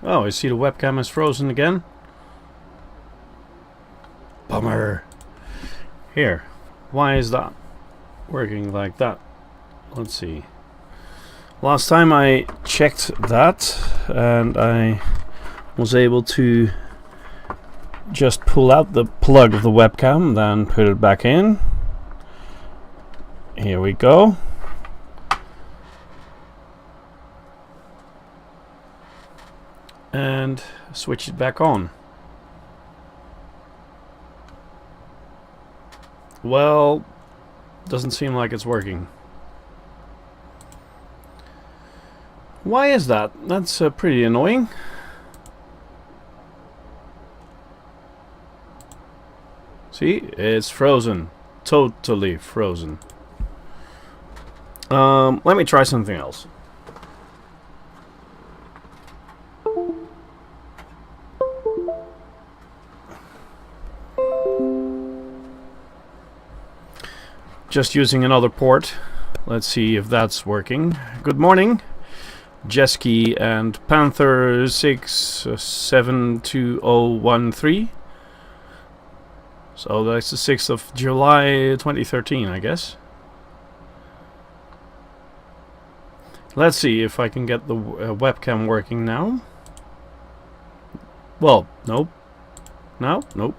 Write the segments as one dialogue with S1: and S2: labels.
S1: Oh, I see the webcam is frozen again. Bummer. Here. Why is that working like that? Let's see. Last time I checked that and I was able to just pull out the plug of the webcam, then put it back in. Here we go. And switch it back on. Well, doesn't seem like it's working. Why is that? That's pretty annoying. See, it's frozen. Totally frozen. Let me try something else. Just using another port. Let's see if that's working. Good morning, Jeski and Panther 672013. So that's the 6th of July 2013, I guess. Let's see if I can get the webcam working now. Well, nope. No, nope.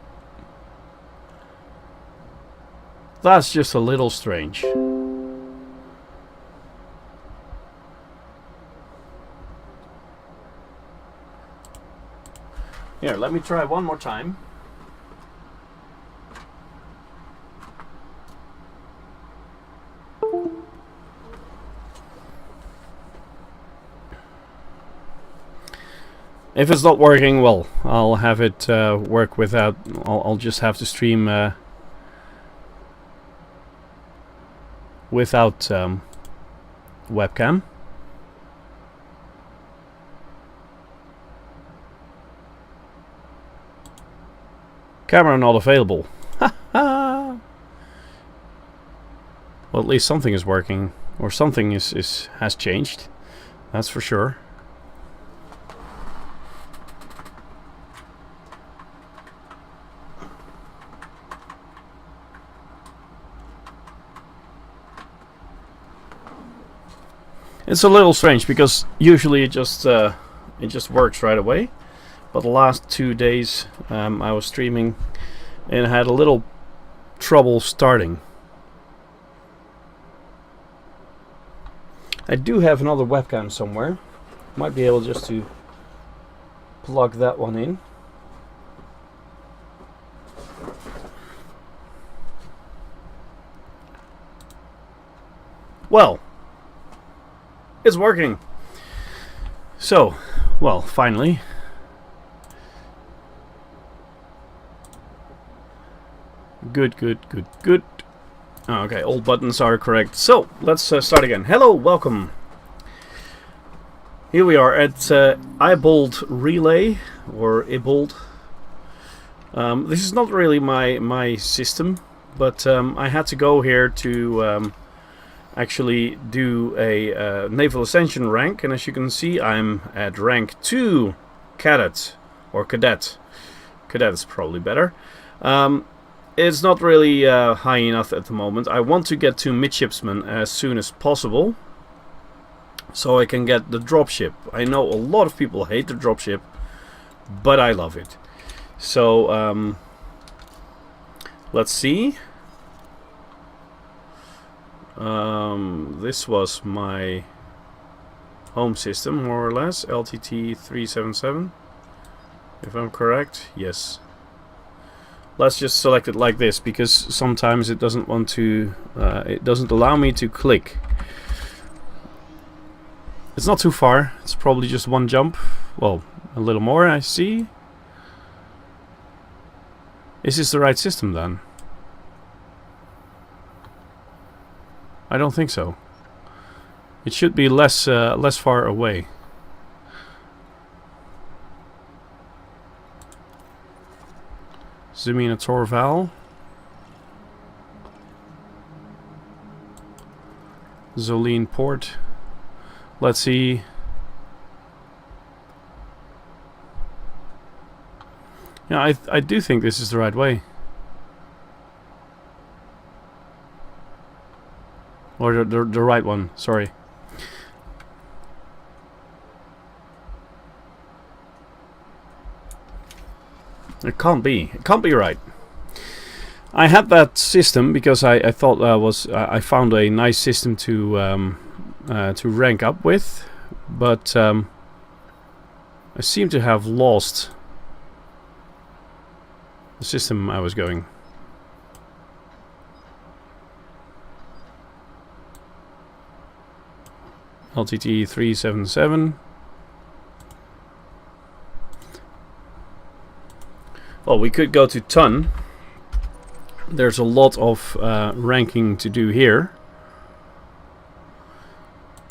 S1: That's just a little strange. Here, let me try one more time. If it's not working, well, I'll have it work without. I'll just have to stream without webcam. Camera not available. Well, at least something is working, or something has changed. That's for sure. It's a little strange because usually it just works right away, but the last 2 days I was streaming and had a little trouble starting. I do have another webcam somewhere. Might be able just to plug that one in. Well, it's working. So, well, finally. Good. Okay, all buttons are correct. So, let's start again. Hello, welcome. Here we are at Ibold Relay, or Ibold. This is not really my system, but I had to go here to actually do a naval ascension rank, and as you can see I'm at rank 2 cadet, or cadet. Cadet is probably better. It's not really high enough at the moment. I want to get to midshipman as soon as possible so I can get the dropship. I know a lot of people hate the dropship, but I love it. So let's see. This was my home system, more or less, LTT 377, if I'm correct. Yes. Let's just select it like this, because sometimes it doesn't want to, it doesn't allow me to click. It's not too far, it's probably just one jump. Well, a little more, I see. Is this the right system then? I don't think so. It should be less far away. Zoom in a Torval. Zoline port. Let's see. Yeah, I do think this is the right way. Or the right one, sorry. It can't be right. I had that system because I thought I found a nice system to rank up with, but I seem to have lost the system I was going. LTT 377. Well, we could go to ton. There's a lot of ranking to do here,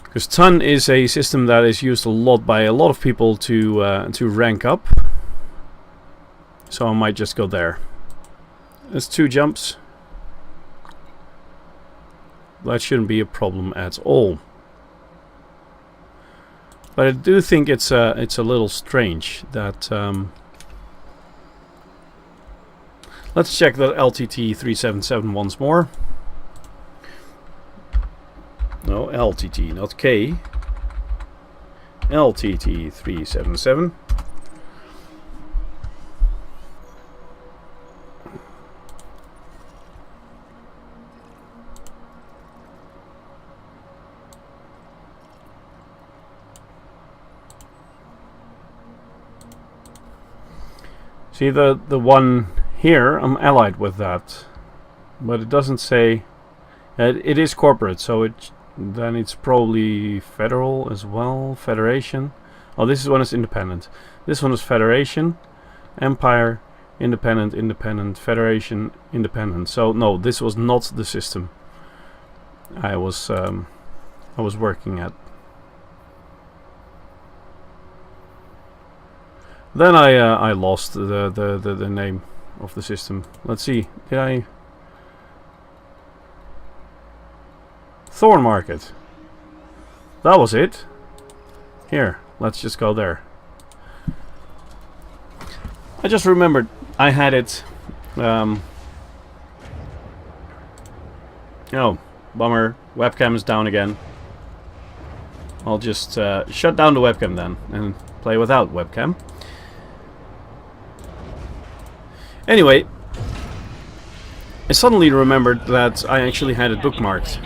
S1: because ton is a system that is used a lot by a lot of people to rank up. So I might just go there. There's 2 jumps. That shouldn't be a problem at all. But I do think it's a little strange that. Let's check the LTT 377 once more. No, LTT, not K. LTT 377. See the one here, I'm allied with that, but it doesn't say. It is corporate, so then it's probably federal as well. Federation. Oh, this is one is independent. This one is Federation, Empire, Independent, Independent, Federation, Independent. So no, this was not the system I was working at. Then I lost the name of the system. Let's see. Did I? Thorn Market. That was it. Here, let's just go there. I just remembered I had it. Oh, bummer. Webcam is down again. I'll just shut down the webcam then and play without webcam. Anyway, I suddenly remembered that I actually had it bookmarked.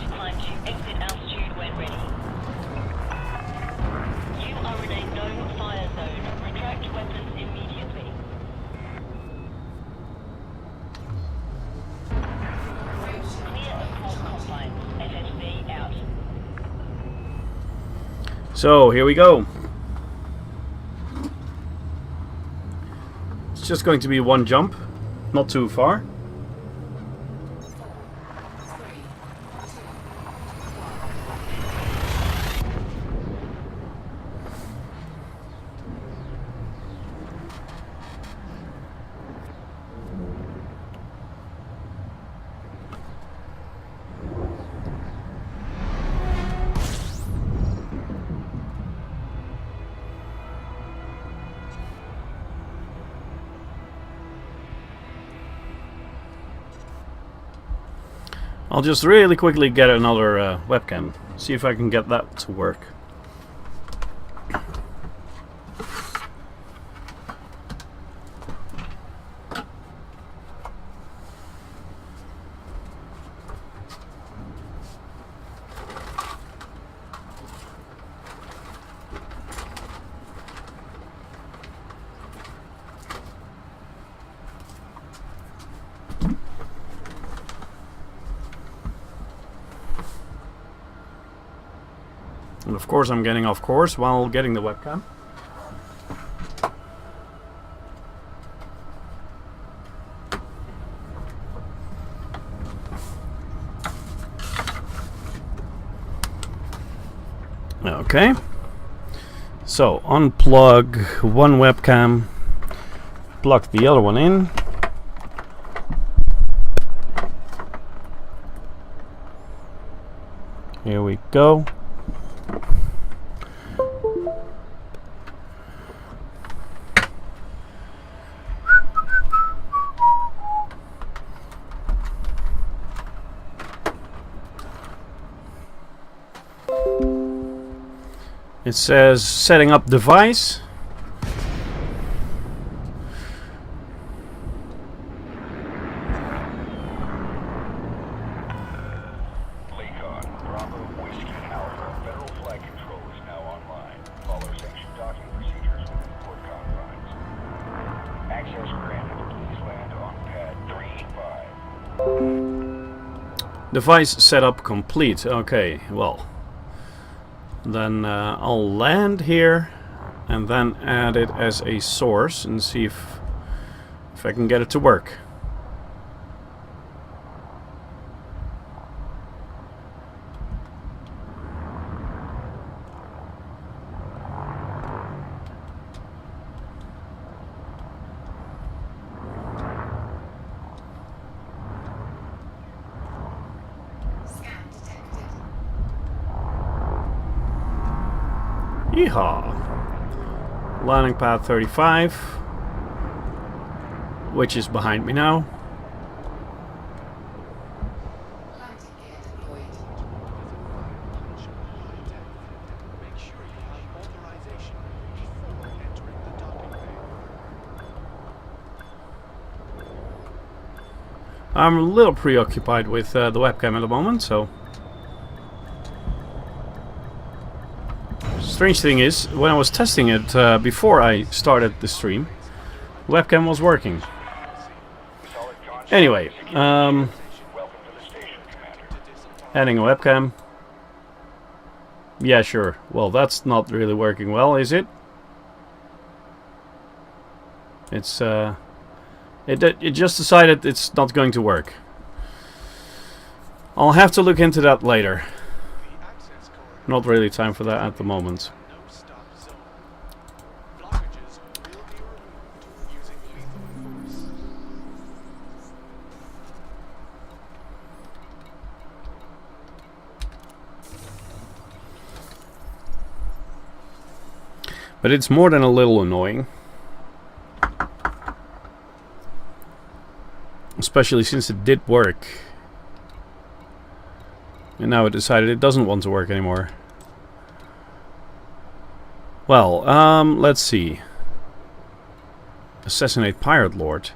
S1: So here we go. It's just going to be one jump. Not too far. I'll just really quickly get another webcam, see if I can get that to work. And of course I'm getting off course while getting the webcam. Okay. So unplug one webcam, plug the other one in. Here we go. It says setting up device. Device setup complete. Okay, well, then I'll land here and then add it as a source and see if I can get it to work. Yeehaw! Landing pad 35, which is behind me now. I'm a little preoccupied with the webcam at the moment, so... Strange thing is, when I was testing it before I started the stream, webcam was working. Anyway, adding a webcam. Yeah, sure. Well, that's not really working well, is it? It's it just decided it's not going to work. I'll have to look into that later. Not really time for that at the moment. But it's more than a little annoying. Especially since it did work. And now it decided it doesn't want to work anymore. Well, let's see. Assassinate Pirate Lord.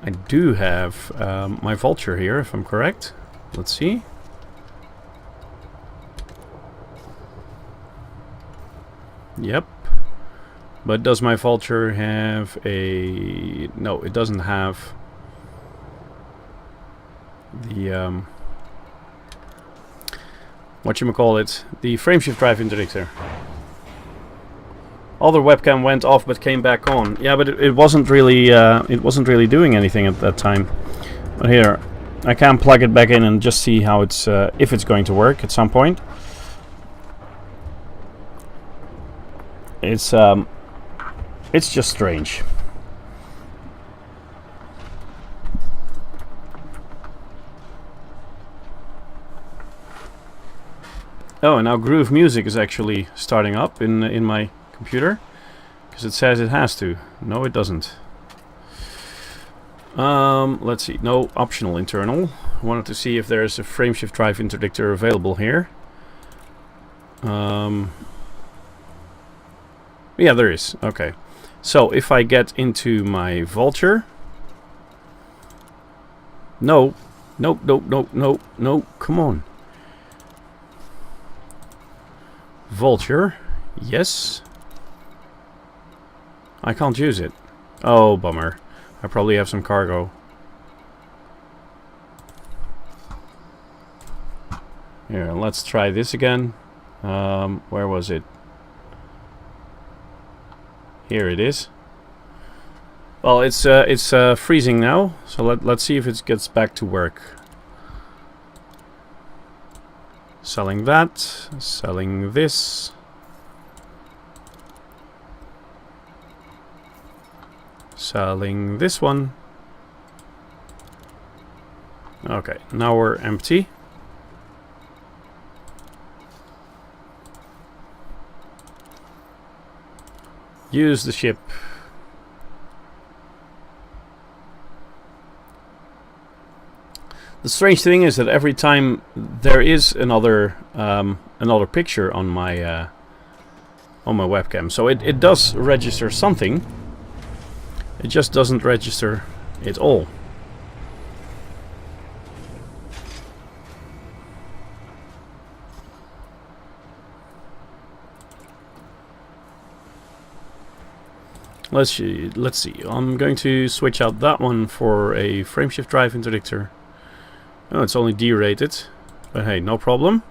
S1: I do have my vulture here, if I'm correct. Let's see. Yep. But does my vulture have a... No, it doesn't have the... whatchamacallit, the frameshift drive interdictor. Other webcam went off but came back on. Yeah, but it wasn't really doing anything at that time. But here, I can plug it back in and just see how it's if it's going to work at some point. It's just strange. Oh, and now Groove Music is actually starting up in my computer, because it says it has to. No, it doesn't. Let's see. No optional internal. I wanted to see if there's a frameshift drive interdictor available here. Yeah, there is. Okay. So if I get into my vulture. No. No, no, no, no, no. Come on. Vulture. Yes. I can't use it. Oh, bummer. I probably have some cargo. Here, let's try this again. Where was it? Here it is. Well, it's freezing now, so let's see if it gets back to work. Selling that, selling this. Selling this one. Okay, now we're empty. Use the ship. The strange thing is that every time there is another another picture on my webcam, so it does register something. It just doesn't register it all. Let's see. I'm going to switch out that one for a frameshift drive interdictor. Oh, it's only D-rated, but hey, no problem.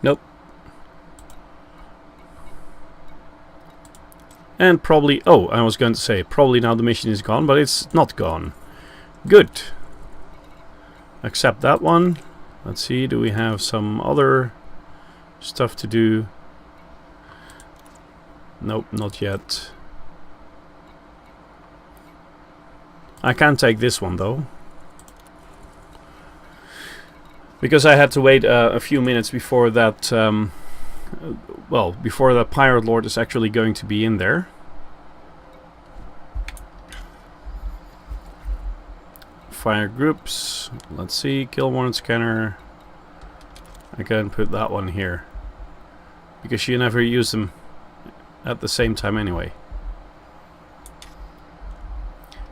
S1: Nope. And probably, oh, I was going to say, probably now the mission is gone, but it's not gone. Good. Accept that one. Let's see, do we have some other stuff to do? Nope, not yet. I can take this one though, because I had to wait a few minutes before that well, before that pirate lord is actually going to be in there. Fire groups, let's see, kill warrant scanner. I can put that one here, because you never use them at the same time anyway.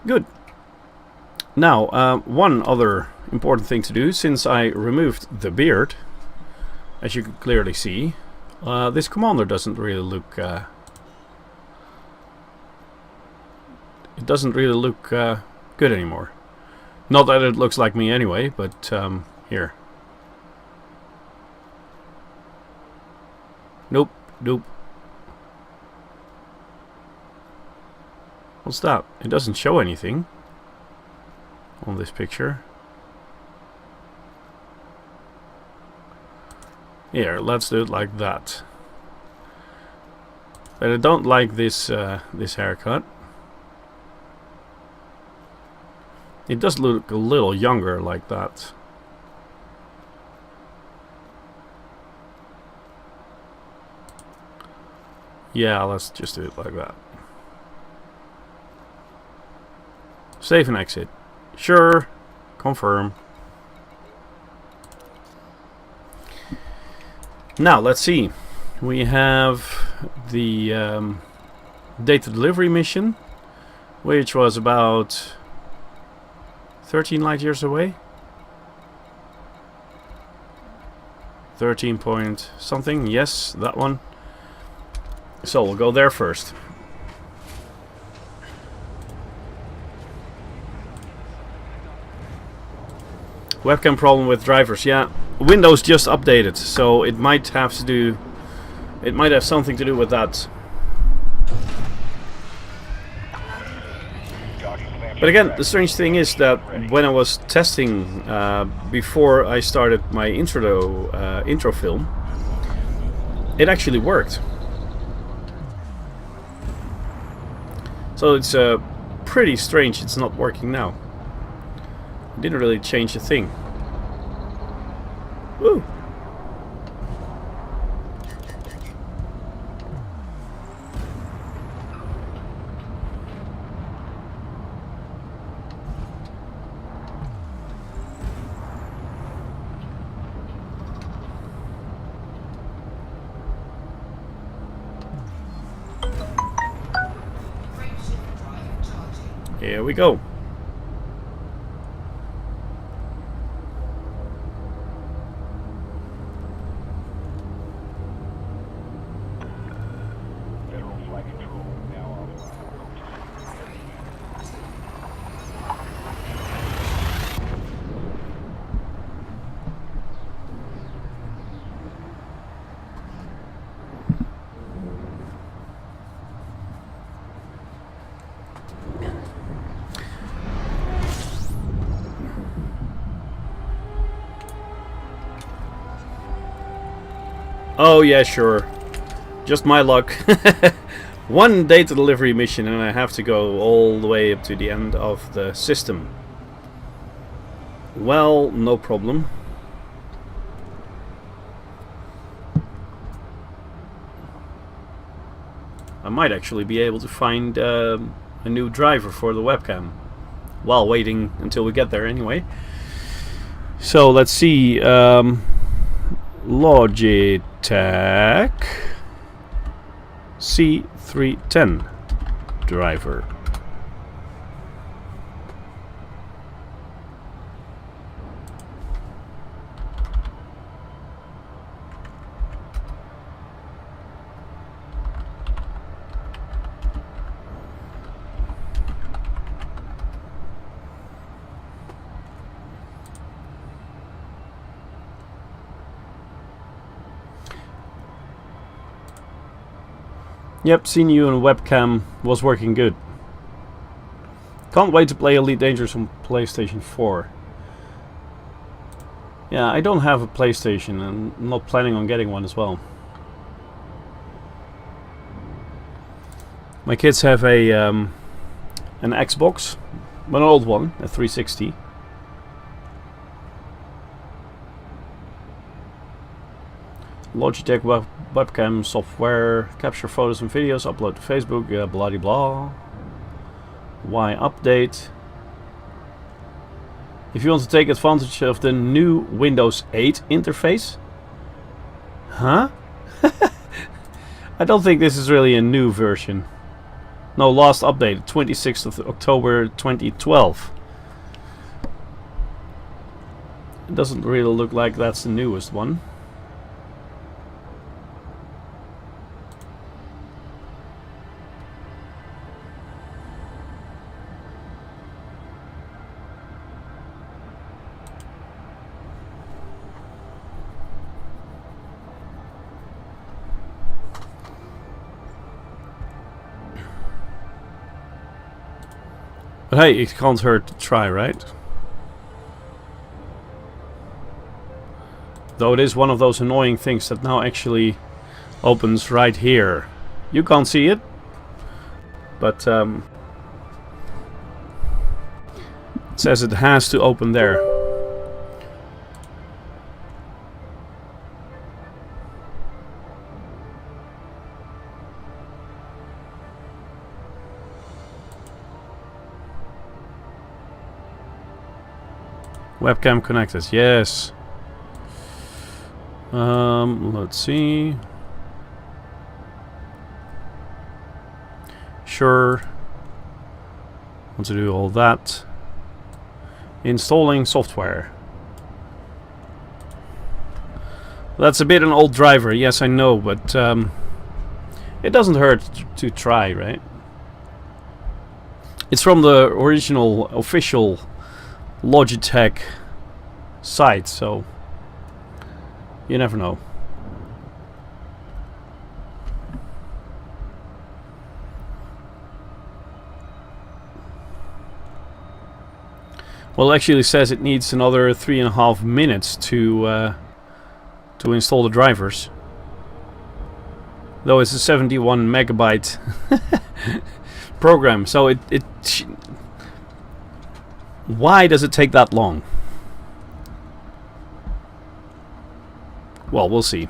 S1: Good. Now, one other important thing to do, since I removed the beard, as you can clearly see, this commander doesn't really look it doesn't really look good anymore. Not that it looks like me anyway, but here. Nope, nope. What's that? It doesn't show anything on this picture. Here, let's do it like that. But I don't like this this haircut. It does look a little younger like that. Yeah, let's just do it like that. Save and exit. Sure. Confirm. Now, let's see. We have the data delivery mission, which was about 13 light years away. 13 point something. Yes, that one. So we'll go there first. Webcam problem with drivers. Yeah, Windows just updated, so it might have to do. It might have something to do with that. But again, the strange thing is that when I was testing before I started my intro film, it actually worked. So it's pretty strange it's not working now. It didn't really change a thing. Woo! Here we go. Oh yeah, sure. Just my luck. One data delivery mission and I have to go all the way up to the end of the system. Well, no problem. I might actually be able to find a new driver for the webcam while waiting until we get there anyway. So let's see, Logitech C310 driver. Yep, seeing you on webcam was working good. Can't wait to play Elite Dangerous on PlayStation 4. Yeah, I don't have a PlayStation and I'm not planning on getting one as well. My kids have a an Xbox, an old one, a 360. Logitech webcam software, capture photos and videos, upload to Facebook, blah de blah. Why update? If you want to take advantage of the new Windows 8 interface. Huh? I don't think this is really a new version. No, last update, 26th of October 2012. It doesn't really look like that's the newest one. But hey, it can't hurt to try, right? Though it is one of those annoying things that now actually opens right here. You can't see it, but it says it has to open there. Webcam connected, yes. Let's see. Sure. Want to do all that. Installing software. That's a bit an old driver, yes I know, but it doesn't hurt to try, right? It's from the original official Logitech site, so you never know. Well, it actually says it needs another 3.5 minutes to install the drivers. Though it's a 71 megabyte program, so why does it take that long? Well, we'll see.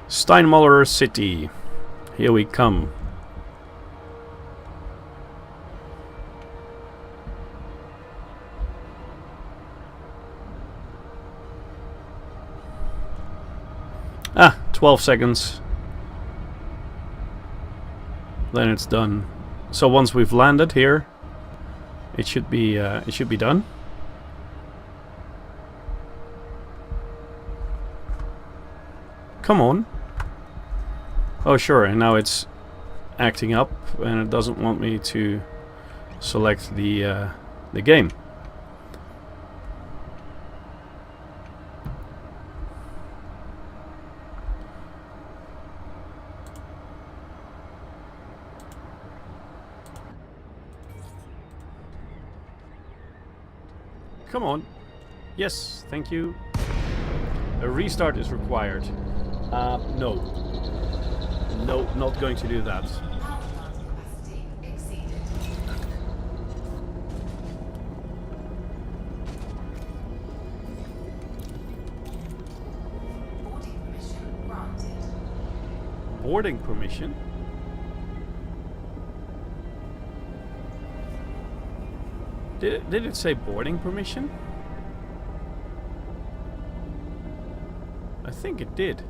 S1: Steinmuller City. Here we come. Ah, 12 seconds. Then it's done. So once we've landed here, it should be done. Come on. Oh sure, and now it's acting up and it doesn't want me to select the game. Come on. Yes, thank you. A restart is required. No. No, not going to do that. boarding permission. Did it say boarding permission? I think it did.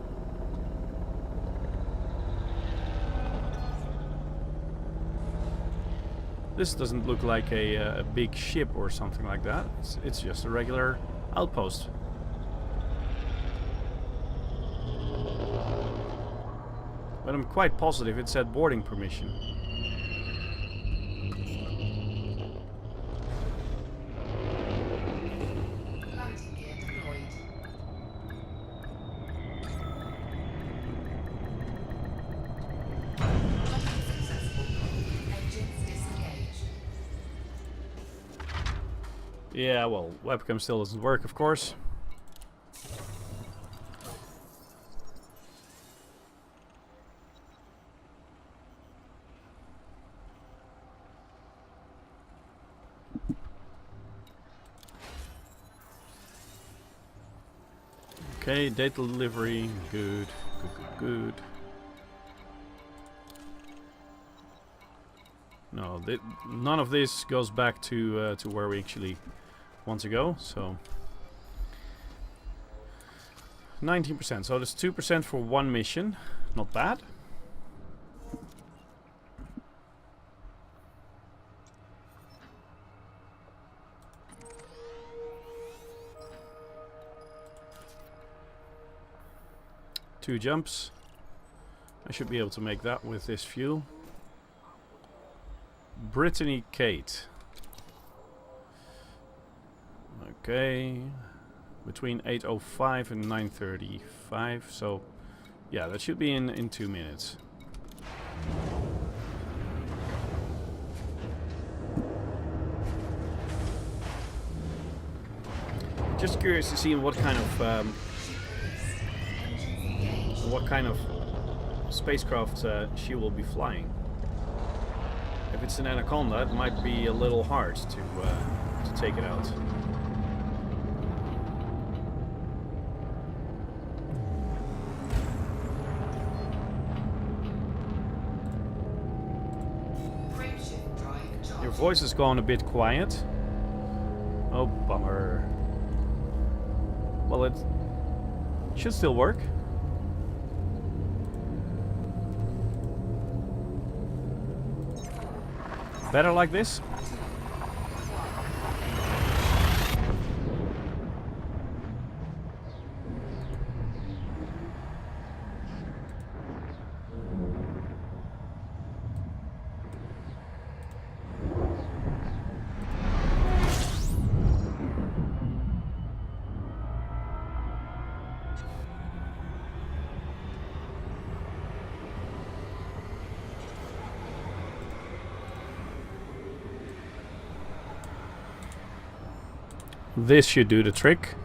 S1: This doesn't look like a big ship or something like that. It's just a regular outpost. But I'm quite positive it said boarding permission.
S2: Landing gear deployed. Landing successful. Engines disengaged.
S1: Yeah, well, webcam still doesn't work, of course. Okay, data delivery, good, good. No, none of this goes back to where we actually want to go, so 19%, so that's 2% for one mission, not bad. Two jumps. I should be able to make that with this fuel. Brittany Kate. Okay. Between 8:05 and 9:35. So, yeah, that should be in 2 minutes. Just curious to see what kind of spacecraft she will be flying. If it's an Anaconda, it might be a little hard to take it out. Your voice has gone a bit quiet. Oh, bummer. Well, it should still work. Better like this? This should do the trick.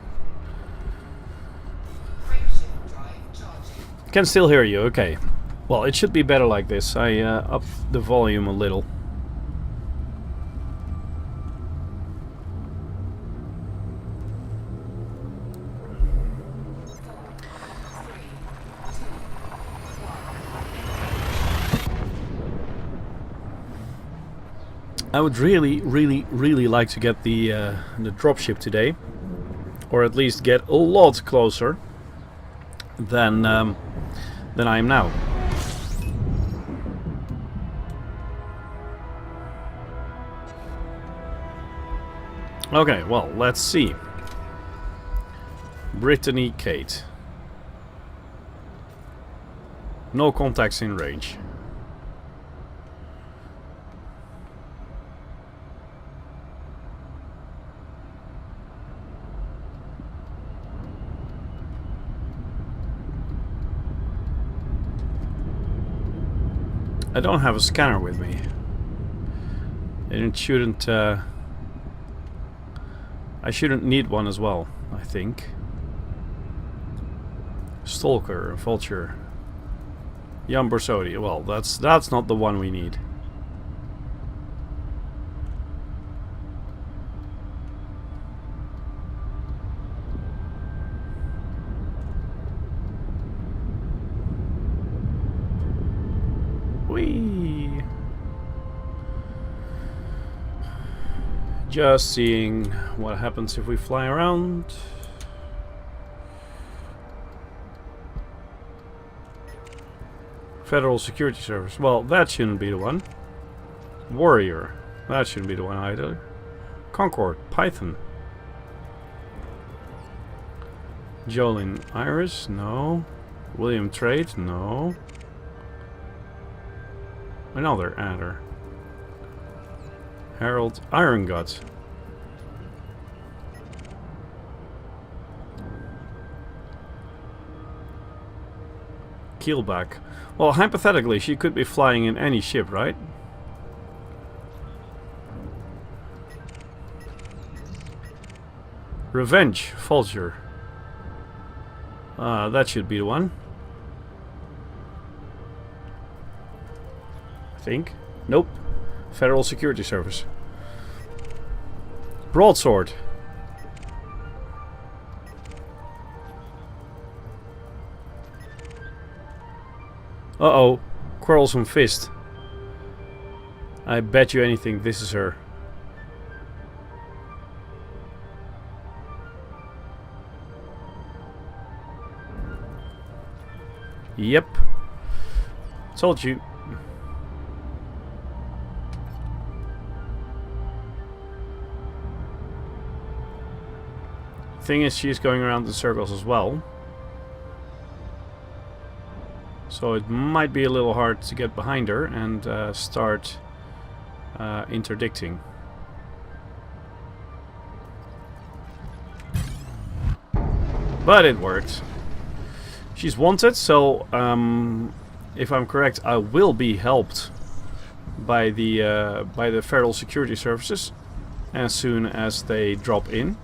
S1: Can still hear you, okay. Well, it should be better like this. I upped the volume a little. I would really like to get the dropship today, or at least get a lot closer than I am now. Okay, well, let's see. Brittany Kate. No contacts in range. I don't have a scanner with me. And it shouldn't... I shouldn't need one as well, I think. Stalker, Vulture. Yambursodi. Well, that's not the one we need. Whee! Just seeing what happens if we fly around. Federal Security Service. Well, that shouldn't be the one. Warrior. That shouldn't be the one either. Concord. Python. Jolin Iris. No. William Trade. No. Another adder. Harold Iron Gut. Keelback. Well, hypothetically, she could be flying in any ship, right? Revenge. Vulture. That should be the one. I think. Nope. Federal Security Service. Broadsword. Uh-oh. Quarrelsome Fist. I bet you anything this is her. Yep. Told you. Thing is, she's going around in circles as well. So it might be a little hard to get behind her and start interdicting. But it worked. She's wanted, so if I'm correct, I will be helped by the Federal Security Services as soon as they drop in.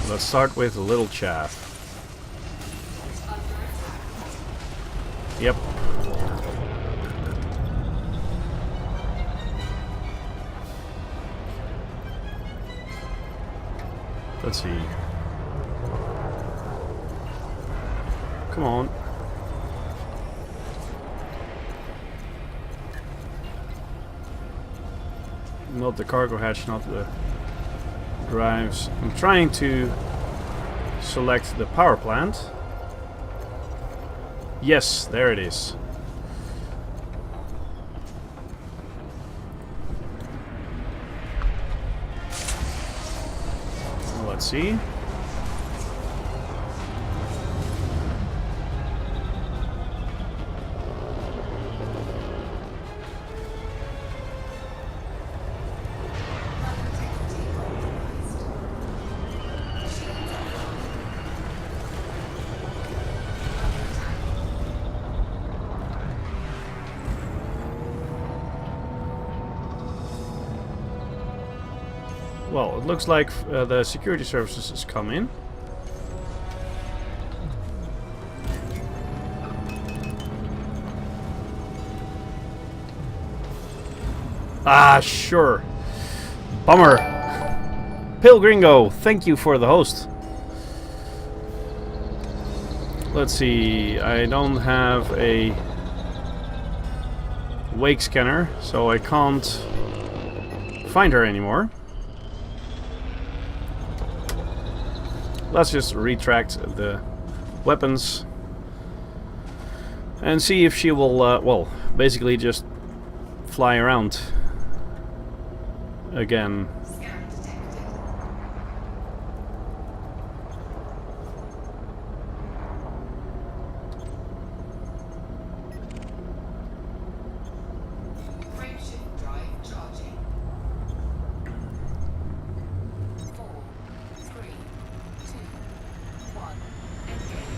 S1: Let's start with a little chaff. Yep. Let's see. Come on. Not the cargo hatch, not the drives. I'm trying to select the power plant. Yes, there it is. Let's see. Well, it looks like the security services has come in. Ah, sure. Bummer. Pale Gringo, thank you for the host. Let's see, I don't have a wake scanner, so I can't find her anymore. Let's just retract the weapons and see if she will, well, basically just fly around again.
S2: Scan detected. Frameshift drive charging. 4, 3, 2, 1. Engage.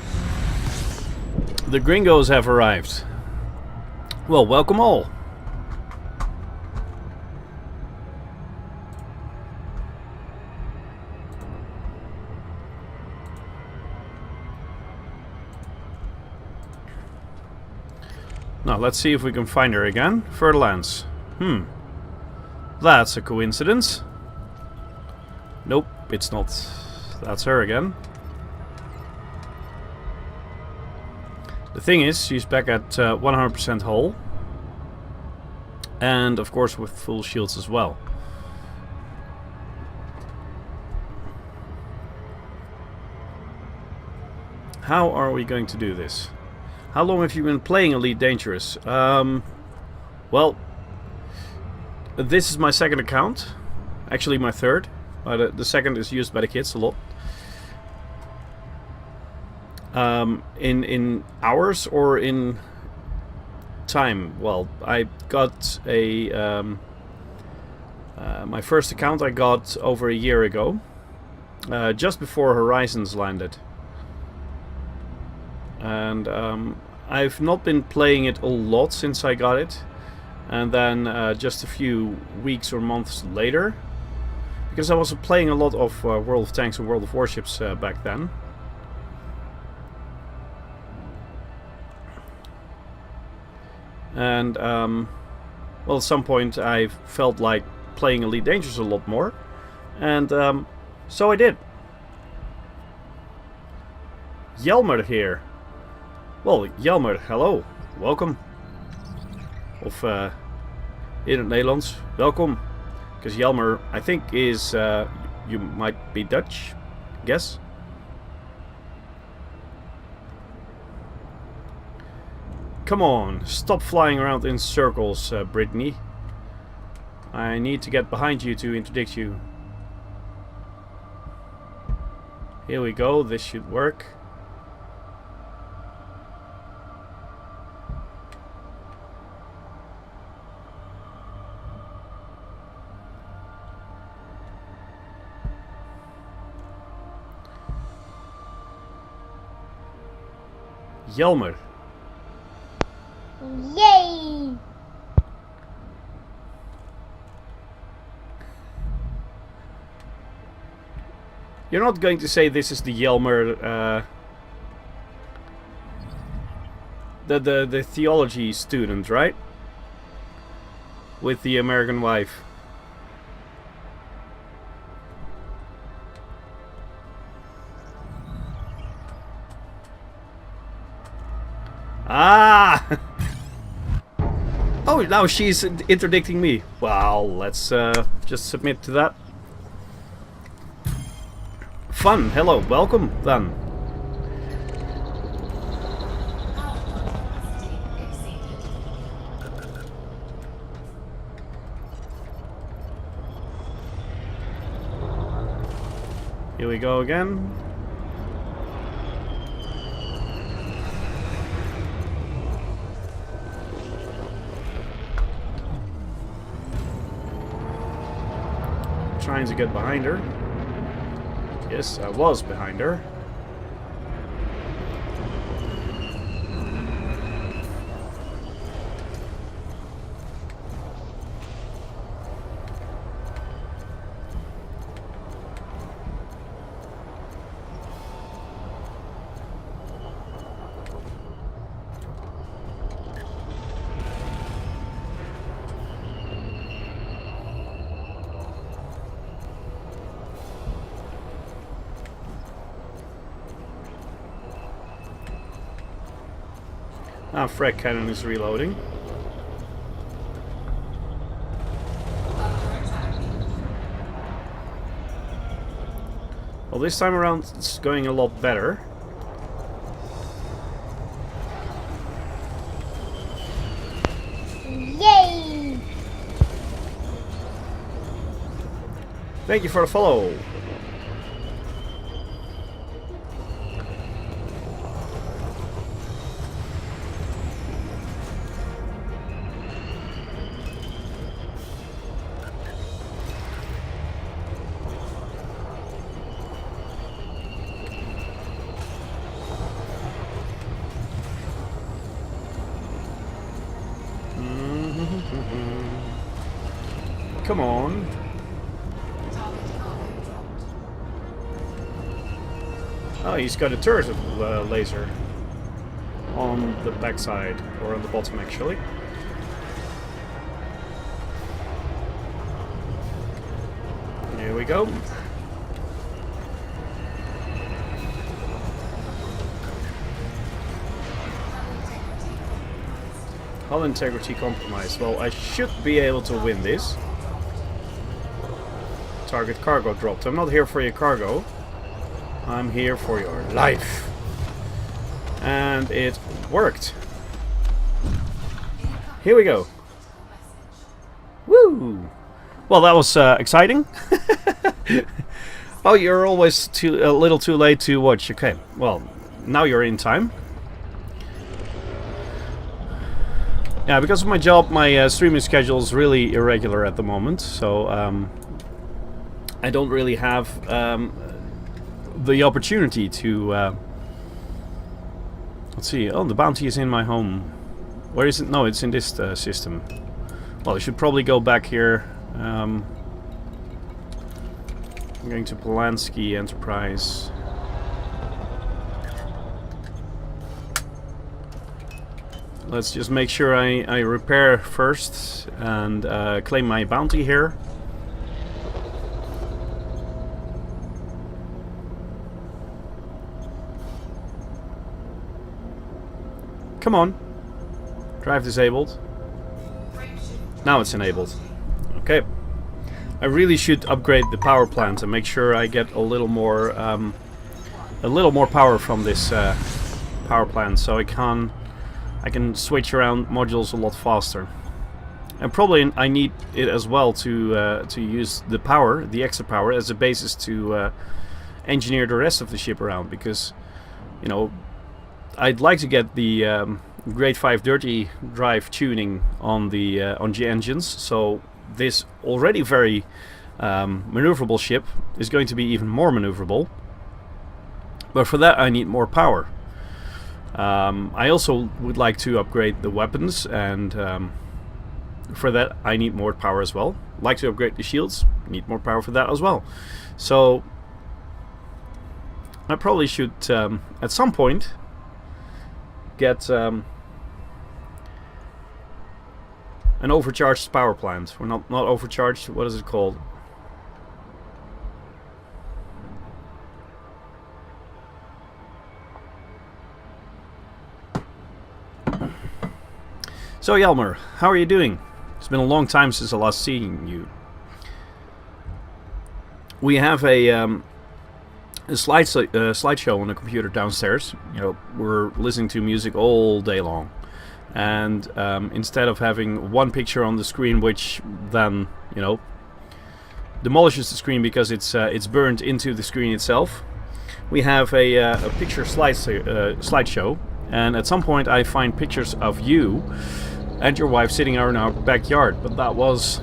S1: The gringos have arrived. Well, welcome all. Now, let's see if we can find her again. Further lands. That's a coincidence. Nope, it's not. That's her again. The thing is, she's back at 100% hull. And, of course, with full shields as well. How are we going to do this? How long have you been playing Elite Dangerous? Well, this is my second account. Actually my third. But the second is used by the kids a lot. In hours or in time? Well, I got a... my first account I got over a year ago. Just before Horizons landed. And I've not been playing it a lot since I got it. And then just a few weeks or months later, because I was playing a lot of World of Tanks and World of Warships back then. And well, at some point I felt like playing Elite Dangerous a lot more. And so I did. Jelmer here. Well, Jelmer, hello. Welkom. Of in het Nederlands, welkom. Because Jelmer, I think, is... you might be Dutch, I guess. Come on, stop flying around in circles, Brittany. I need to get behind you to interdict you. Here we go, this should work. Jelmer.
S3: Yay!
S1: You're not going to say this is the Jelmer, the theology student, right? With the American wife. Ah! Oh, now she's interdicting me. Well, let's just submit to that. Fun, hello, welcome then.
S2: Power capacity exceeded.
S1: Here we go again. Trying to get behind her. Yes, I was behind her. Ah, frag cannon is reloading.
S2: Under attack.
S1: Well, this time around it's going a lot better.
S3: Yay!
S1: Thank you for the follow. Come on.
S2: Target cargo dropped.
S1: Oh, he's got a turret laser. on the back side, or on the bottom actually. Here we go. Hull integrity compromised. Well, I should be able to win this. Target cargo dropped. I'm not here for your cargo. I'm here for your life. And it worked. Here we go. Woo! Well, that was exciting. Oh, you're always a little too late to watch. Okay, well, now you're in time. Yeah, because of my job, my streaming schedule is really irregular at the moment, so I don't really have the opportunity to... let's see. Oh, the bounty is in my home. Where is it? No, it's in this system. Well, I should probably go back here. I'm going to Polanski Enterprise. Let's just make sure I repair first and claim my bounty here. Come on. Drive disabled. Now it's enabled. Okay. I really should upgrade the power plant and make sure I get a little more power from this power plant, so I can switch around modules a lot faster. And probably I need it as well to use the power, the extra power, as a basis to engineer the rest of the ship around, because, you know, I'd like to get the Grade 5 dirty drive tuning on the engines, so this already very maneuverable ship is going to be even more maneuverable. But for that I need more power. I also would like to upgrade the weapons, and for that I need more power as well. Like to upgrade the shields, need more power for that as well. So I probably should at some point get an overcharged power plant. Or not overcharged, what is it called? So Jelmer, how are you doing? It's been a long time since I last seen you. We have a slideshow on the computer downstairs. You know, we're listening to music all day long, and instead of having one picture on the screen, which then, you know, demolishes the screen because it's burned into the screen itself, we have a picture slideshow, and at some point I find pictures of you and your wife sitting in our backyard, but that was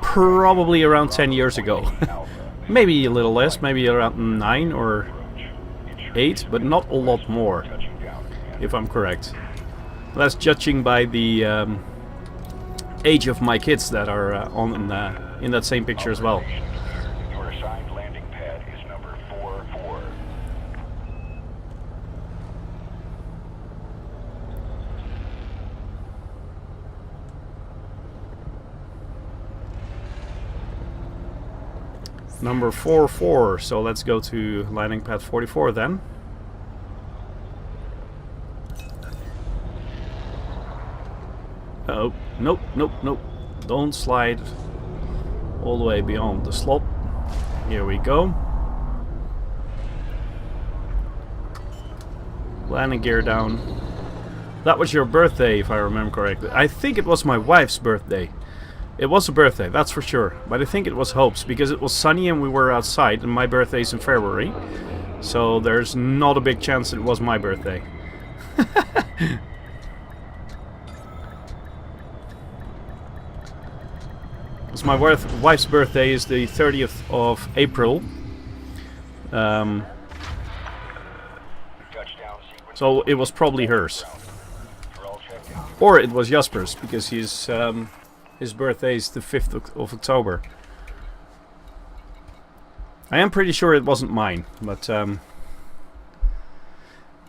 S1: probably around 10 years ago. Maybe a little less, maybe around 9 or 8, but not a lot more, if I'm correct. That's judging by the age of my kids that are in that same picture as well.
S4: Your assigned landing pad is number 44.
S1: Number 44, so let's go to landing pad 44 then. Oh, nope, nope, nope. Don't slide all the way beyond the slot. Here we go. Landing gear down. That was your birthday, if I remember correctly. I think it was my wife's birthday. It was a birthday, that's for sure. But I think it was Hope's, because it was sunny and we were outside, and my birthday's in February. So there's not a big chance it was my birthday. Because my wife's birthday is the 30th of April. So it was probably hers. Or it was Jasper's, because his birthday is the 5th of October. I am pretty sure it wasn't mine, but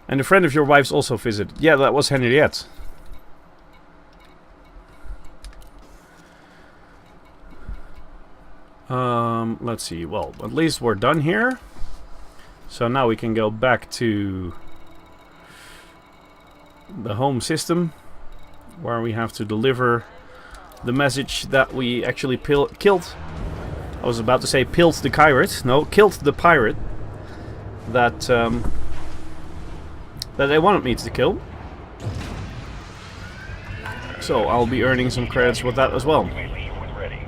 S1: And a friend of your wife's also visited. Yeah, that was Henriette. Let's see. Well, at least we're done here. So now we can go back to the home system, where we have to deliver the message that we actually killed. I was about to say killed the pirate. No, killed the pirate that that they wanted me to kill. So I'll be earning some credits with that as well.
S4: You may leave when ready.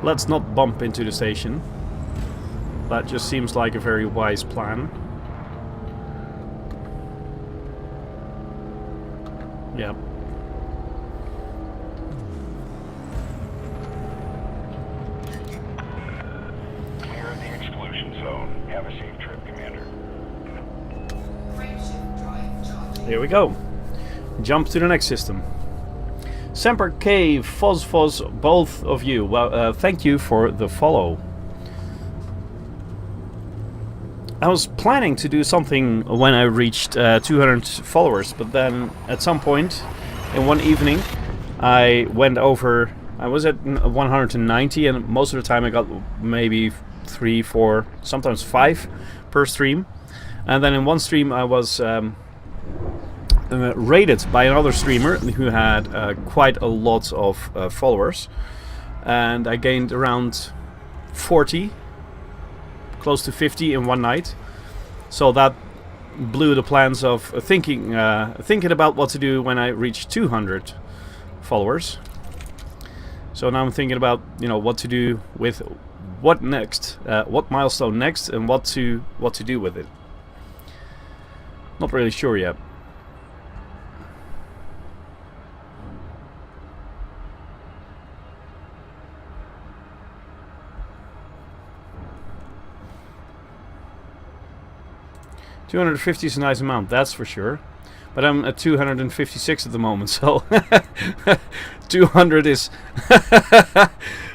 S1: Let's not bump into the station. That just seems like a very wise plan. Yep.
S4: Clear the exclusion zone. Have a safe trip, Commander.
S2: Frameshift drive charging.
S1: Here we go. Jump to the next system. Semper K, Fos, both of you. Well, thank you for the follow. I was planning to do something when I reached 200 followers, but then at some point in one evening I went over. I was at 190, and most of the time I got maybe 3, 4, sometimes 5 per stream. And then in one stream I was rated by another streamer who had quite a lot of followers, and I gained around 40, close to 50 in one night. So that blew the plans of thinking about what to do when I reach 200 followers. So now I'm thinking about, you know, what to do with what next, what milestone next, and what to do with it. Not really sure yet. $250 is a nice amount, that's for sure. But I'm at 256 at the moment, so 200 is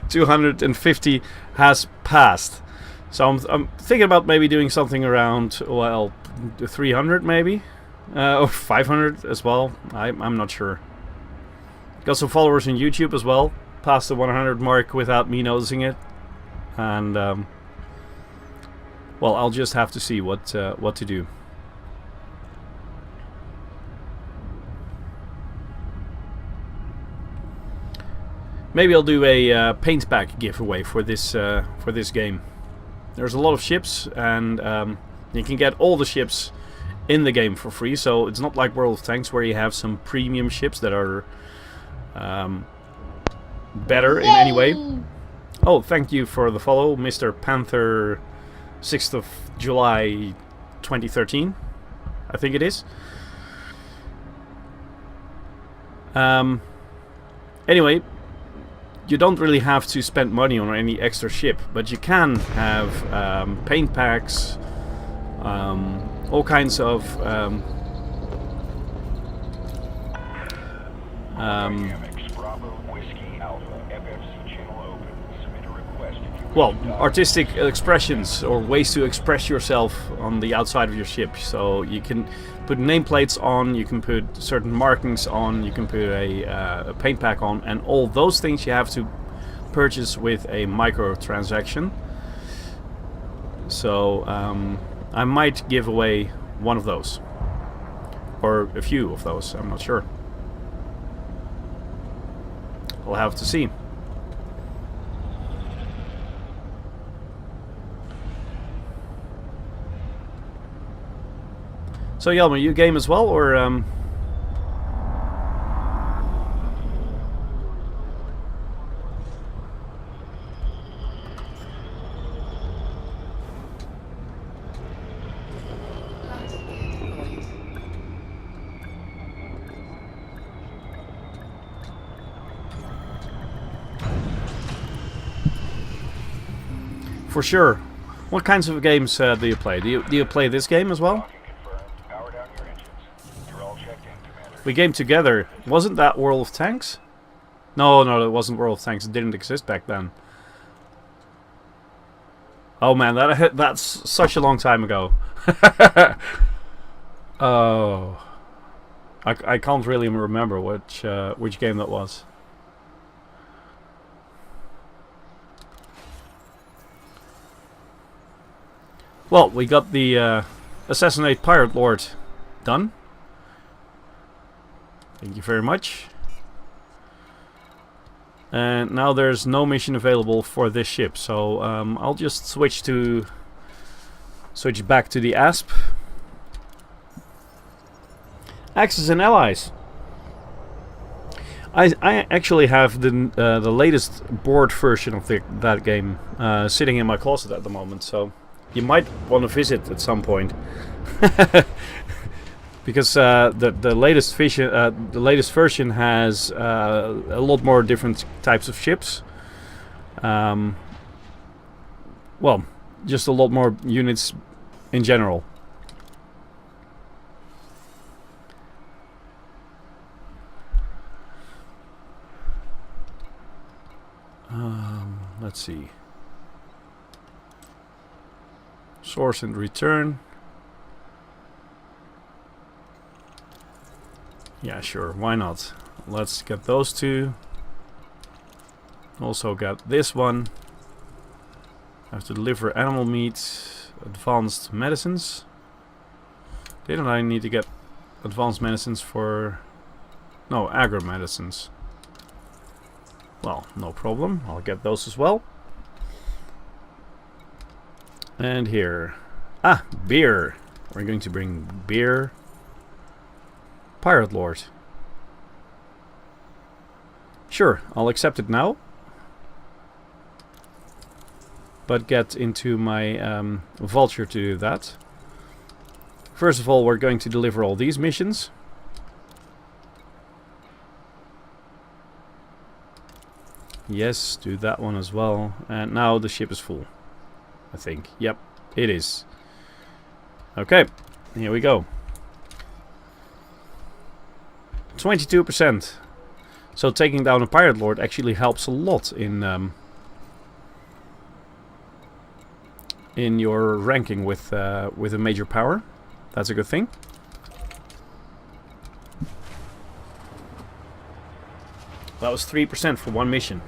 S1: 250 has passed. So I'm thinking about maybe doing something around, well, 300 maybe, or 500 as well. I'm not sure. Got some followers on YouTube as well, past the 100 mark without me noticing it, and well, I'll just have to see what to do. Maybe I'll do a paint pack giveaway for this game. There's a lot of ships, and you can get all the ships in the game for free. So it's not like World of Tanks, where you have some premium ships that are better in any way. Oh, thank you for the follow, Mr. Panther. 6th of July 2013, I think it is. Anyway, you don't really have to spend money on any extra ship, but you can have paint packs, all kinds of well, artistic expressions or ways to express yourself on the outside of your ship. So you can put nameplates on, you can put certain markings on, you can put a paint pack on, and all those things you have to purchase with a microtransaction. So I might give away one of those, or a few of those, I'm not sure. We'll have to see. So Jelmer, you game as well, or For sure. What kinds of games do you play? Do you play this game as well?
S4: Docking confirmed. Power down your engines. You're all checked in, Commander.
S1: We game together. Wasn't that World of Tanks? No, it wasn't World of Tanks. It didn't exist back then. Oh man, that's such a long time ago. Oh, I can't really remember which game that was. Well, we got the Assassinate Pirate Lord done. Thank you very much. And now there's no mission available for this ship, so I'll just switch back to the ASP. Axis and Allies. I actually have the latest board version of that game sitting in my closet at the moment, so you might want to visit at some point. Because the latest version has a lot more different types of ships. Well, just a lot more units in general. Let's see. Source and return. Yeah, sure, why not? Let's get those two. Also got this one. I have to deliver animal meat, advanced medicines. Didn't I need to get advanced medicines for... No, agro medicines. Well, no problem. I'll get those as well. And here. Ah, beer. We're going to bring beer. Pirate Lord. Sure, I'll accept it now. But get into my vulture to do that. First of all, we're going to deliver all these missions. Yes, do that one as well. And now the ship is full, I think. Yep, it is. Okay, here we go. 22%. So taking down a Pirate Lord actually helps a lot in your ranking with a major power. That's a good thing. That was 3% for one mission.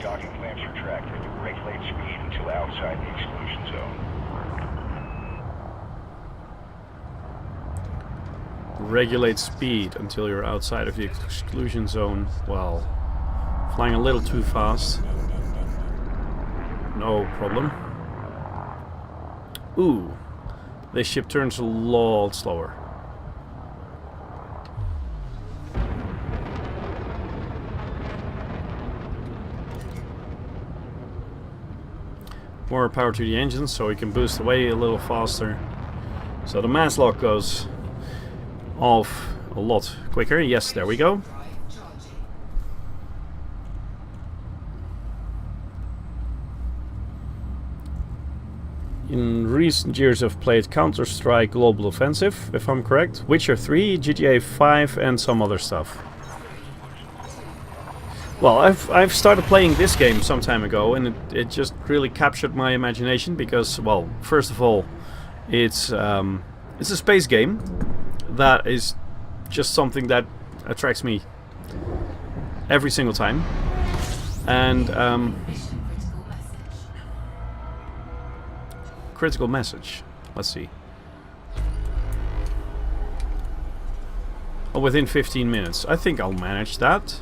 S4: Docking clamps retracted. Regulate speed until outside the exclusion zone.
S1: Regulate speed until you're outside of the exclusion zone. Well, flying a little too fast. No problem. Ooh, this ship turns a lot slower. More power to the engines so we can boost away a little faster. So the mass lock goes off a lot quicker. Yes, there we go. In recent years I've played Counter-Strike Global Offensive, if I'm correct, Witcher 3, GTA 5 and some other stuff. Well, I've started playing this game some time ago, and it just really captured my imagination because, well, first of all, it's a space game that is just something that attracts me every single time, and critical message. Let's see. Oh, within 15 minutes. I think I'll manage that.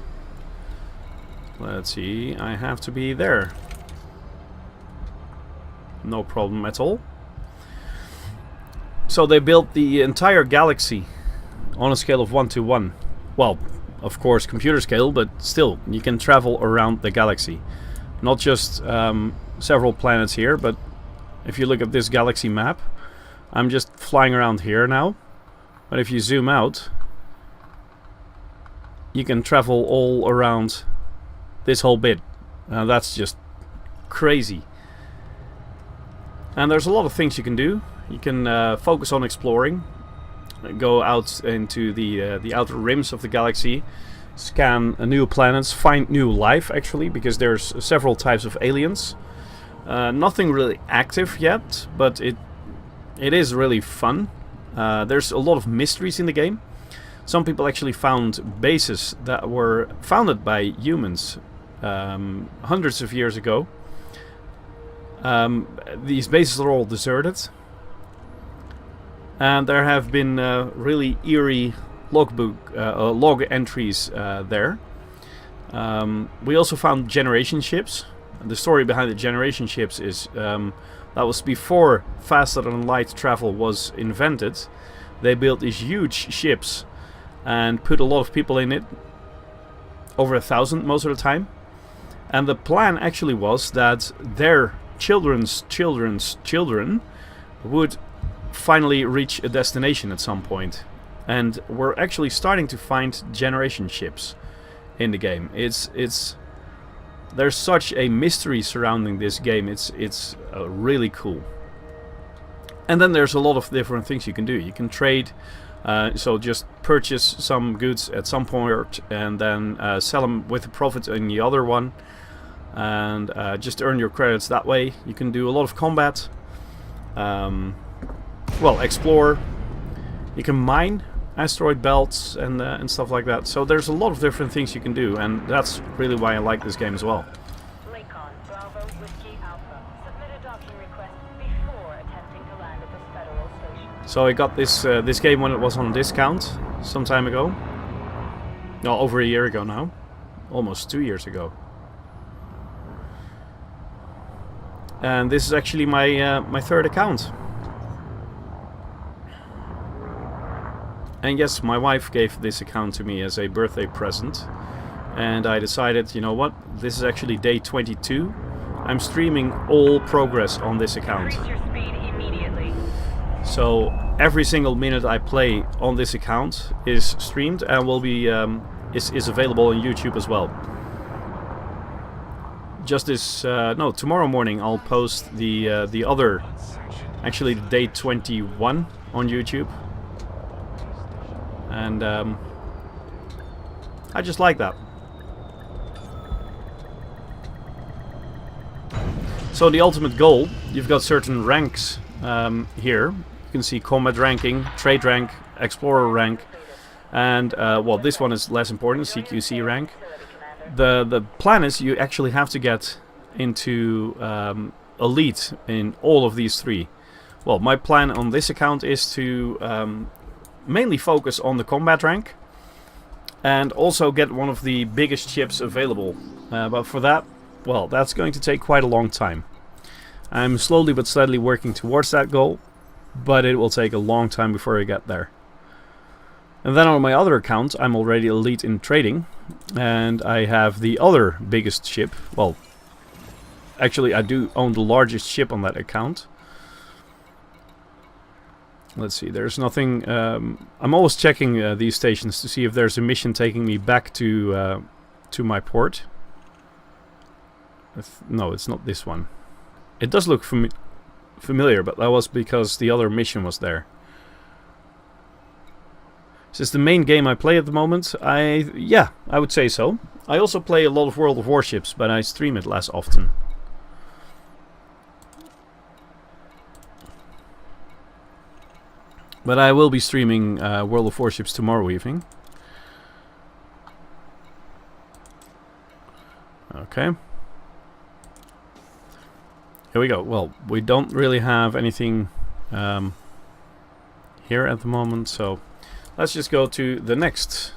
S1: Let's see, I have to be there. No problem at all. So they built the entire galaxy on a scale of 1 to 1. Well, of course computer scale, but still, you can travel around the galaxy. Not just several planets here, but If you look at this galaxy map, I'm just flying around here now. But if you zoom out, you can travel all around this whole bit. That's just crazy. And there's a lot of things you can do. You can focus on exploring, go out into the outer rims of the galaxy, scan new planets, find new life actually, because there's several types of aliens. Nothing really active yet, but it is really fun. There's a lot of mysteries in the game. Some people actually found bases that were founded by humans hundreds of years ago. These bases are all deserted. And there have been really eerie log entries there. We also found generation ships. The story behind the generation ships is that was before faster than light travel was invented. They built these huge ships and put a lot of people in it, over 1,000 most of the time. And the plan actually was that their children's children's children would finally reach a destination at some point. And we're actually starting to find generation ships in the game. There's such a mystery surrounding this game. It's really cool. And then there's a lot of different things you can do. You can trade, so just purchase some goods at some point and then sell them with a profit in the other one, and just earn your credits that way. You can do a lot of combat, well, explore. You can mine asteroid belts and stuff like that. So there's a lot of different things you can do, and that's really why I like this game as well.
S5: Lakon, Bravo, Whiskey, Alpha. Submit adoption request before attempting to land at this federal station.
S1: So I got this game when it was on discount some time ago. No, over a year ago now. Almost 2 years ago. And this is actually my my third account. And yes, my wife gave this account to me as a birthday present. And I decided, you know what, this is actually day 22. I'm streaming all progress on this account.
S5: Increase your speed immediately.
S1: So every single minute I play on this account is streamed and will be is available on YouTube as well. Just this no, tomorrow morning I'll post the other, actually the day 21 on YouTube. And I just like that. So the ultimate goal, you've got certain ranks here. You can see combat ranking, trade rank, explorer rank, and well, this one is less important, CQC rank. The plan is you actually have to get into elite in all of these three. Well, my plan on this account is to mainly focus on the combat rank and also get one of the biggest ships available. But for that, well, that's going to take quite a long time. I'm slowly but steadily working towards that goal, but it will take a long time before I get there. And then on my other account, I'm already elite in trading, and I have the other biggest ship. Well, actually I do own the largest ship on that account. Let's see, there's nothing. I'm always checking these stations to see if there's a mission taking me back to my port. No, it's not this one. It does look familiar, but that was because the other mission was there. Is this the main game I play at the moment? Yeah, I would say so. I also play a lot of World of Warships, but I stream it less often. But I will be streaming World of Warships tomorrow evening. Okay. Here we go. Well, we don't really have anything here at the moment, so let's just go to the next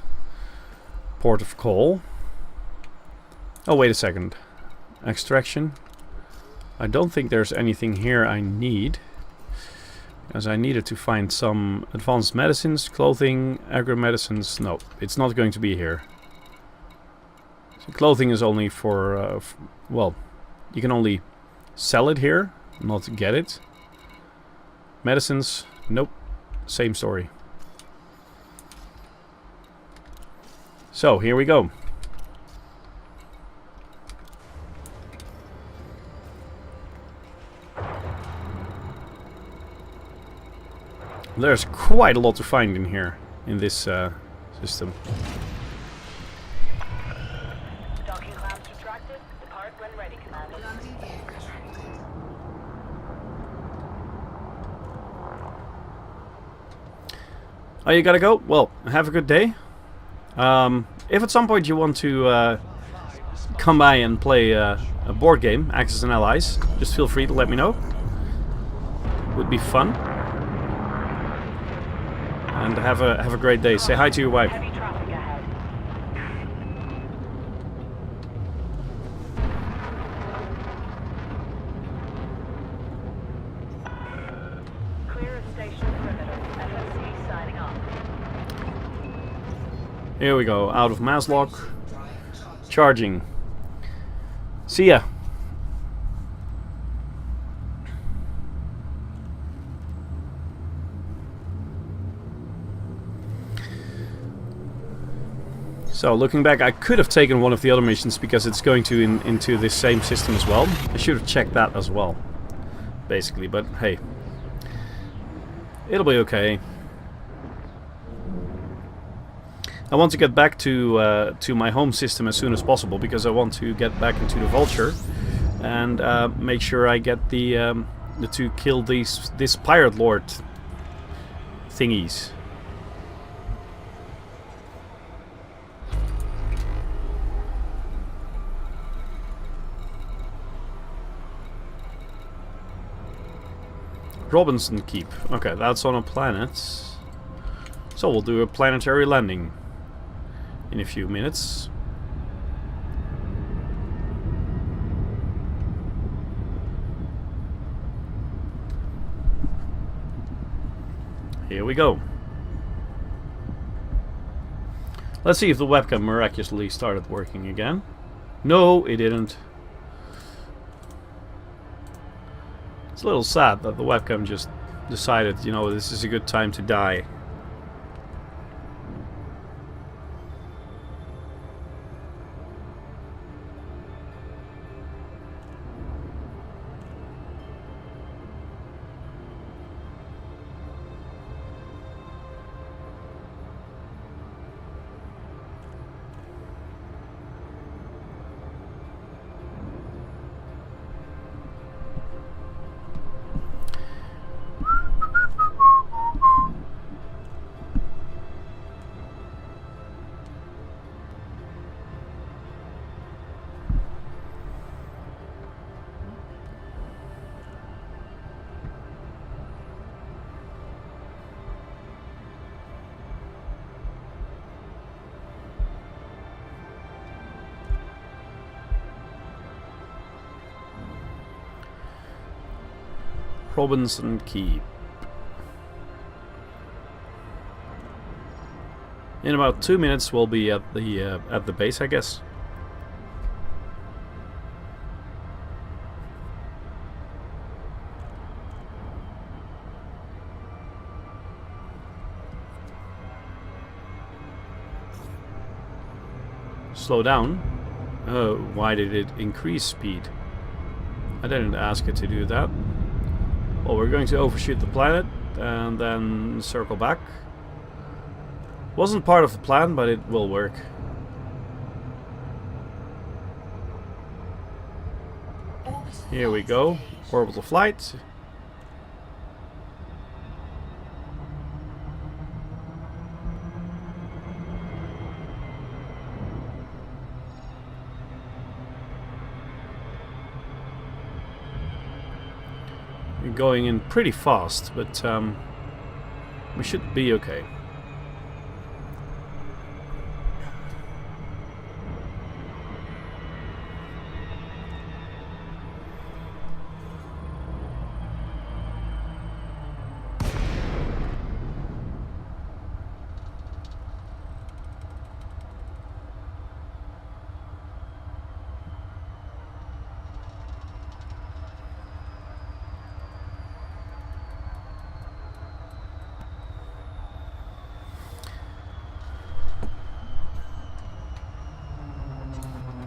S1: port of call. Oh, wait a second. Extraction. I don't think there's anything here I need, as I needed to find some advanced medicines, clothing, agro-medicines. No, it's not going to be here. So clothing is only for, well, you can only sell it here, not get it. Medicines, nope, same story. So here we go. There's quite a lot to find in here, in this system.
S5: Docking clamps retracted. Depart when ready, Commander.
S2: Landing gear retracted.
S1: Oh, you gotta go? Well, have a good day. If at some point you want to come by and play a board game, Axis and Allies, just feel free to let me know. Would be fun. And have a great day. Say hi to your wife.
S5: Heavy traffic ahead. Clear of station perimeter. FSC signing off.
S1: Here we go. Out of mass lock. Charging. See ya. So looking back, I could have taken one of the other missions because it's going to into this same system as well. I should have checked that as well, basically. But hey, it'll be okay. I want to get back to my home system as soon as possible because I want to get back into the Vulture and make sure I get the to kill this pirate lord thingies. Robinson Keep. Okay, that's on a planet. So we'll do a planetary landing in a few minutes. Here we go. Let's see if the webcam miraculously started working again. No, it didn't. It's a little sad that the webcam just decided, you know, this is a good time to die. Robinson Keep. In about 2 minutes we'll be at the base, I guess. Slow down. Oh, why did it increase speed? I didn't ask it to do that. Well, we're going to overshoot the planet and then circle back. Wasn't part of the plan, but it will work. Here we go. Orbital flight. Going in pretty fast, but we should be okay.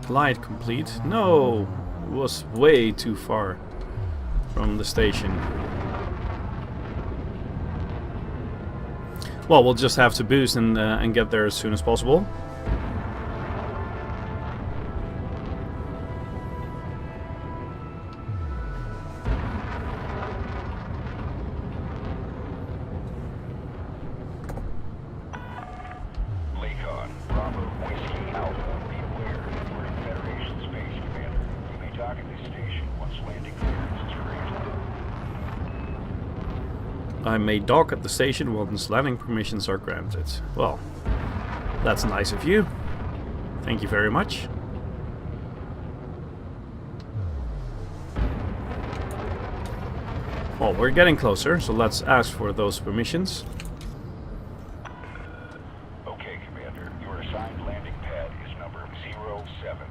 S1: Glide complete. No, it was way too far from the station. Well, we'll just have to boost and get there as soon as possible. I may dock at the station once landing permissions are granted. Well, that's nice of you. Thank you very much. Well, we're getting closer, so let's ask for those permissions.
S4: Okay, Commander. Your assigned landing pad is number 07.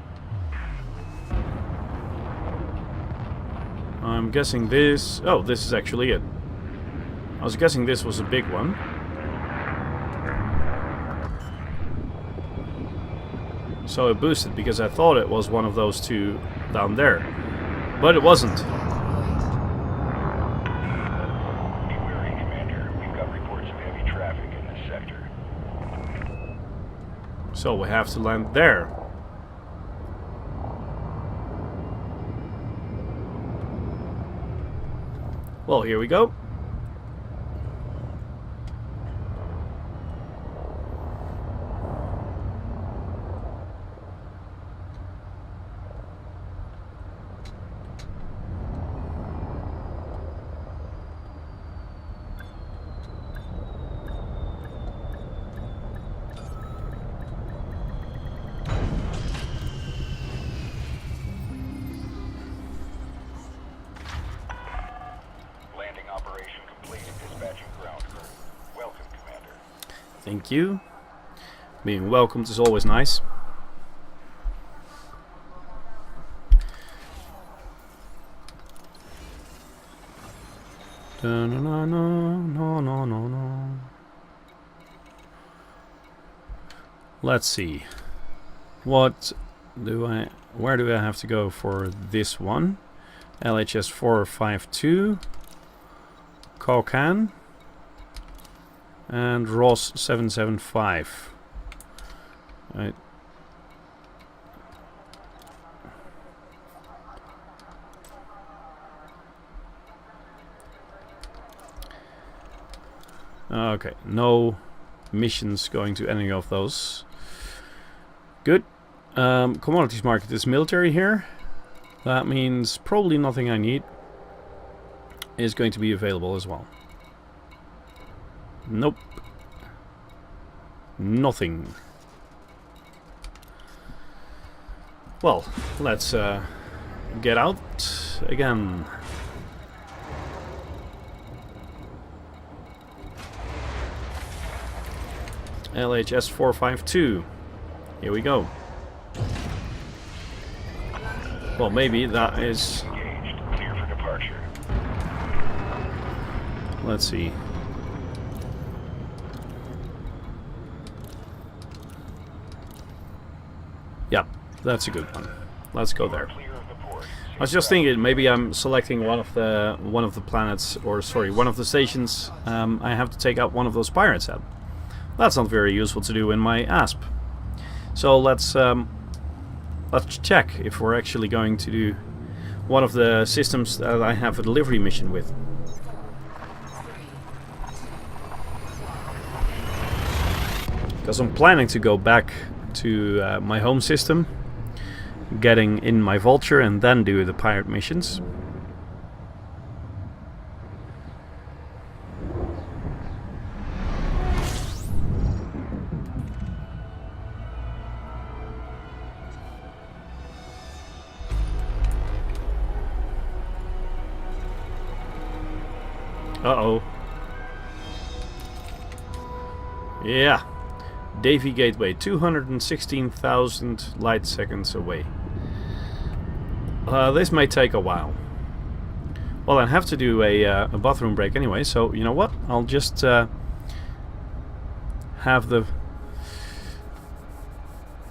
S1: I'm guessing this... Oh, this is actually it. I was guessing this was a big one. So it boosted because I thought it was one of those two down there. But it wasn't.
S4: Be wary, Commander. We've got reports of heavy traffic in this sector.
S1: So we have to land there. Well, here we go. Thank you. Being welcomed is always nice. Let's see. What do I... Where do I have to go for this one? LHS 452. Kokan. And Ross 775. Right. Okay, no missions going to any of those. Good. Commodities market is military here. That means probably nothing I need is going to be available as well. Nope. Nothing. Well, let's get out again. LHS 452. Here we go. Well, maybe that is...
S4: Engaged. Clear for departure.
S1: Let's see. Yeah, that's a good one. Let's go there. I was just thinking maybe I'm selecting one of the planets, or sorry, one of the stations. I have to take out one of those pirates out. That's not very useful to do in my ASP. So let's check if we're actually going to do one of the systems that I have a delivery mission with. Because I'm planning to go back to my home system, getting in my Vulture, and then do the pirate missions. Uh-oh. Yeah. Davy Gateway, 216,000 light seconds away. This may take a while. Well, I have to do a bathroom break anyway, so you know what? I'll just have the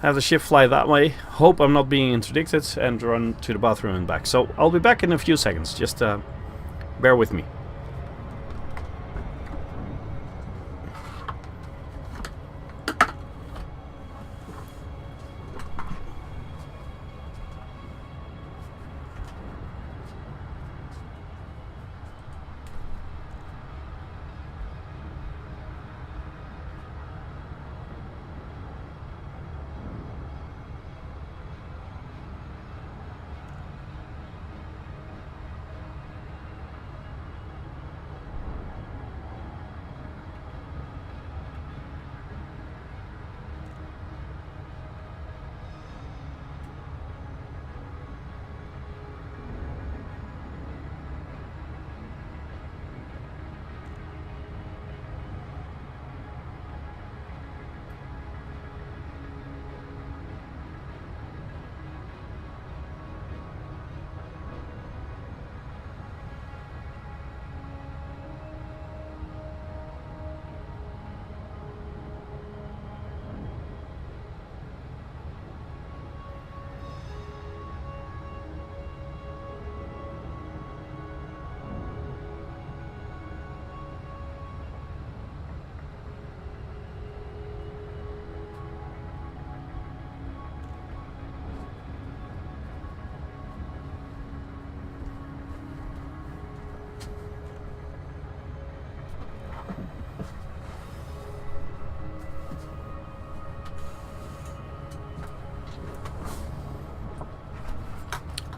S1: have the ship fly that way. Hope I'm not being interdicted and run to the bathroom and back. So I'll be back in a few seconds. Just bear with me.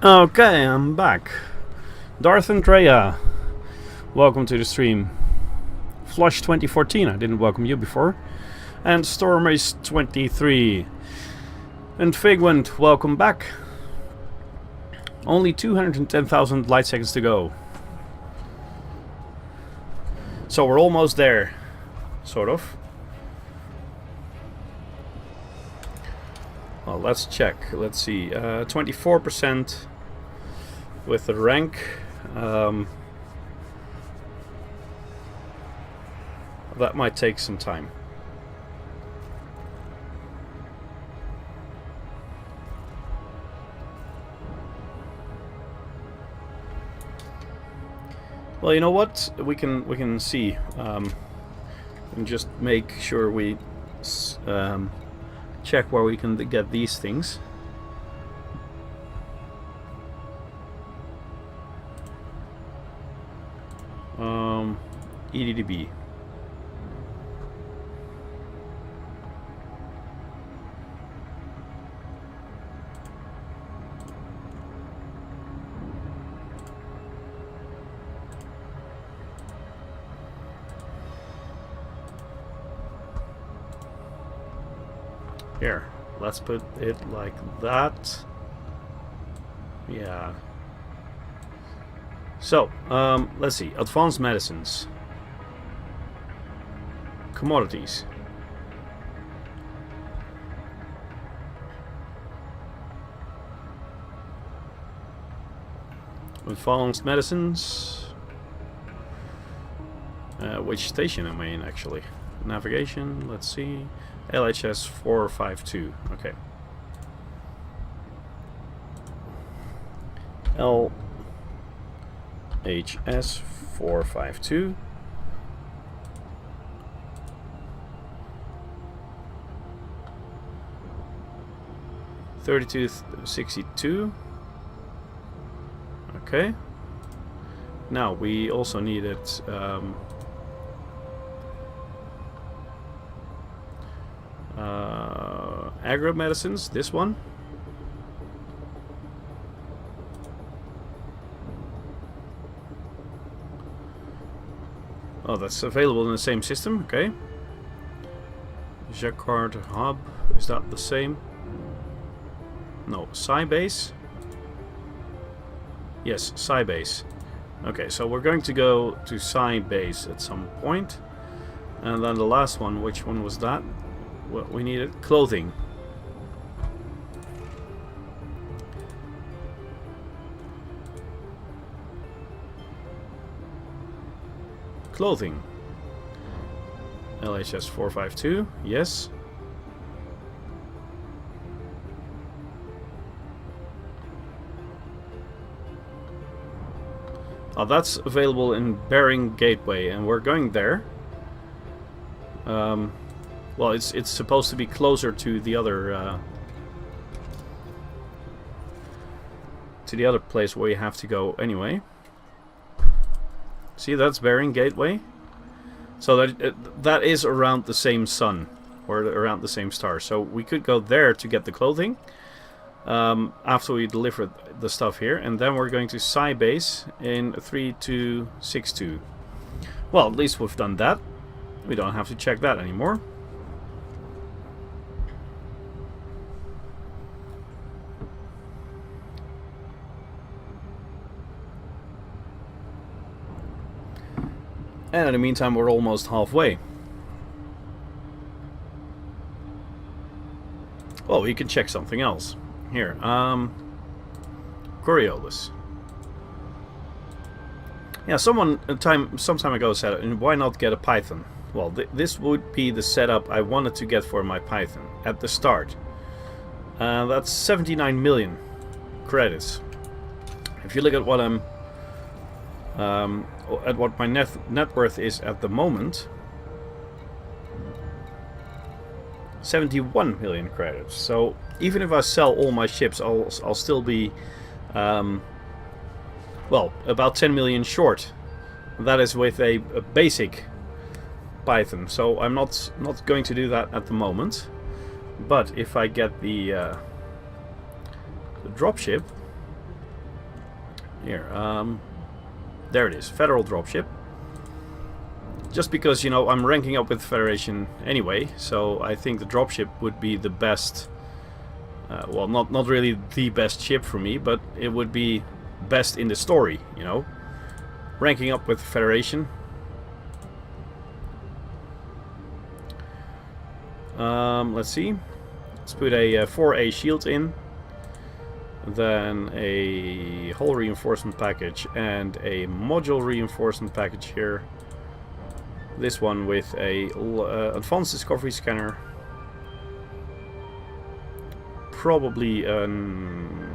S1: Okay, I'm back. Darth Andrea, welcome to the stream. Flush 2014, I didn't welcome you before. And Stormace 23. And Figwind, welcome back. Only 210,000 light seconds to go. So we're almost there, sort of. Well, let's check. Let's see. 24% with the rank. That might take some time. Well, you know what? We can see. And just make sure we check where we can get these things. EDDB. Here, let's put it like that. Yeah. So, let's see. Advanced medicines. Commodities. Advanced medicines. Which station am I in, actually? Navigation, let's see. LHS 452. Okay. LHS 452. $32.62. Okay. Now we also needed agro medicines. This one. Oh, that's available in the same system. Okay. Jacquard hub. Is that the same? No, Sybase. Yes, Sybase. Okay, so we're going to go to Sybase at some point. And then the last one, which one was that? What we needed? Clothing. Clothing. LHS 452, yes. Oh, that's available in Bering Gateway, and we're going there. Well, it's supposed to be closer to the other place where you have to go anyway. See, that's Bering Gateway. So that is around the same sun, or around the same star. So we could go there to get the clothing after we deliver the stuff here, and then we're going to Psi Base in 3262. Well, at least we've done that. We don't have to check that anymore. And in the meantime, we're almost halfway. Well, we can check something else. Here, Coriolis. Yeah, some time ago said, and why not get a Python? Well, this would be the setup I wanted to get for my Python at the start. That's 79 million credits. If you look at what my net worth is at the moment, 71 million credits. So even if I sell all my ships, I'll still be well, about 10 million short. That is with a basic Python. So I'm not going to do that at the moment. But if I get the dropship here, there it is, Federal dropship. Just because, you know, I'm ranking up with Federation anyway, so I think the dropship would be the best. Well, not really the best ship for me, but it would be best in the story, you know. Ranking up with Federation. Let's see. Let's put a 4A shield in. Then a hull reinforcement package and a module reinforcement package here. This one with a advanced discovery scanner. Probably an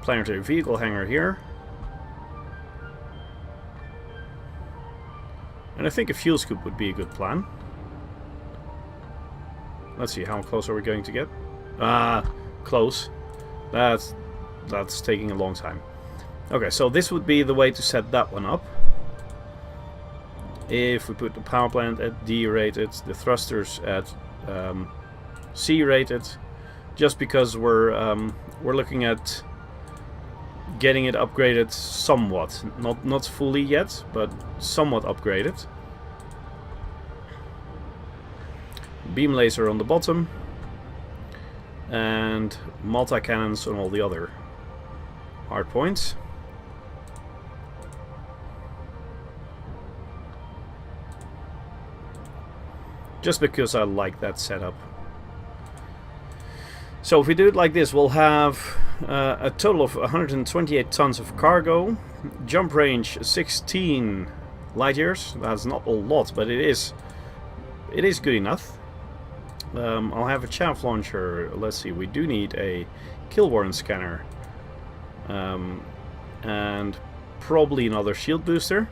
S1: planetary vehicle hangar here. And I think a fuel scoop would be a good plan. Let's see, how close are we going to get? Close. That's taking a long time. Okay, so this would be the way to set that one up. If we put the power plant at D rated, the thrusters at C rated, just because we're looking at getting it upgraded somewhat, not fully yet, but somewhat upgraded. Beam laser on the bottom, and multi-cannons on all the other hard points. Just because I like that setup. So if we do it like this, we'll have a total of 128 tons of cargo, jump range 16 light years. That's not a lot, but it is good enough. I'll have a chaff launcher. Let's see, we do need a kill warrant scanner, and probably another shield booster.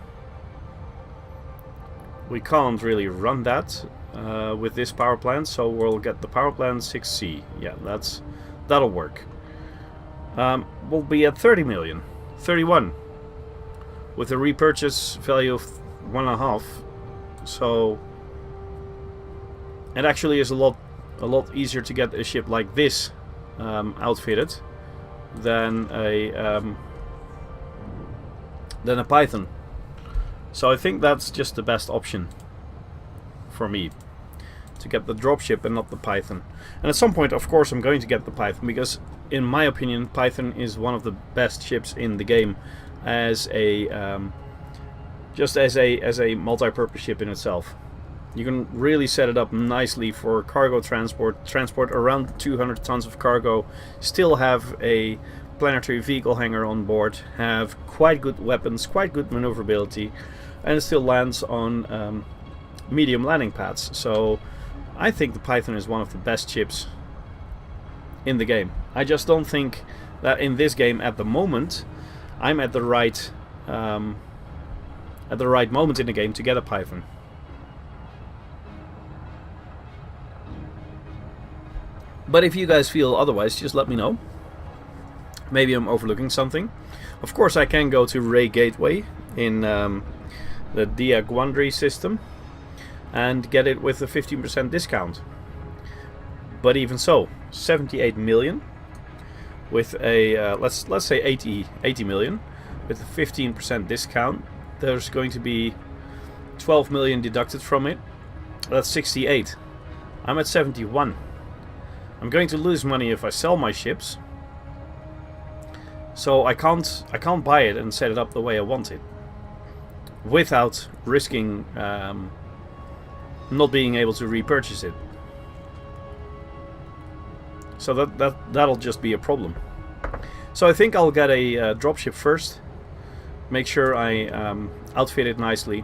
S1: We can't really run that with this power plant, so we'll get the power plant 6C. Yeah, that'll work. We'll be at 30 million, 31, with a repurchase value of 1.5. So it actually is a lot easier to get a ship like this outfitted than a Python. So I think that's just the best option for me, to get the dropship and not the Python. And at some point, of course, I'm going to get the Python, because in my opinion, Python is one of the best ships in the game as a just as a multi-purpose ship in itself. You can really set it up nicely for cargo transport around 200 tons of cargo, still have a planetary vehicle hangar on board, have quite good weapons, quite good maneuverability, and it still lands on medium landing pads. So I think the Python is one of the best ships in the game. I just don't think that in this game at the moment I'm at the right moment in the game to get a Python. But if you guys feel otherwise, just let me know. Maybe I'm overlooking something. Of course, I can go to Ray Gateway in the Dia Guandri system and get it with a 15% discount. But even so, 78 million with a let's say 80 million with a 15% discount. There's going to be 12 million deducted from it. That's 68. I'm at 71. I'm going to lose money if I sell my ships. So I can't buy it and set it up the way I want it without risking not being able to repurchase it. So that'll just be a problem. So I think I'll get a dropship first. Make sure I outfit it nicely.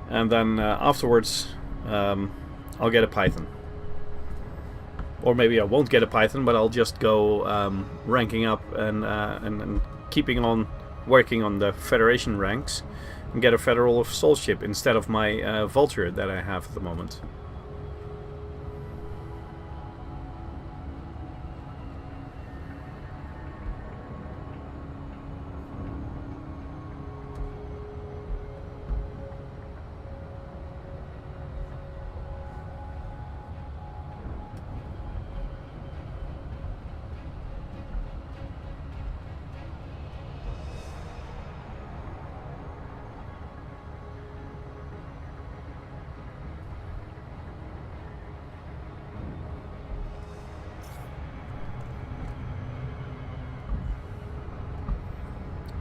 S1: And then afterwards I'll get a Python. Or maybe I won't get a Python, but I'll just go ranking up and keeping on working on the Federation ranks and get a Federal of Soul ship instead of my Vulture that I have at the moment.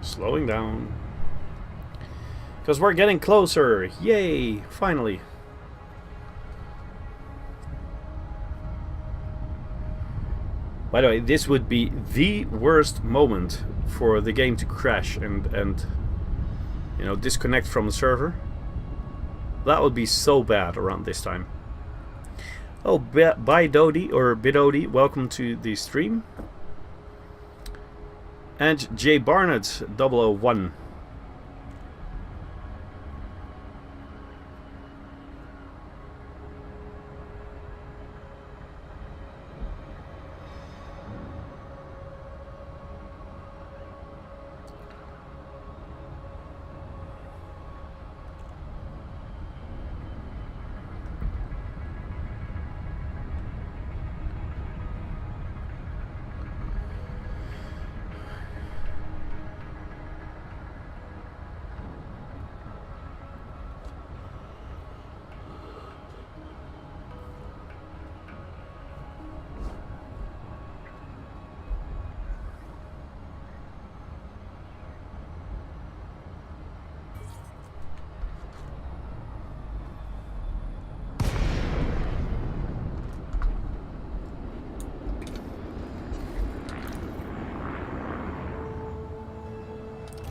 S1: Slowing down. Because we're getting closer. Yay! Finally. By the way, this would be the worst moment for the game to crash and you know, disconnect from the server. That would be so bad around this time. Oh, bye Dodi or Bidodi, welcome to the stream. And J Barnett 001.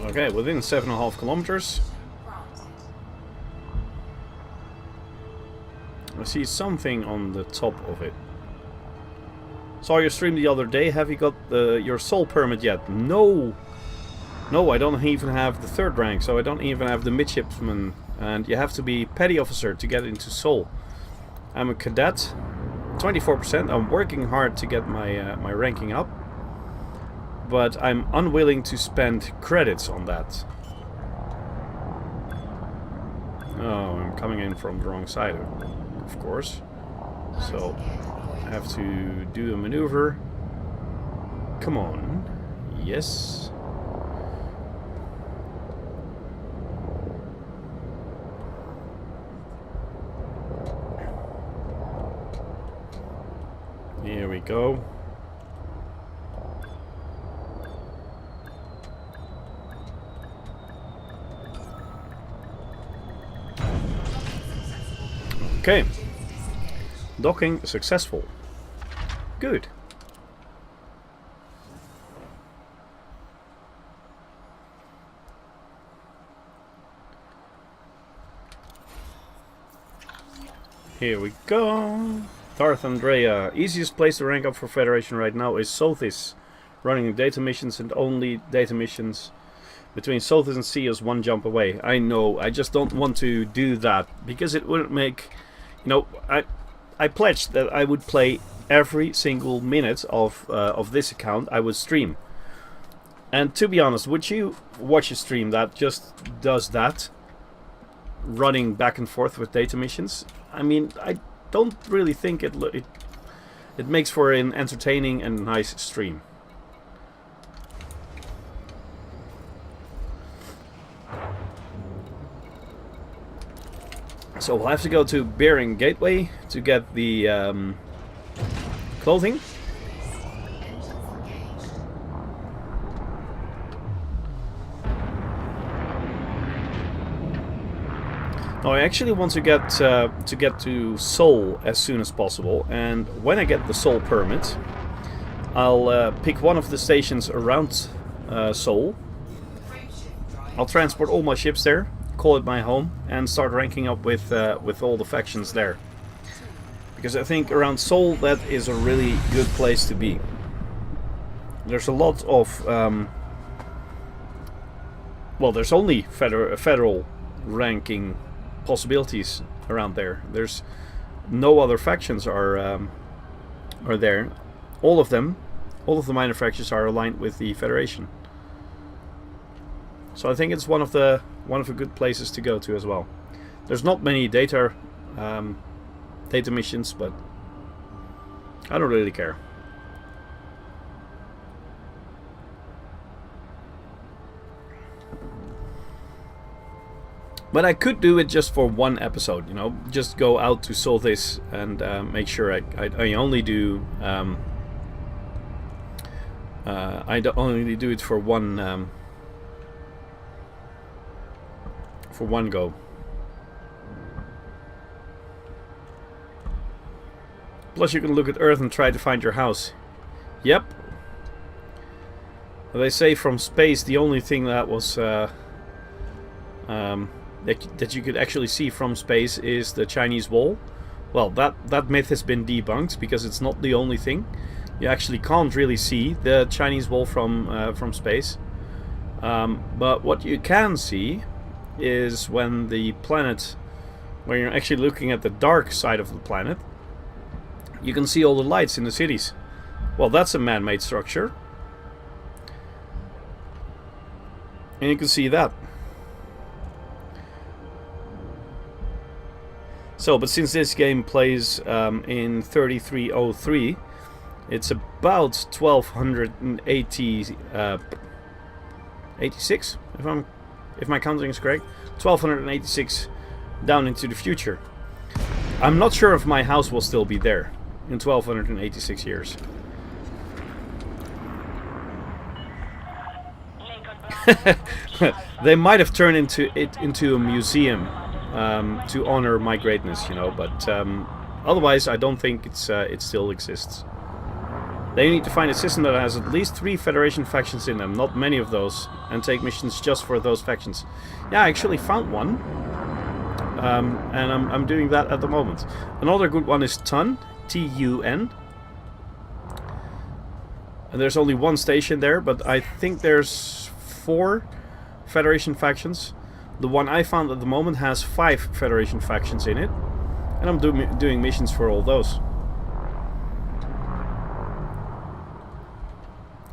S1: Okay, within 7.5 kilometers. I see something on the top of it. Saw your stream the other day. Have you got your soul permit yet? No! No, I don't even have the 3rd rank, so I don't even have the midshipman. And you have to be petty officer to get into soul. I'm a cadet. 24%. I'm working hard to get my my ranking up. But I'm unwilling to spend credits on that. Oh, I'm coming in from the wrong side, of course. So I have to do a maneuver. Come on. Yes. Here we go. Okay, docking successful. Good. Here we go. Darth Andrea, easiest place to rank up for Federation right now is Sothis, running data missions and only data missions between Sothis and Seos one jump away. I know, I just don't want to do that because it wouldn't make, you know, I pledged that I would play every single minute of this account. I would stream, and to be honest, would you watch a stream that just does that, running back and forth with data missions? I mean, I don't really think it makes for an entertaining and nice stream. So we'll have to go to Bering Gateway to get the clothing.
S2: Engines engaged.
S1: Now I actually want to get to Seoul as soon as possible, and when I get the Seoul permit, I'll pick one of the stations around Seoul. I'll transport all my ships there, call it my home, and start ranking up with all the factions there. Because I think around Seoul that is a really good place to be. There's a lot of well, there's only federal ranking possibilities around there. There's no other factions are there. All of the minor factions are aligned with the Federation. So I think it's one of the good places to go to as well. There's not many data missions, but I don't really care. But I could do it just for one episode, you know, just go out to Sothis and make sure I only do only do it for one go. Plus you can look at Earth and try to find your house. Yep. They say from space the only thing that was that you could actually see from space is the Chinese wall. Well, that myth has been debunked because it's not the only thing. You actually can't really see the Chinese wall from space. But what you can see is when you're actually looking at the dark side of the planet, you can see all the lights in the cities. Well, that's a man-made structure. And you can see that. So, but since this game plays in 3303, it's about 1280 86, if my counting is correct, 1286 down into the future. I'm not sure if my house will still be there in 1286 years. They might have turned it into a museum to honor my greatness, you know, but otherwise I don't think it still exists. They need to find a system that has at least 3 Federation factions in them, not many of those, and take missions just for those factions. Yeah, I actually found one, and I'm doing that at the moment. Another good one is TUN, T-U-N. And there's only one station there, but I think there's 4 Federation factions. The one I found at the moment has 5 Federation factions in it, and I'm doing missions for all those.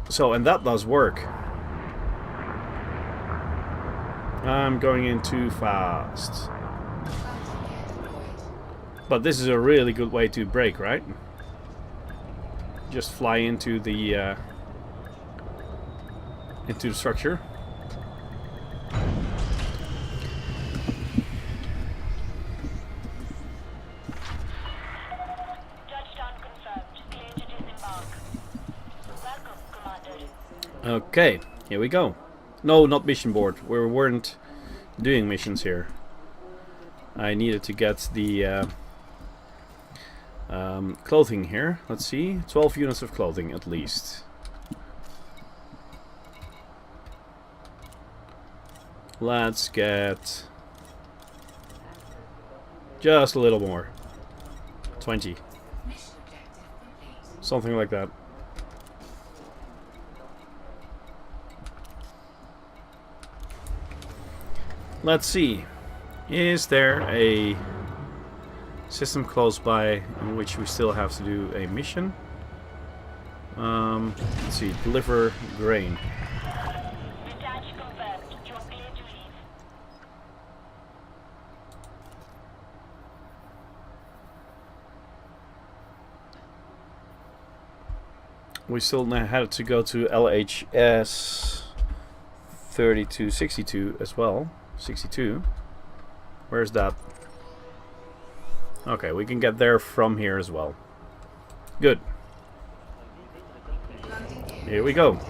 S1: So, and that does work. I'm going in too fast. But this is a really good way to brake, right? Just fly into the structure. Okay, here we go. No, not mission board. We weren't doing missions here. I needed to get the clothing here. Let's see, 12 units of clothing at least. Let's get just a little more. 20.
S2: Mission
S1: Something like that. Let's see. Is there a system close by in which we still have to do a mission? Let's see. Deliver grain.
S5: Detach confirmed. You are clear to leave.
S1: We still had to go to LHS 3262 as well. 62. Where's that? Okay, we can get there from here as well. Good. Here we go.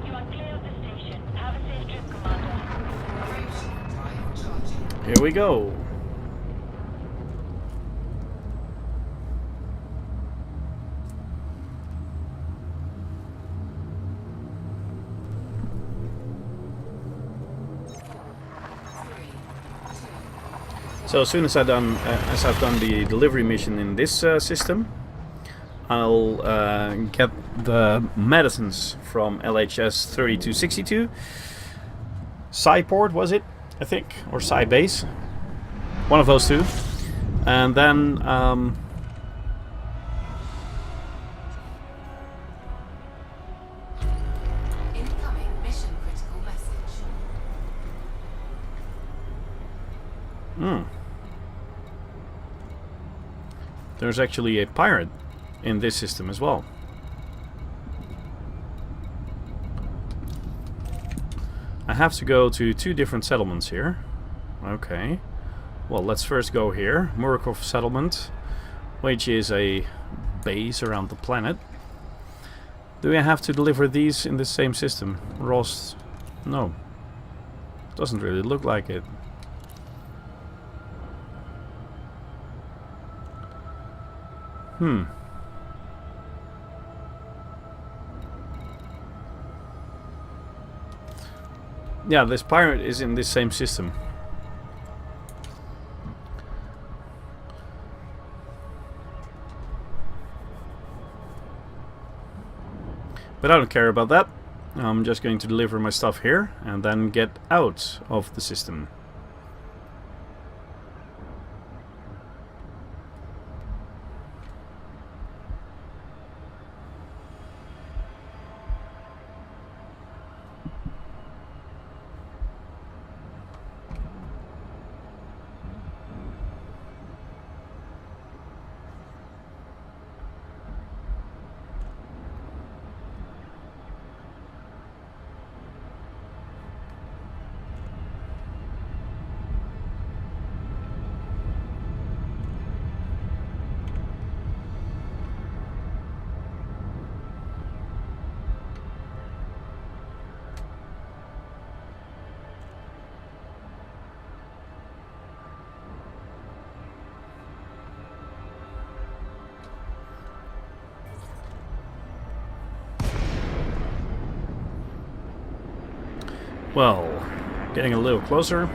S5: You are clear of the station. Have a safe trip, Commander.
S2: Operational drive charging.
S1: Here we go. So as soon as I've done the delivery mission in this system, I'll get the medicines from LHS 3262. Port was it? I think, or Base. One of those two. And then
S2: Incoming mission critical message.
S1: there's actually a pirate in this system as well. I have to go to 2 different settlements here. Okay. Well, let's first go here. Murakov settlement, which is a base around the planet. Do I have to deliver these in the same system? Rost? No. Doesn't really look like it. Yeah, this pirate is in this same system. But I don't care about that. I'm just going to deliver my stuff here and then get out of the system. Well, getting a little closer.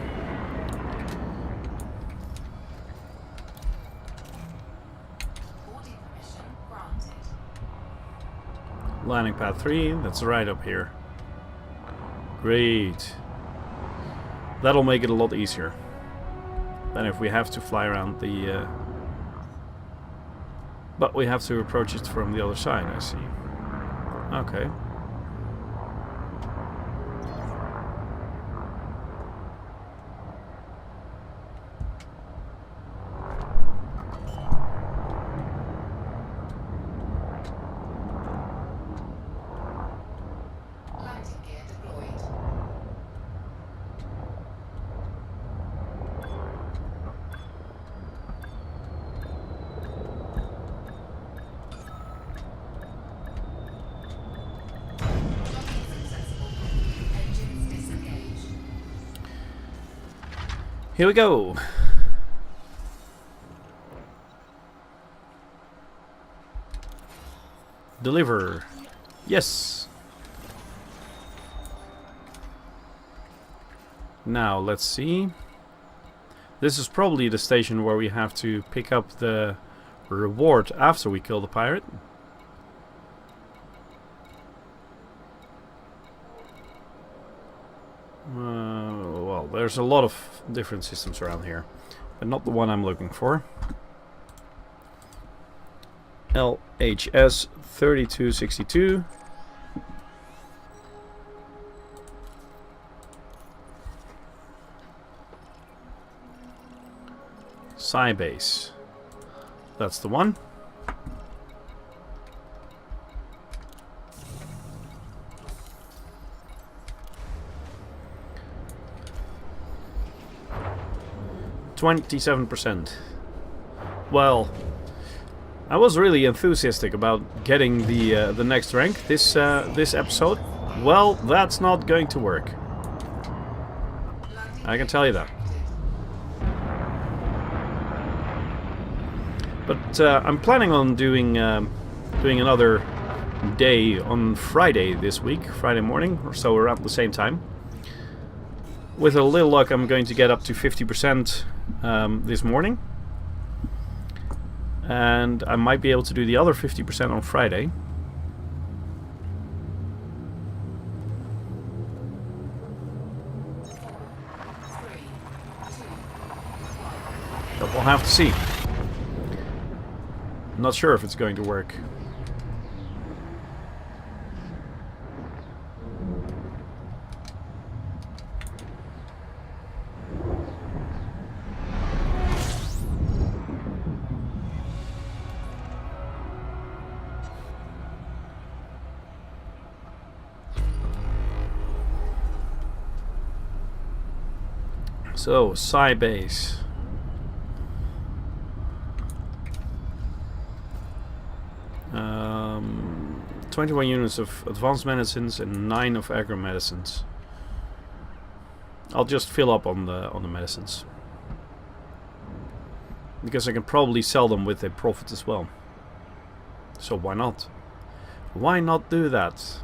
S2: Boarding permission granted.
S1: Landing pad 3, that's right up here. Great. That'll make it a lot easier than if we have to fly around the... But we have to approach it from the other side, I see. Okay.
S2: Landing gear deployed.
S1: Here we go. Deliver. Yes. Now let's see. This is probably the station where we have to pick up the reward after we kill the pirate. Well, there's a lot of different systems around here, but not the one I'm looking for. LHS 3262. Base. That's the one. %. Well, I was really enthusiastic about getting the next rank this episode. Well, that's not going to work. I can tell you that. But I'm planning on doing another day on Friday this week, Friday morning, or so around the same time. With a little luck, I'm going to get up to 50% this morning. And I might be able to do the other 50% on Friday. But we'll have to see. I'm not sure if it's going to work. So, base. 21 units of advanced medicines and 9 of agro medicines. I'll just fill up on the medicines, because I can probably sell them with a profit as well. So why not? Why not do that?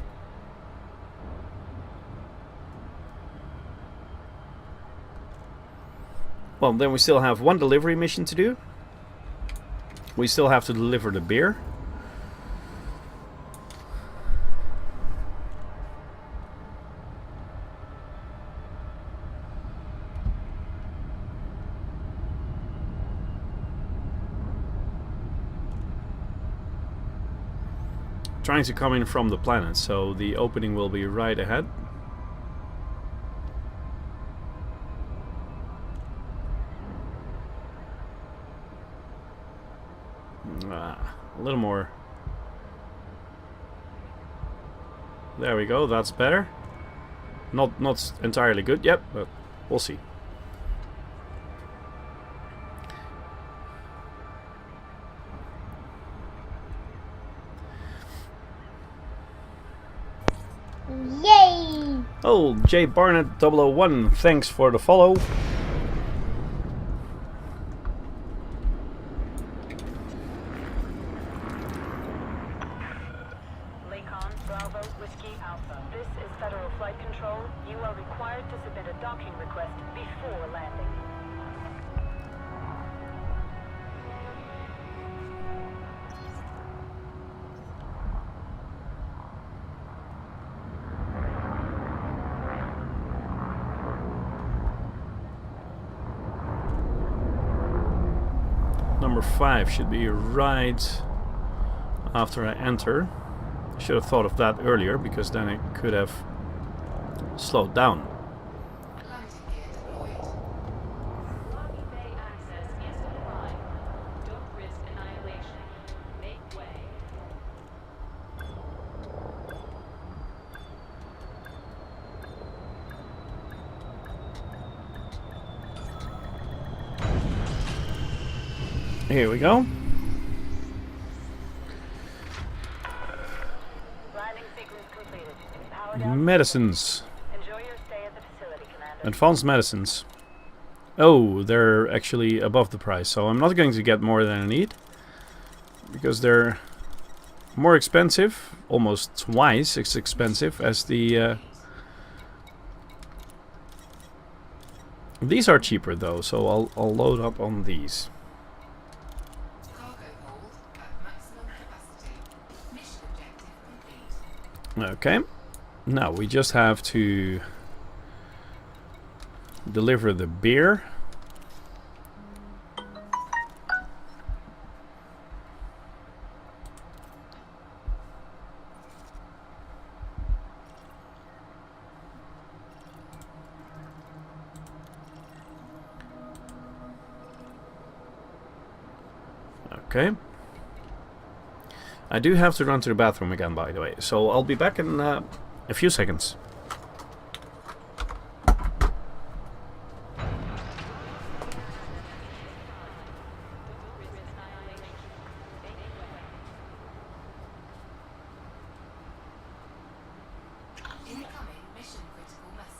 S1: Well, then we still have one delivery mission to do. We still have to deliver the beer. Trying to come in from the planet, so the opening will be right ahead. A little more. There we go, that's better. Not entirely good yet, but we'll see.
S3: Yay!
S1: Oh, J Barnett 001, thanks for the follow.
S5: Lakon, Bravo, Whiskey, Alpha. This is Federal Flight Control. You are required to submit a docking request before landing.
S1: Number 5 should be right after I enter. I should have thought of that earlier, because then I could have slowed down.
S2: Landing gear deployed. Lobby bay access is fine. Don't risk annihilation. Make way.
S1: Here we go.
S5: Landing sequence completed. Power down.
S1: Medicines.
S5: Enjoy your stay at the facility, Commander.
S1: Advanced medicines. Oh, they're actually above the price, so I'm not going to get more than I need. Because they're more expensive, almost twice as expensive as the... These are cheaper though, so I'll load up on these.
S2: Cargo hold at maximum capacity. Mission objective complete.
S1: Okay. Now we just have to deliver the beer. Okay. I do have to run to the bathroom again, by the way, so I'll be back in a few seconds.
S2: Incoming mission critical message.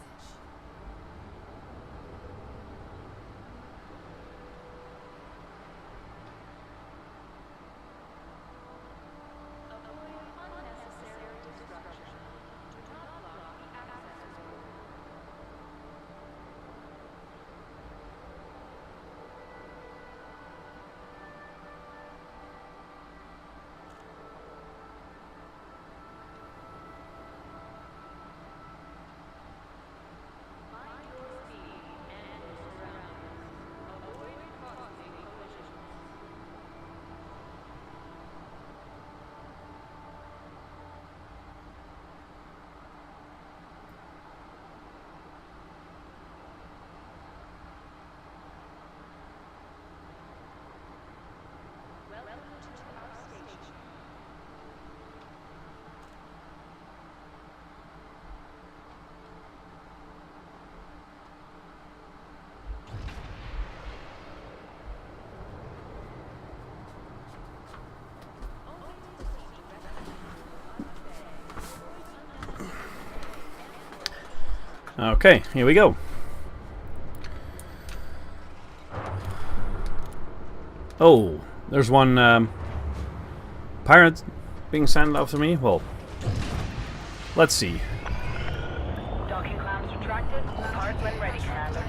S1: Okay, here we go. Oh, there's one pirate being sent after me. Well, let's see.
S5: Docking clamps retracted. Cards when ready, Commander.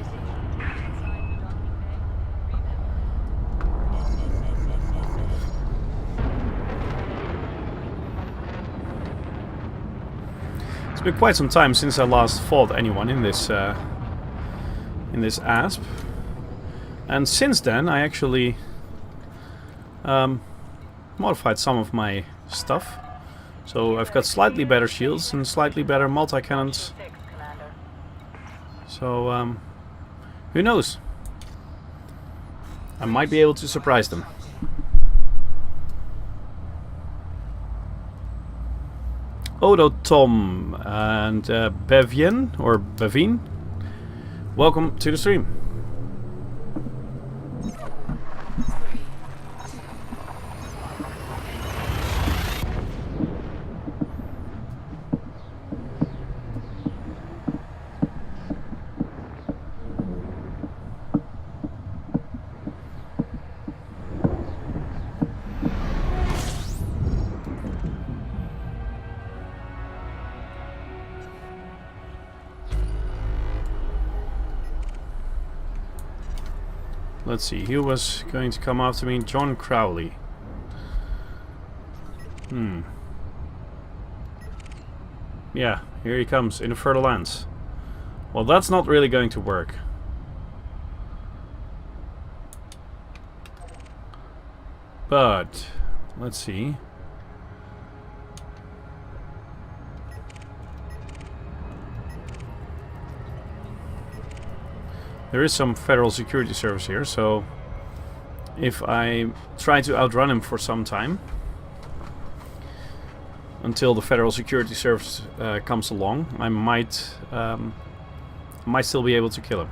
S1: It's been quite some time since I last fought anyone in this ASP, and since then I actually modified some of my stuff. So I've got slightly better shields and slightly better multi-cannons. So who knows? I might be able to surprise them. Odo Tom and Bevien or Bevin, welcome to the stream. Let's see, who was going to come after me? John Crowley. Yeah, here he comes, in the fertile lands. Well, that's not really going to work. But, let's see. There is some federal security service here, so if I try to outrun him for some time until the federal security service comes along, I might still be able to kill him.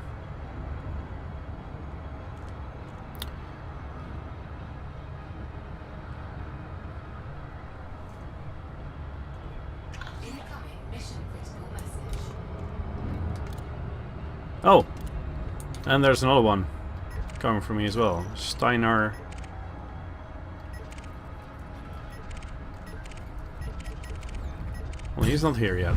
S2: Incoming mission critical message.
S1: Oh, And there's another one coming for me as well. Steinar. Well, he's not here yet.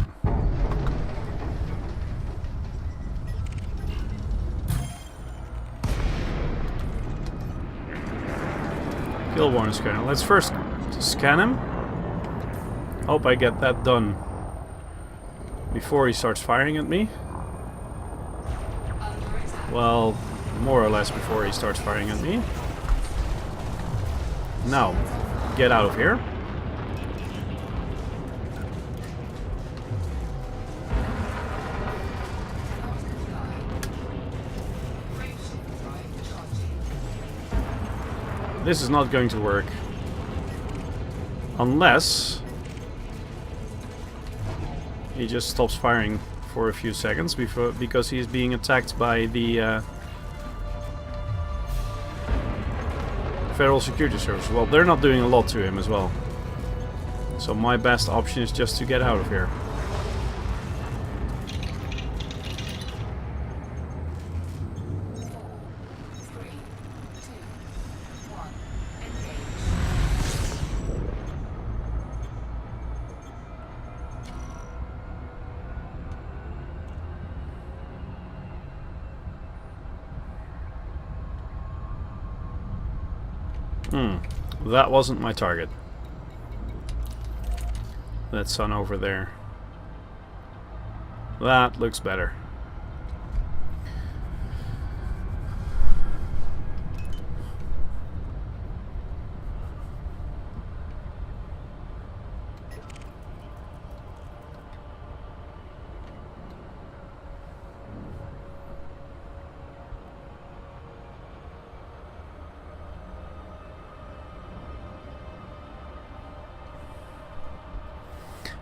S1: Kill one scanner. Let's first scan him. Hope I get that done before he starts firing at me.
S2: Under attack.
S1: Well, more or less before he starts firing at me. Now, get out of here.
S2: Frameshift drive charging.
S1: This is not going to work. Unless he just stops firing for a few seconds because he's being attacked by the Federal Security Service. Well, they're not doing a lot to him as well. So my best option is just to get out of here. That wasn't my target. That sun over there. That looks better.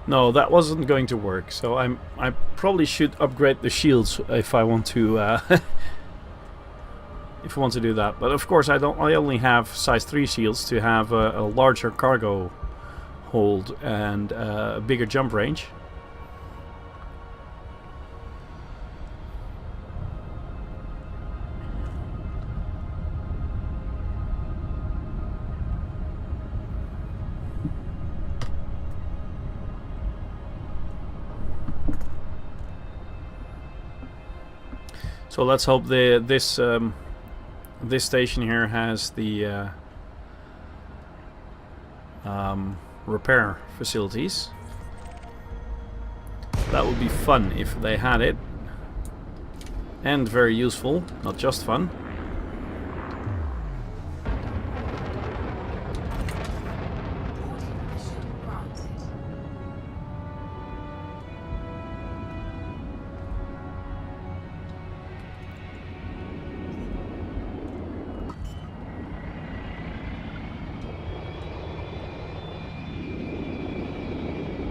S1: No, that wasn't going to work. So I probably should upgrade the shields if I want to if I want to do that. But of course I only have size 3 shields to have a larger cargo hold and a bigger jump range. So let's hope this station here has the repair facilities. That would be fun if they had it, and very useful, not just fun.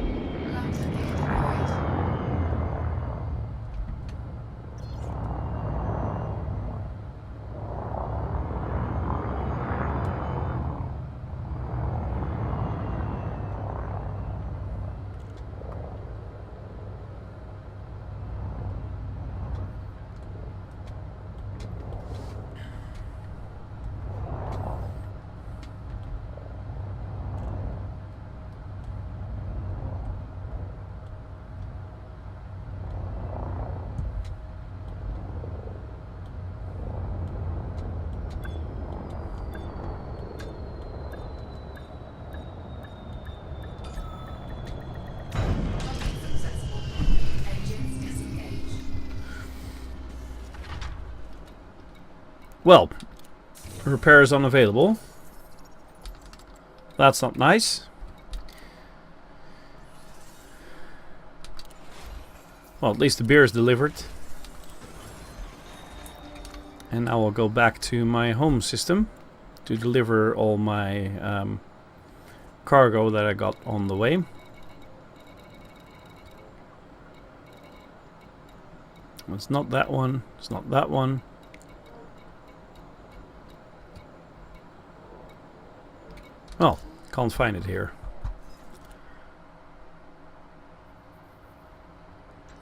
S2: Boarding permission granted. Ladder deployed. Successful. Engines disengaged.
S1: Well, repair is unavailable. That's not nice. Well, at least the beer is delivered. And I will go back to my home system to deliver all my cargo that I got on the way. It's not that one. It's not that one. Oh, can't find it here.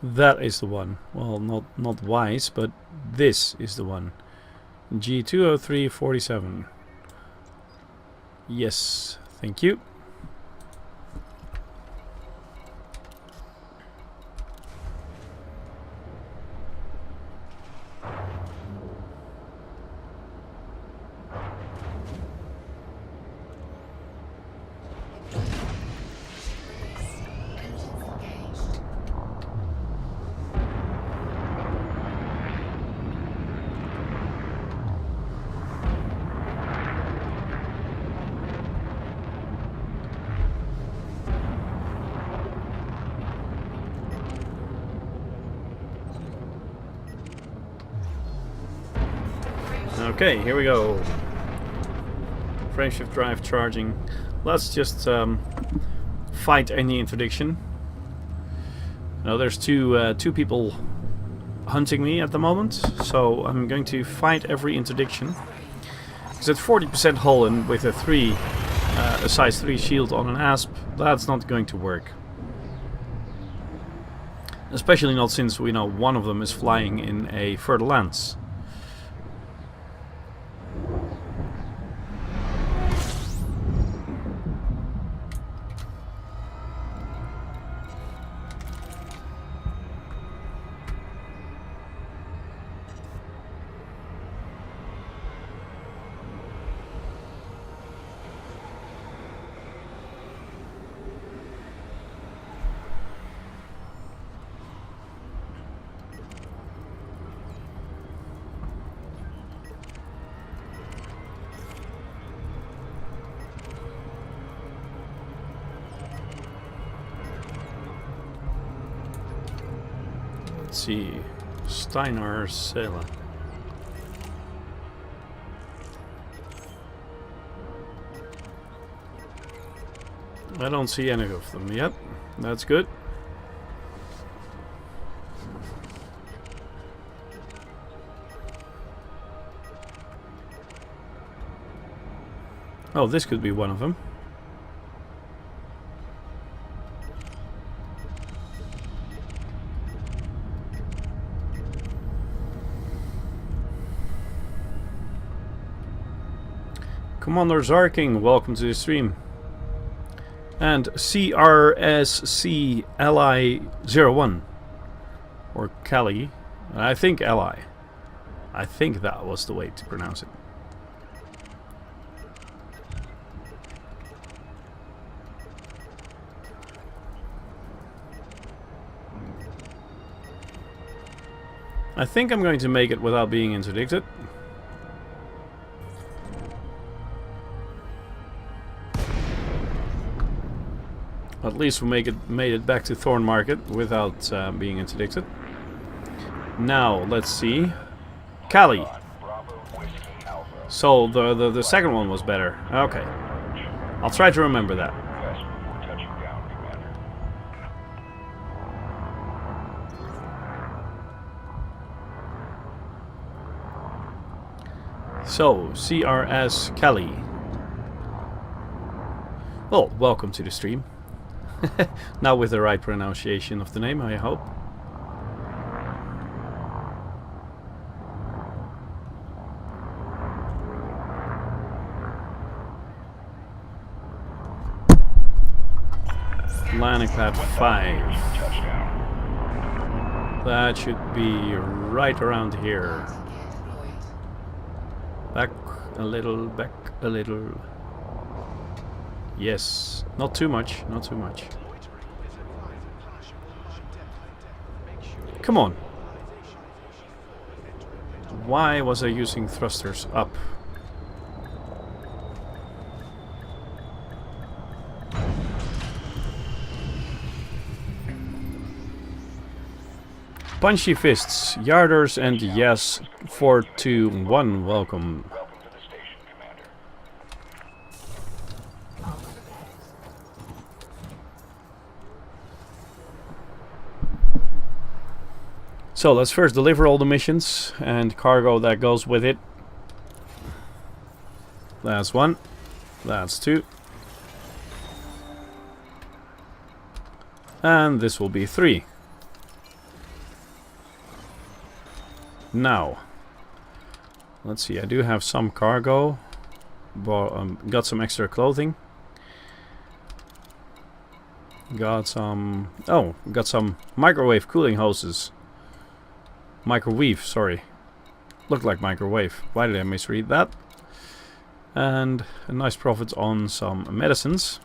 S1: That is the one. Well, not wise, but this is the one. G20347. Yes, thank you.
S2: Engines engaged.
S1: Okay, here we go. Frameshift drive charging. Let's just fight any interdiction. Now there's two people hunting me at the moment, so I'm going to fight every interdiction. Because at 40% hull and with a size 3 shield on an ASP, that's not going to work. Especially not since we know one of them is flying in a further lance. Let's see, Steiner Sela. I don't see any of them yet. That's good. Oh, this could be one of them. Commander Zarking, welcome to the stream. And CRSC Ally 01. Or Cali. I think Ally. I think that was the way to pronounce it. I think I'm going to make it without being interdicted. At least we made it back to Thorn Market without being interdicted. Now let's see, Cali. So the second one was better. Okay, I'll try to remember that. So CRS Cali. Well, welcome to the stream. Now with the right pronunciation of the name, I hope. Landing pad 5. That should be right around here. Back a little, back a little. Yes, not too much, not too much. Come on. Why was I using thrusters up? Punchy fists, yarders, and yes, 421, welcome. So let's first deliver all the missions and cargo that goes with it. That's one. That's two. And this will be 3. Now, let's see. I do have some cargo. Got some extra clothing. Got some... Oh, got some microwave cooling hoses. Microwave, sorry. Looked like microwave. Why did I misread that? And a nice profit on some medicines.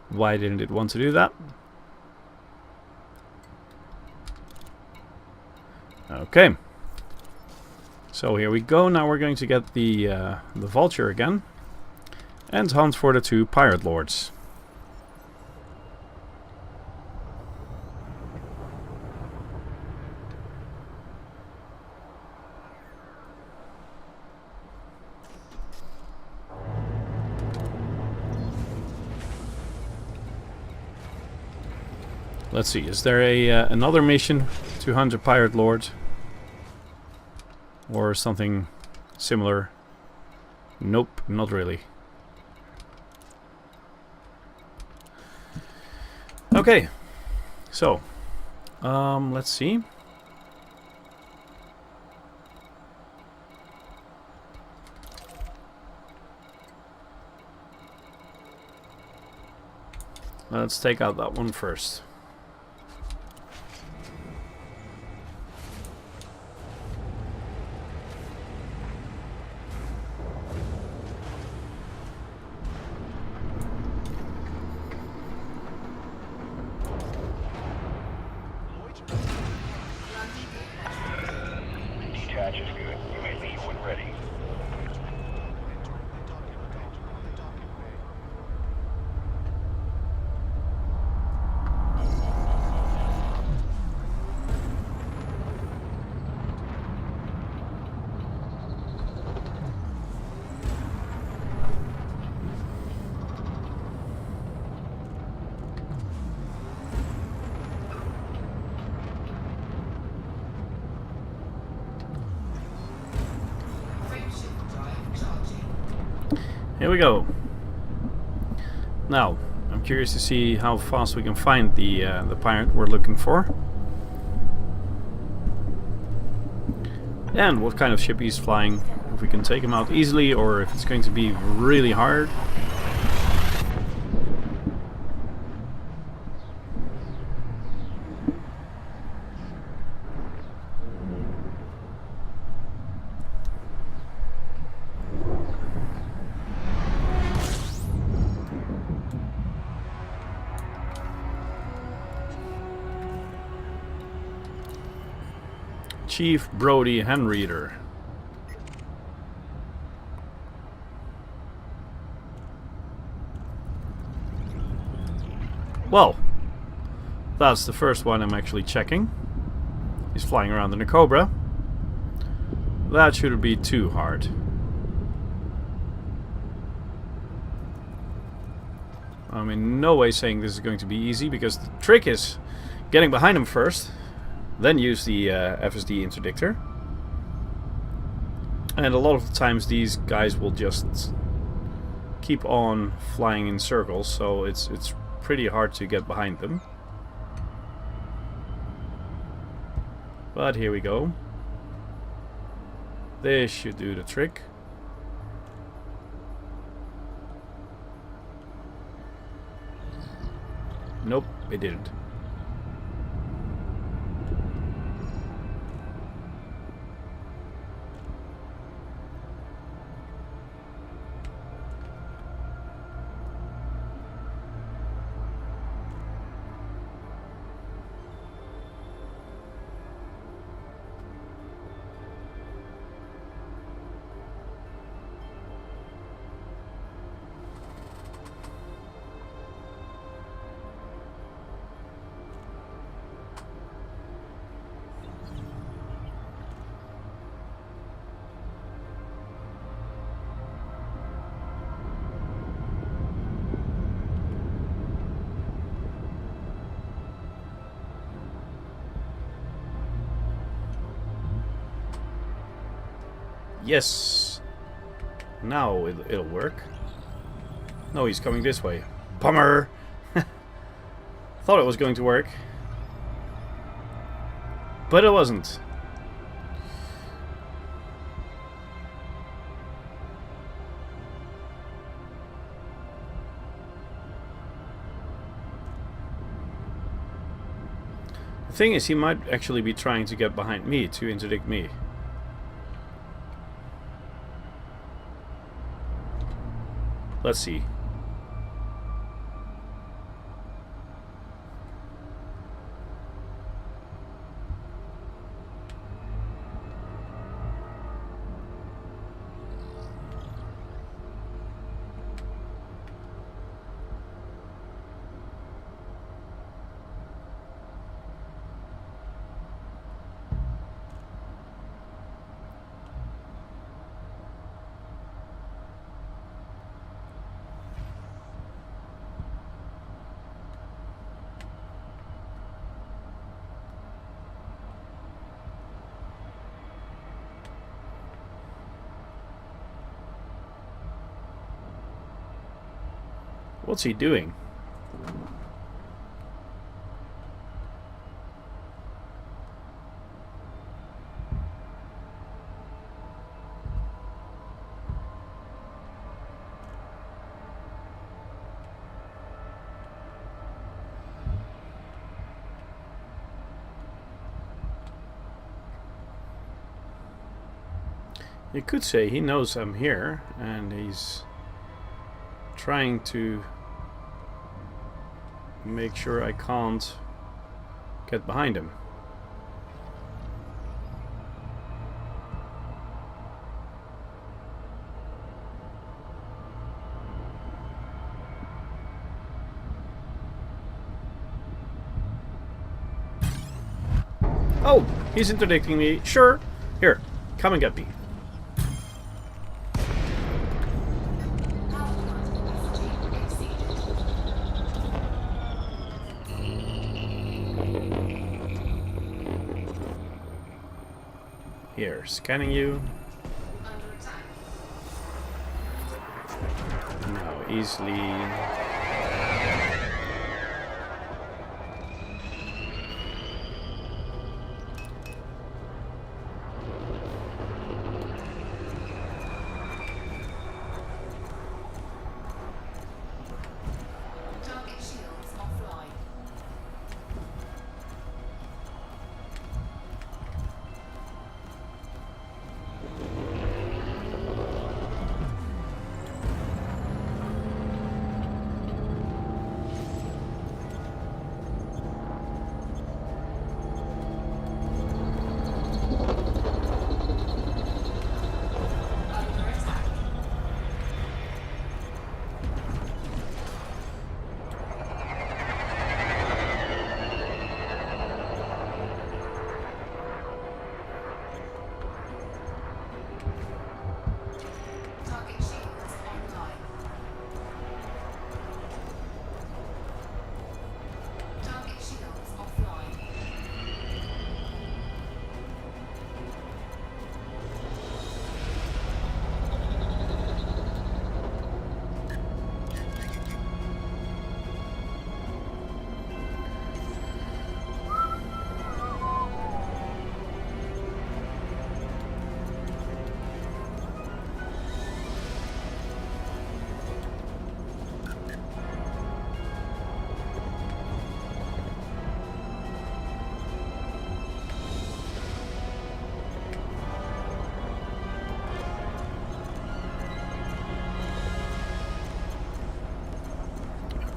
S1: Why didn't it want to do that? Okay. So here we go. Now we're going to get the vulture again. And hunt for the 2 pirate lords. Let's see, is there another mission to hunt a pirate lord? Or something similar? Nope, not really. Okay, so, let's see. Let's take out that one first.
S4: Detach is good. You may leave when ready.
S2: Frameshift drive charging.
S1: Here we go. Now, I'm curious to see how fast we can find the pirate we're looking for. And what kind of ship he's flying. If we can take him out easily or if it's going to be really hard. Chief Brody Handreader. Well, that's the first one I'm actually checking. He's flying around in a Cobra. That shouldn't be too hard. I'm in no way saying this is going to be easy, because the trick is getting behind him first, then use the FSD interdictor. And a lot of the times these guys will just keep on flying in circles, so it's pretty hard to get behind them. But here we go. This should do the trick. Nope, it didn't. Yes! Now it'll work. No, he's coming this way. Bummer! Thought it was going to work. But it wasn't. The thing is, he might actually be trying to get behind me to interdict me. Let's see. What's he doing? You could say he knows I'm here and he's trying to make sure I can't get behind him. Oh, he's interdicting me. Sure. Here, come and get me. Here, scanning you. Now, easily.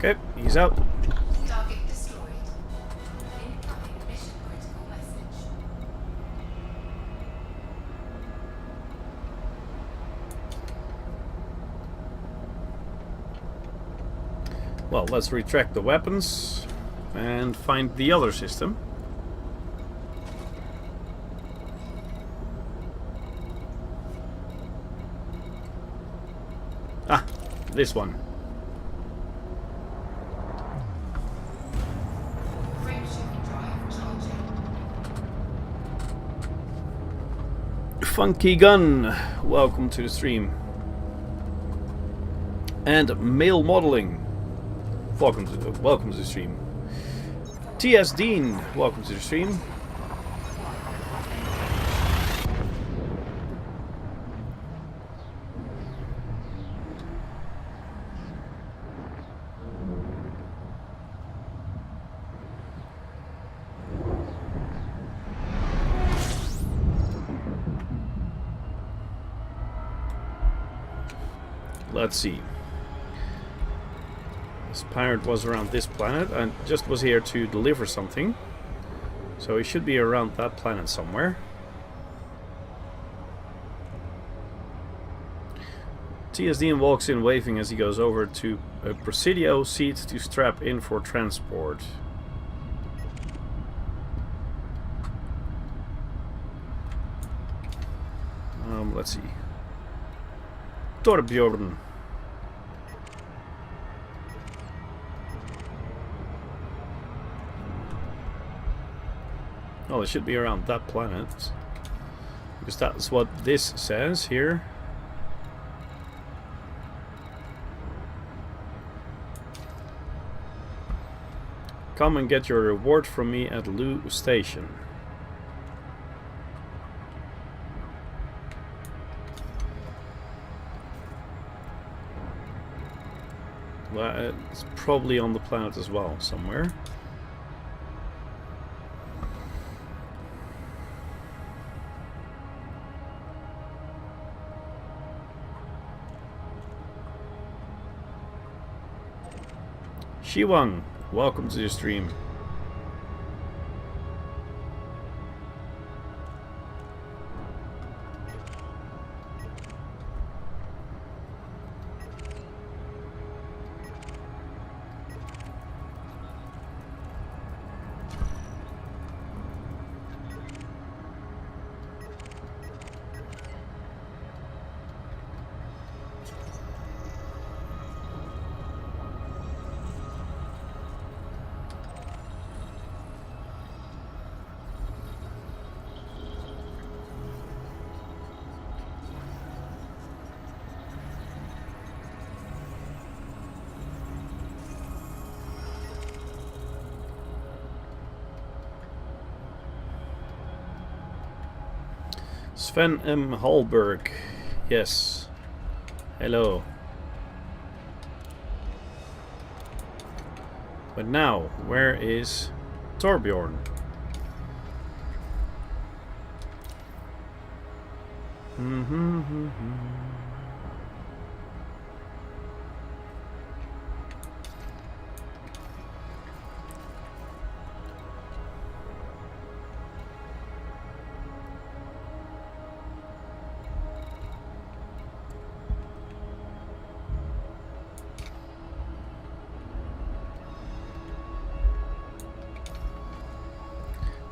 S1: Okay, he's out.
S2: Target destroyed. Incoming mission critical message.
S1: Well, let's retract the weapons and find the other system. Ah, this one. Funky Gun, welcome to the stream. And Male Modeling, welcome to the stream. TS Dean, welcome to the stream. Let's see. This pirate was around this planet and just was here to deliver something. So he should be around that planet somewhere. TSDN walks in waving as he goes over to a Presidio seat to strap in for transport. Let's see. Torbjorn. Oh, it should be around that planet. Because that's what this says here. Come and get your reward from me at Lu Station. Well, it's probably on the planet as well, somewhere. Shiwang, welcome to the stream. Sven M. Hallberg. Yes. Hello. But now, where is Torbjorn?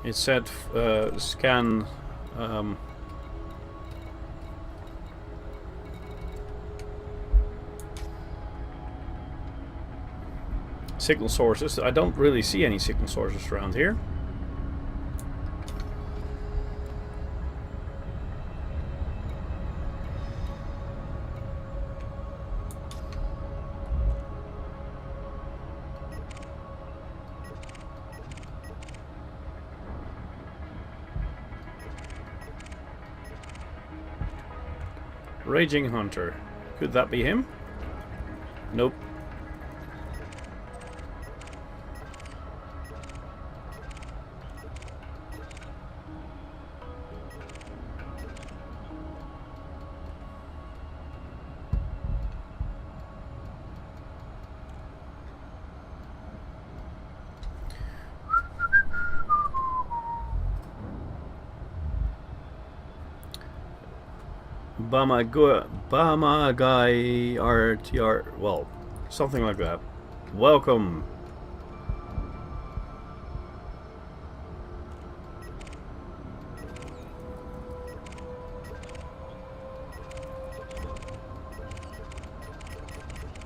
S1: It said scan signal sources. I don't really see any signal sources around here. Raging Hunter. Could that be him? Nope. Bama guy RTR, well, something like that. Welcome.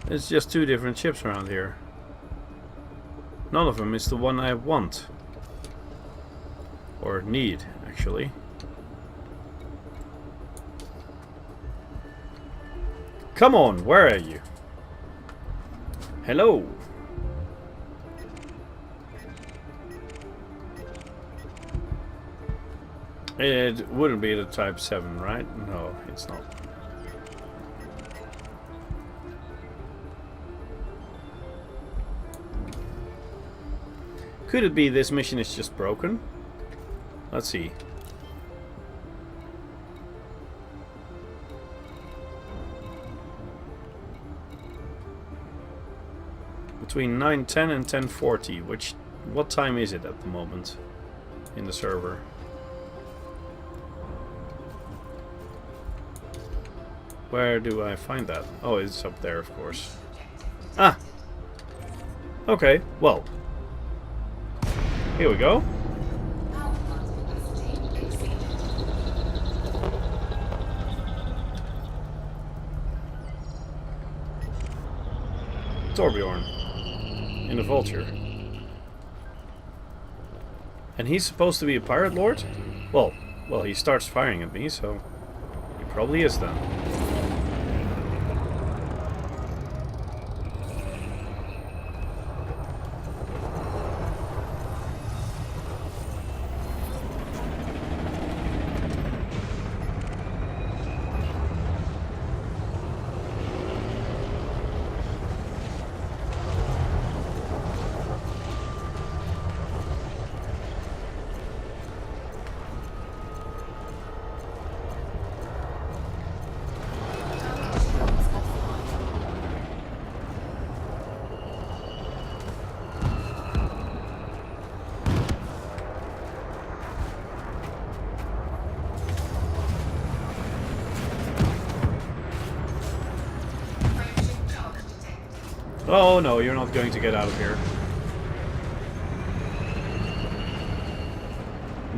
S1: It's just two different ships around here. None of them is the one I want. Or need, actually. Come on, where are you? Hello. It wouldn't be the Type 7, right? No, it's not. Could it be this mission is just broken? Let's see. between 9:10 and 10:40. What time is it at the moment in the server? Where do I find that? Oh, it's up there, of course. Ah! Okay, well. Here we go. Torbjorn in the Vulture. And he's supposed to be a pirate lord? Well, he starts firing at me, so he probably is then. Oh no, you're not going to get out of here.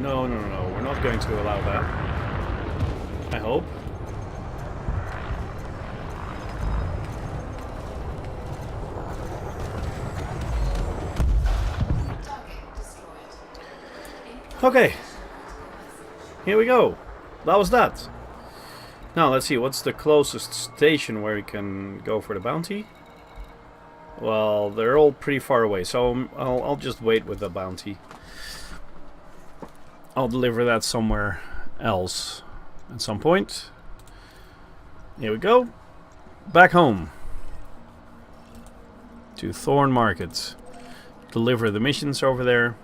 S1: No, we're not going to allow that. I hope. Okay. Here we go. That was that. Now let's see, what's the closest station where we can go for the bounty? Well, they're all pretty far away, so I'll just wait with the bounty. I'll deliver that somewhere else at some point. Here we go. Back home. To Thorn Market. Deliver the missions over there.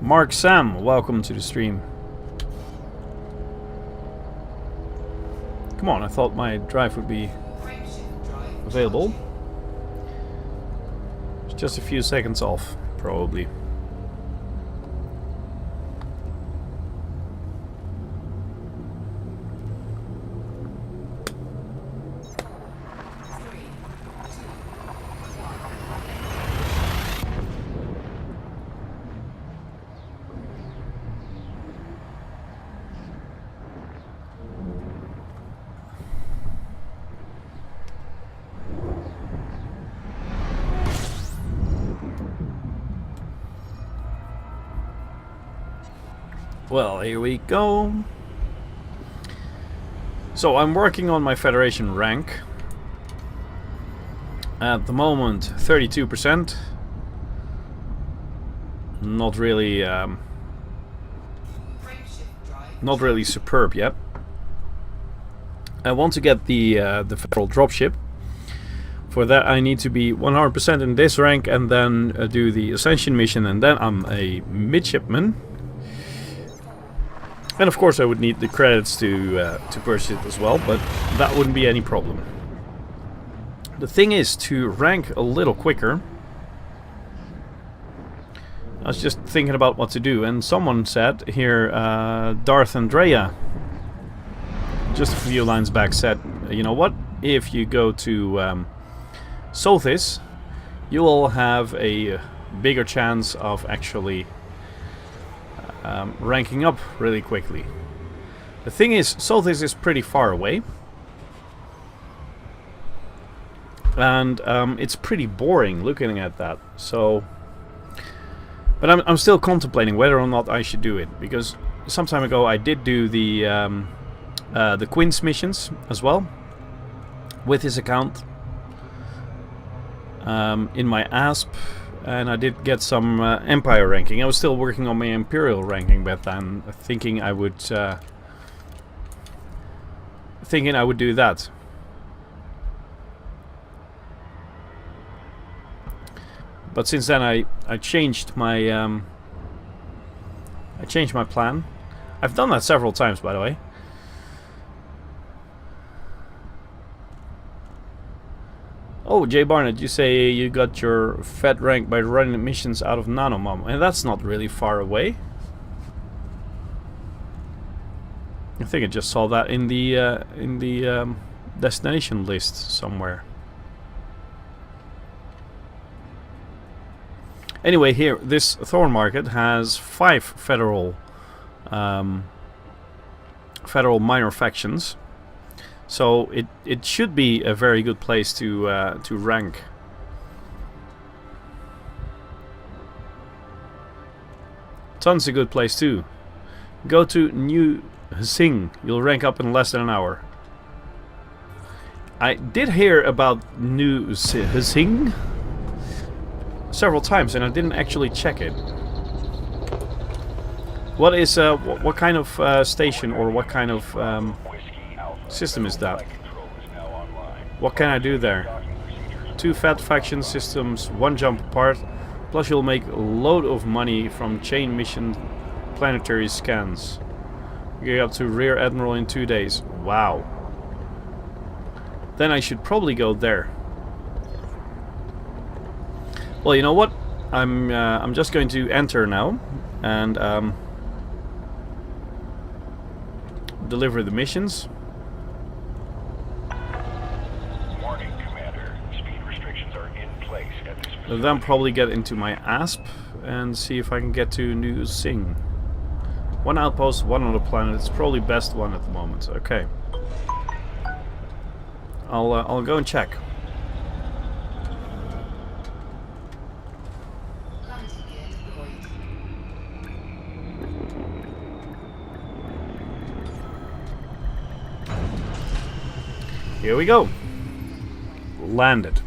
S1: Mark Sam, welcome to the stream. Come on, I thought my drive would be available. It's just a few seconds off, probably. Well, here we go. So I'm working on my Federation rank. At the moment, 32%. Not really superb yet. I want to get the Federal dropship. For that I need to be 100% in this rank and then do the Ascension mission, and then I'm a midshipman. And of course I would need the credits to purchase it as well, but that wouldn't be any problem. The thing is to rank a little quicker. I was just thinking about what to do, and someone said here, Darth Andrea, just a few lines back, said, you know what, if you go to Sothis, you will have a bigger chance of actually ranking up really quickly. The thing is, Sothis is pretty far away, and it's pretty boring looking at that. So, but I'm still contemplating whether or not I should do it, because some time ago I did do the Quince missions as well with his account in my ASP. And I did get some Empire ranking. I was still working on my Imperial ranking back then, thinking I would do that. But since then I changed my plan. I've done that several times, by the way. Oh, Jay Barnett, you say you got your Fed rank by running missions out of Nanomom, and that's not really far away. I think I just saw that in the destination list somewhere. Anyway, here this Thorn Market has 5 federal minor factions. So it should be a very good place to rank. Ton's a good place too. Go to New Sing. You'll rank up in less than an hour. I did hear about New Sing several times, and I didn't actually check it. What is what kind of station or what kind of system is that? What can I do there? 2 Fed faction systems, 1 jump apart. Plus you'll make a load of money from chain mission planetary scans. You get up to Rear Admiral in 2 days. Wow. Then I should probably go there. Well, you know what? I'm just going to enter now and deliver the missions. Then probably get into my ASP and see if I can get to New Sing. 1 outpost, 1 on the planet. It's probably best one at the moment. Okay. I'll go and check. Here we go. Landed.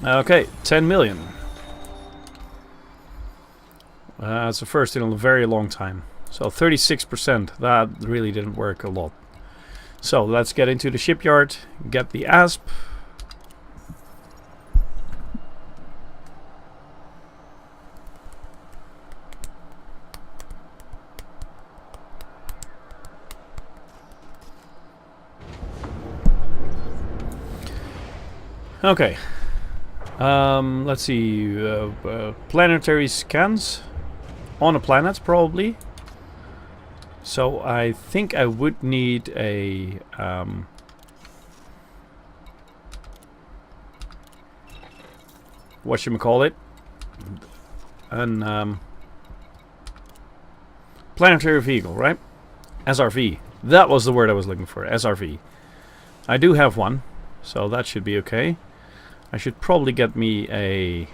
S1: Okay, 10 million. That's the first in a very long time. So 36%. That really didn't work a lot. So let's get into the shipyard, get the ASP. Okay. Let's see, planetary scans on a planet probably. So I think I would need a whatchamacallit, an planetary vehicle, right? SRV. That was the word I was looking for, SRV. I do have one, so that should be okay. I should probably get me a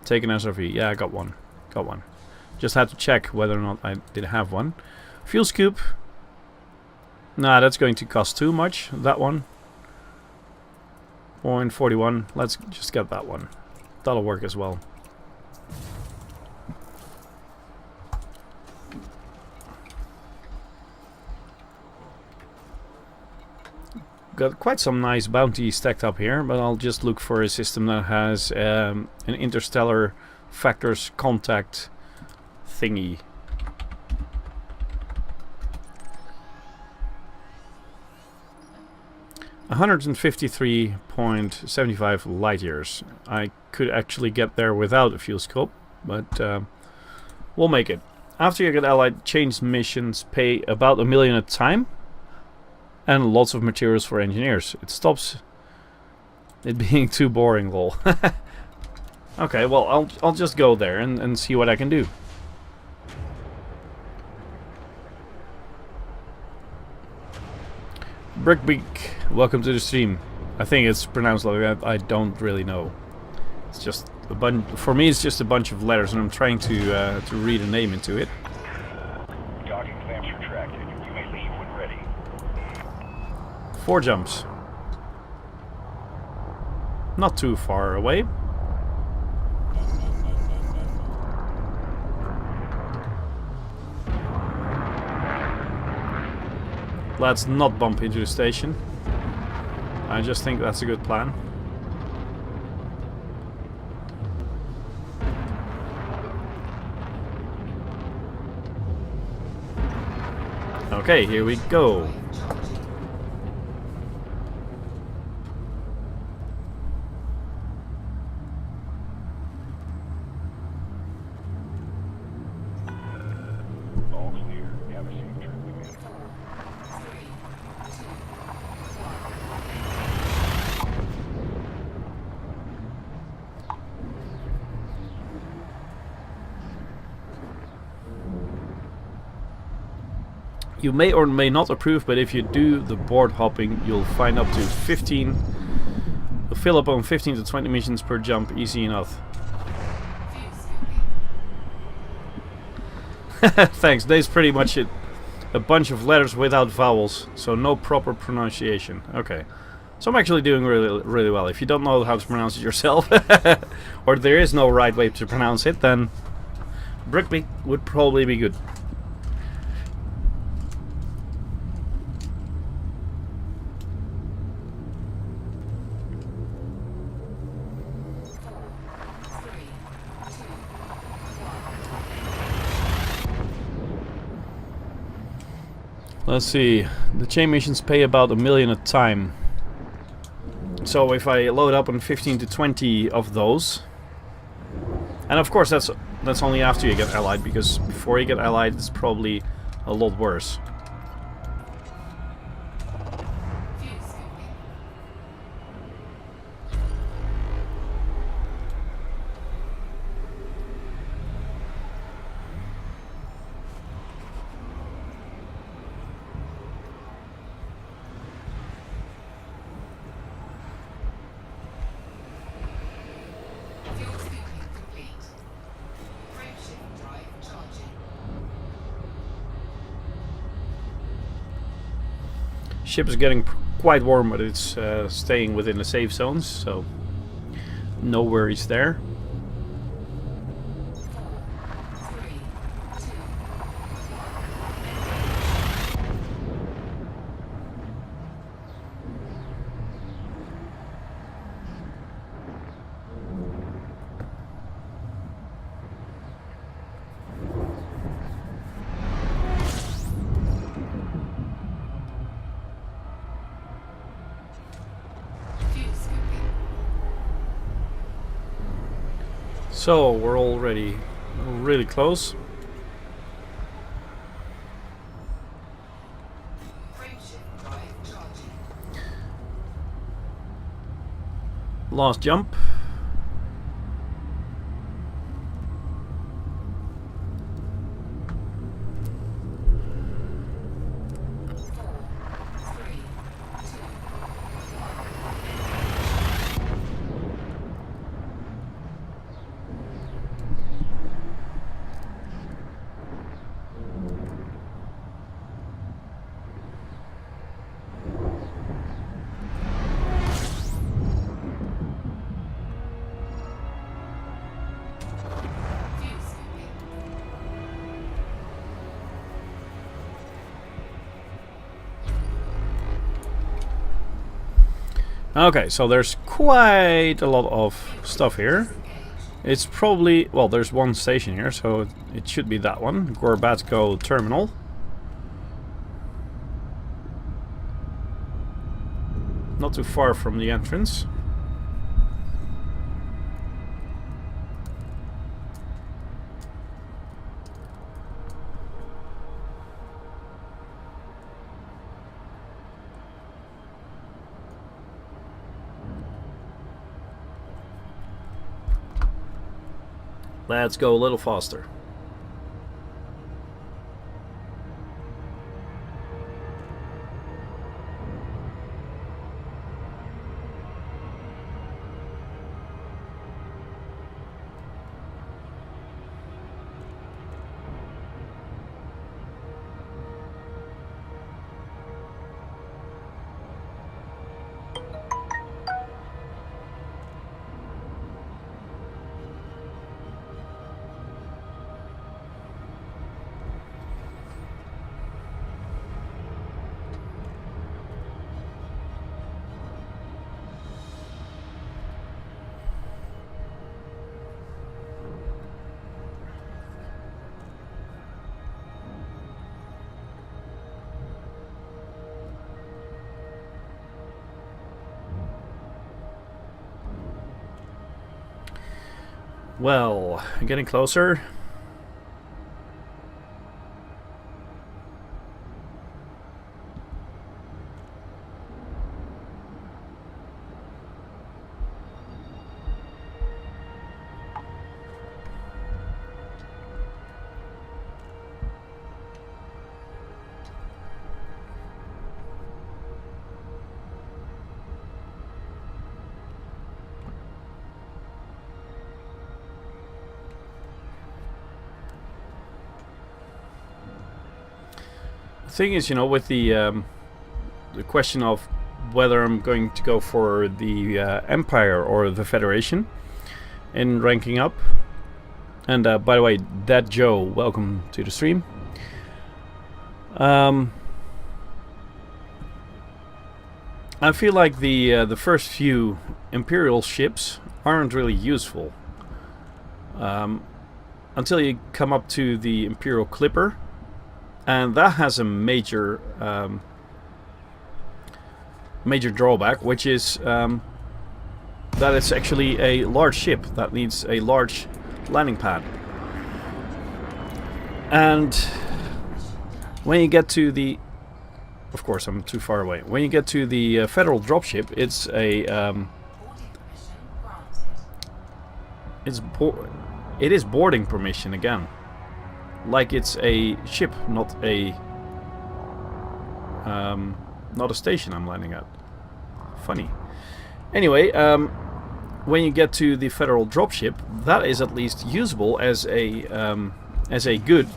S1: take an SRV. Yeah, I got one. Got one. Just had to check whether or not I did have one. Fuel scoop. Nah, that's going to cost too much. That one. 0.41. Let's just get that one. That'll work as well. Got quite some nice bounty stacked up here, but I'll just look for a system that has an interstellar factors contact thingy. $153.75 light years. I could actually get there without a fuel scope, but we'll make it. After you get allied, change missions pay about $1 million at a time, and lots of materials for engineers. It stops it being too boring, lol. Okay, well, I'll just go there and see what I can do. Brickbeak, welcome to the stream. I think it's pronounced like that. I don't really know. It's just a bunch. For me, it's just a bunch of letters, and I'm trying to read a name into it.
S4: Docking clamps retracted. You may leave when ready. 4
S1: jumps. not too far away. Let's not bump into the station. I just think that's a good plan. Okay, here we go.
S4: All clear. Have a safe trip again.
S1: You may or may not approve, but if you do the board hopping, you'll find up to 15. You'll fill up on 15 to 20 missions per jump, easy enough. Thanks, that's pretty much it. A bunch of letters without vowels, so no proper pronunciation. Okay. So I'm actually doing really well. If you don't know how to pronounce it yourself, or there is no right way to pronounce it, then Brickby would probably be good. Let's see, the chain missions pay about $1 million a time. So if I load up on 15 to 20 of those, and of course that's only after you get allied, because before you get allied it's probably a lot worse. Ship is getting quite warm, but it's staying within the safe zones, so no worries there. So we're already really close. Last jump. Okay, so there's quite a lot of stuff here. It's probably, well, there's one station here, so it should be that one, Gorbatsko Terminal. Not too far from the entrance. Let's go a little faster. Well, getting closer. The thing is, you know, with the question of whether I'm going to go for the Empire or the Federation in ranking up. And by the way, that Joe, welcome to the stream. I feel like the first few Imperial ships aren't really useful until you come up to the Imperial Clipper. And that has a major major drawback, which is that it's actually a large ship that needs a large landing pad. And when you get to the... Of course, I'm too far away. When you get to the Federal dropship, it's a... it is boarding permission again. Like it's a ship, not a station I'm landing at. Funny. Anyway, when you get to the Federal dropship, that is at least usable as a good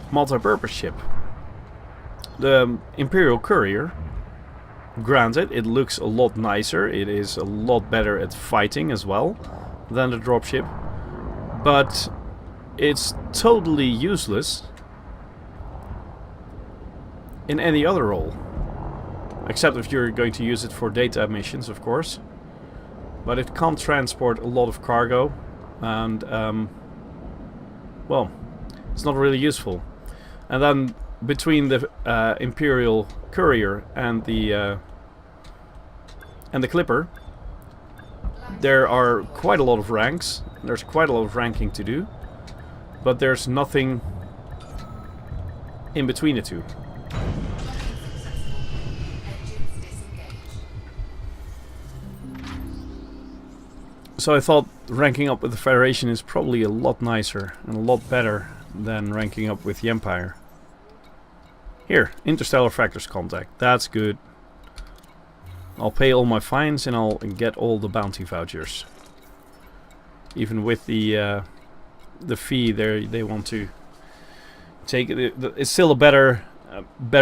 S1: multi-purpose ship. The Imperial Courier, granted, it looks a lot nicer. It is a lot better at fighting as well than the dropship. But it's totally useless in any other role. Except if you're going to use it for data missions, of course. But it can't transport a lot of cargo. And, well, it's not really useful. And then between the Imperial Courier and the Clipper, there are quite a lot of ranks. There's quite a lot of ranking to do, but there's nothing in between the two. So I thought ranking up with the Federation is probably a lot nicer and a lot better than ranking up with the Empire. Here, Interstellar Factors Contact. That's good. I'll pay all my fines and I'll get all the bounty vouchers. Even with the fee they want to take it. It's still a better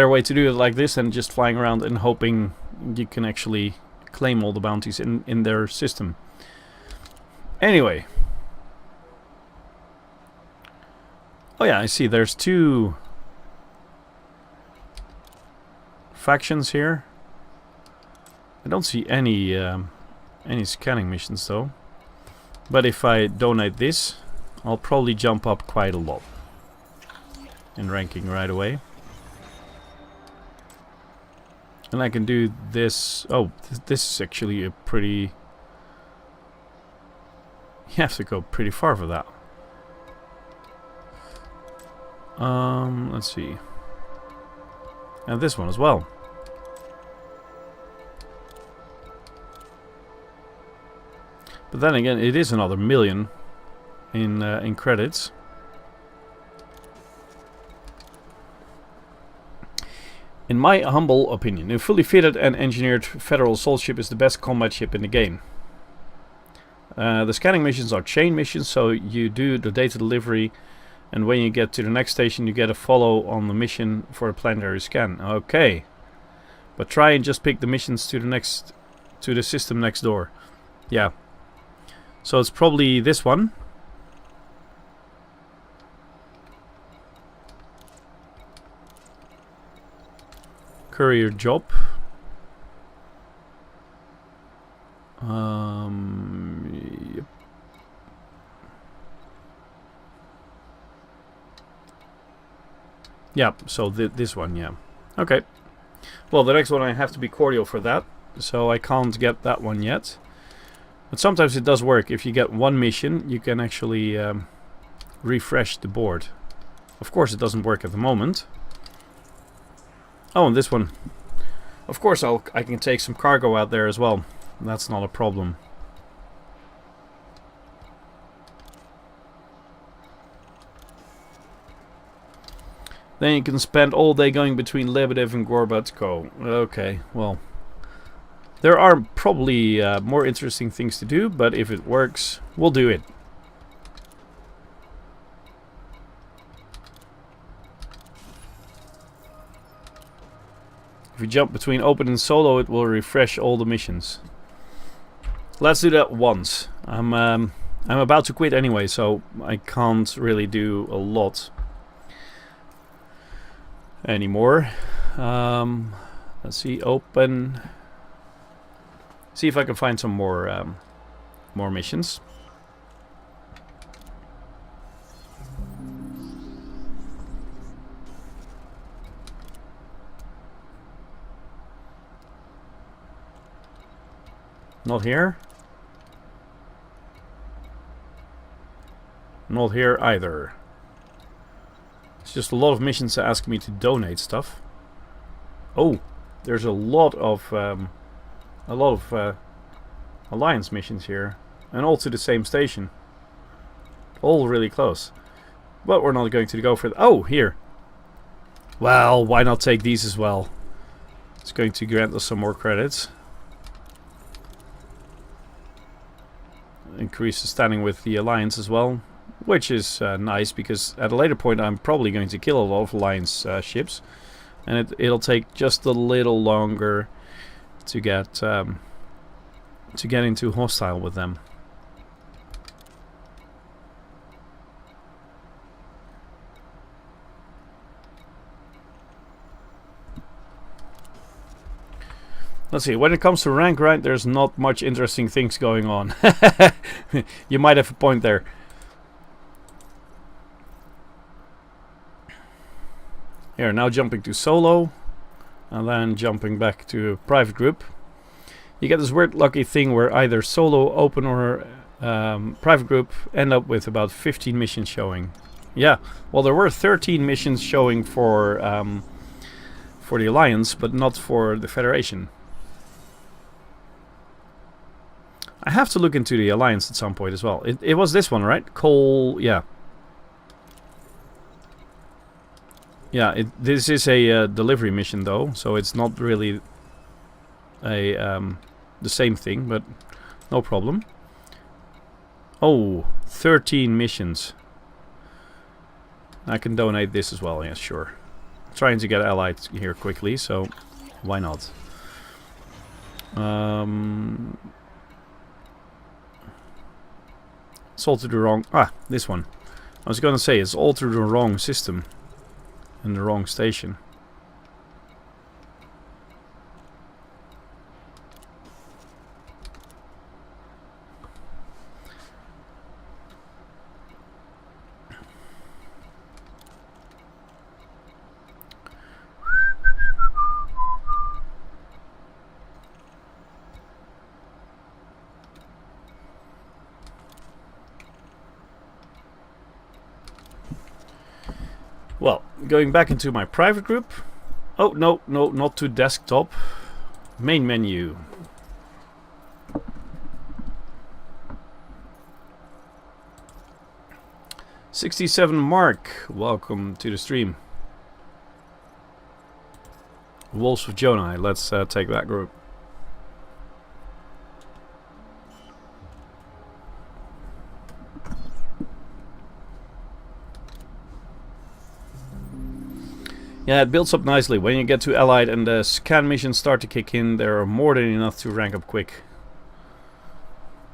S1: way to do it like this than just flying around and hoping you can actually claim all the bounties in their system. Anyway. Oh yeah, I see there's two factions here. I don't see any scanning missions though. But if I donate this, I'll probably jump up quite a lot in ranking right away. And I can do this. Oh, this is actually a pretty... You have to go pretty far for that. Let's see. And this one as well. But then again, it is another million in credits. In my humble opinion, a fully fitted and engineered Federal assault ship is the best combat ship in the game. The scanning missions are chain missions, so you do the data delivery, and when you get to the next station, you get a follow on the mission for a planetary scan. Okay, but try and just pick the missions to the system next door. Yeah. So it's probably this one. Courier job. Yep. Yeah, so this one, yeah. Okay. Well, the next one I have to be cordial for that, so I can't get that one yet. But sometimes it does work. If you get one mission, you can actually refresh the board. Of course, it doesn't work at the moment. Oh, and this one. Of course, I can take some cargo out there as well. That's not a problem. Then you can spend all day going between Lebedev and Gorbatsko. Okay, well. There are probably more interesting things to do, but if it works, we'll do it. If you jump between open and solo, it will refresh all the missions. Let's do that once. I'm about to quit anyway, so I can't really do a lot anymore. Let's see, open. See if I can find some more missions. Not here. Not here either. It's just a lot of missions that ask me to donate stuff. Oh, there's a lot of alliance missions here, and all to the same station. All really close. But we're not going to go for oh, here. Well, why not take these as well? It's going to grant us some more credits. Increase the standing with the alliance as well, which is nice, because at a later point I'm probably going to kill a lot of alliance ships, and it'll take just a little longer to get into hostile with them. Let's see, when it comes to rank grind, there's not much interesting things going on. You might have a point there. Here, now jumping to solo, and then jumping back to private group. You get this weird lucky thing where either solo, open, or private group end up with about 15 missions showing. Yeah, well, there were 13 missions showing for the Alliance, but not for the Federation. I have to look into the Alliance at some point as well. It was this one, right? Coal, yeah. Yeah, this is a delivery mission though, so it's not really a the same thing, but no problem. Oh, 13 missions. I can donate this as well, yeah, sure. Trying to get allied here quickly, so why not? It's all to the wrong... this one. I was gonna say, it's all through the wrong system. In the wrong station. Well, going back into my private group. Oh, no, not to desktop. Main menu. '67 Mark, welcome to the stream. Wolves of Jonah, let's take that group. Yeah, it builds up nicely. When you get to Allied and the scan missions start to kick in, there are more than enough to rank up quick.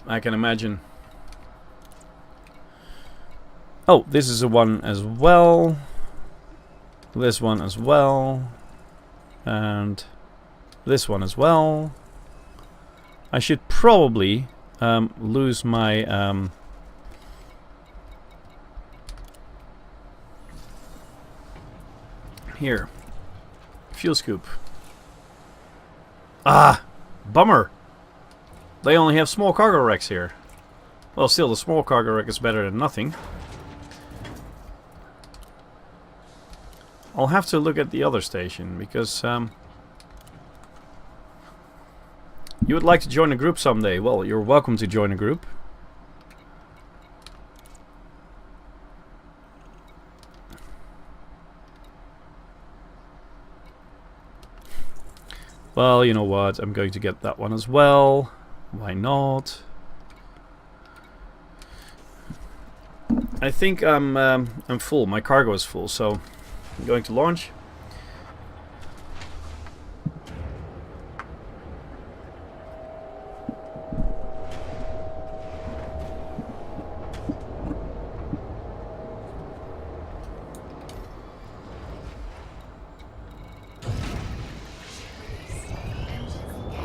S1: I can imagine. Oh, this is a one as well. This one as well. And this one as well. I should probably lose my... Here. Fuel scoop. Ah! Bummer! They only have small cargo racks here. Well, still, the small cargo rack is better than nothing. I'll have to look at the other station, because you would like to join a group someday. Well, you're welcome to join a group. Well, you know what? I'm going to get that one as well. Why not? I think I'm full. My cargo is full, so I'm going to launch.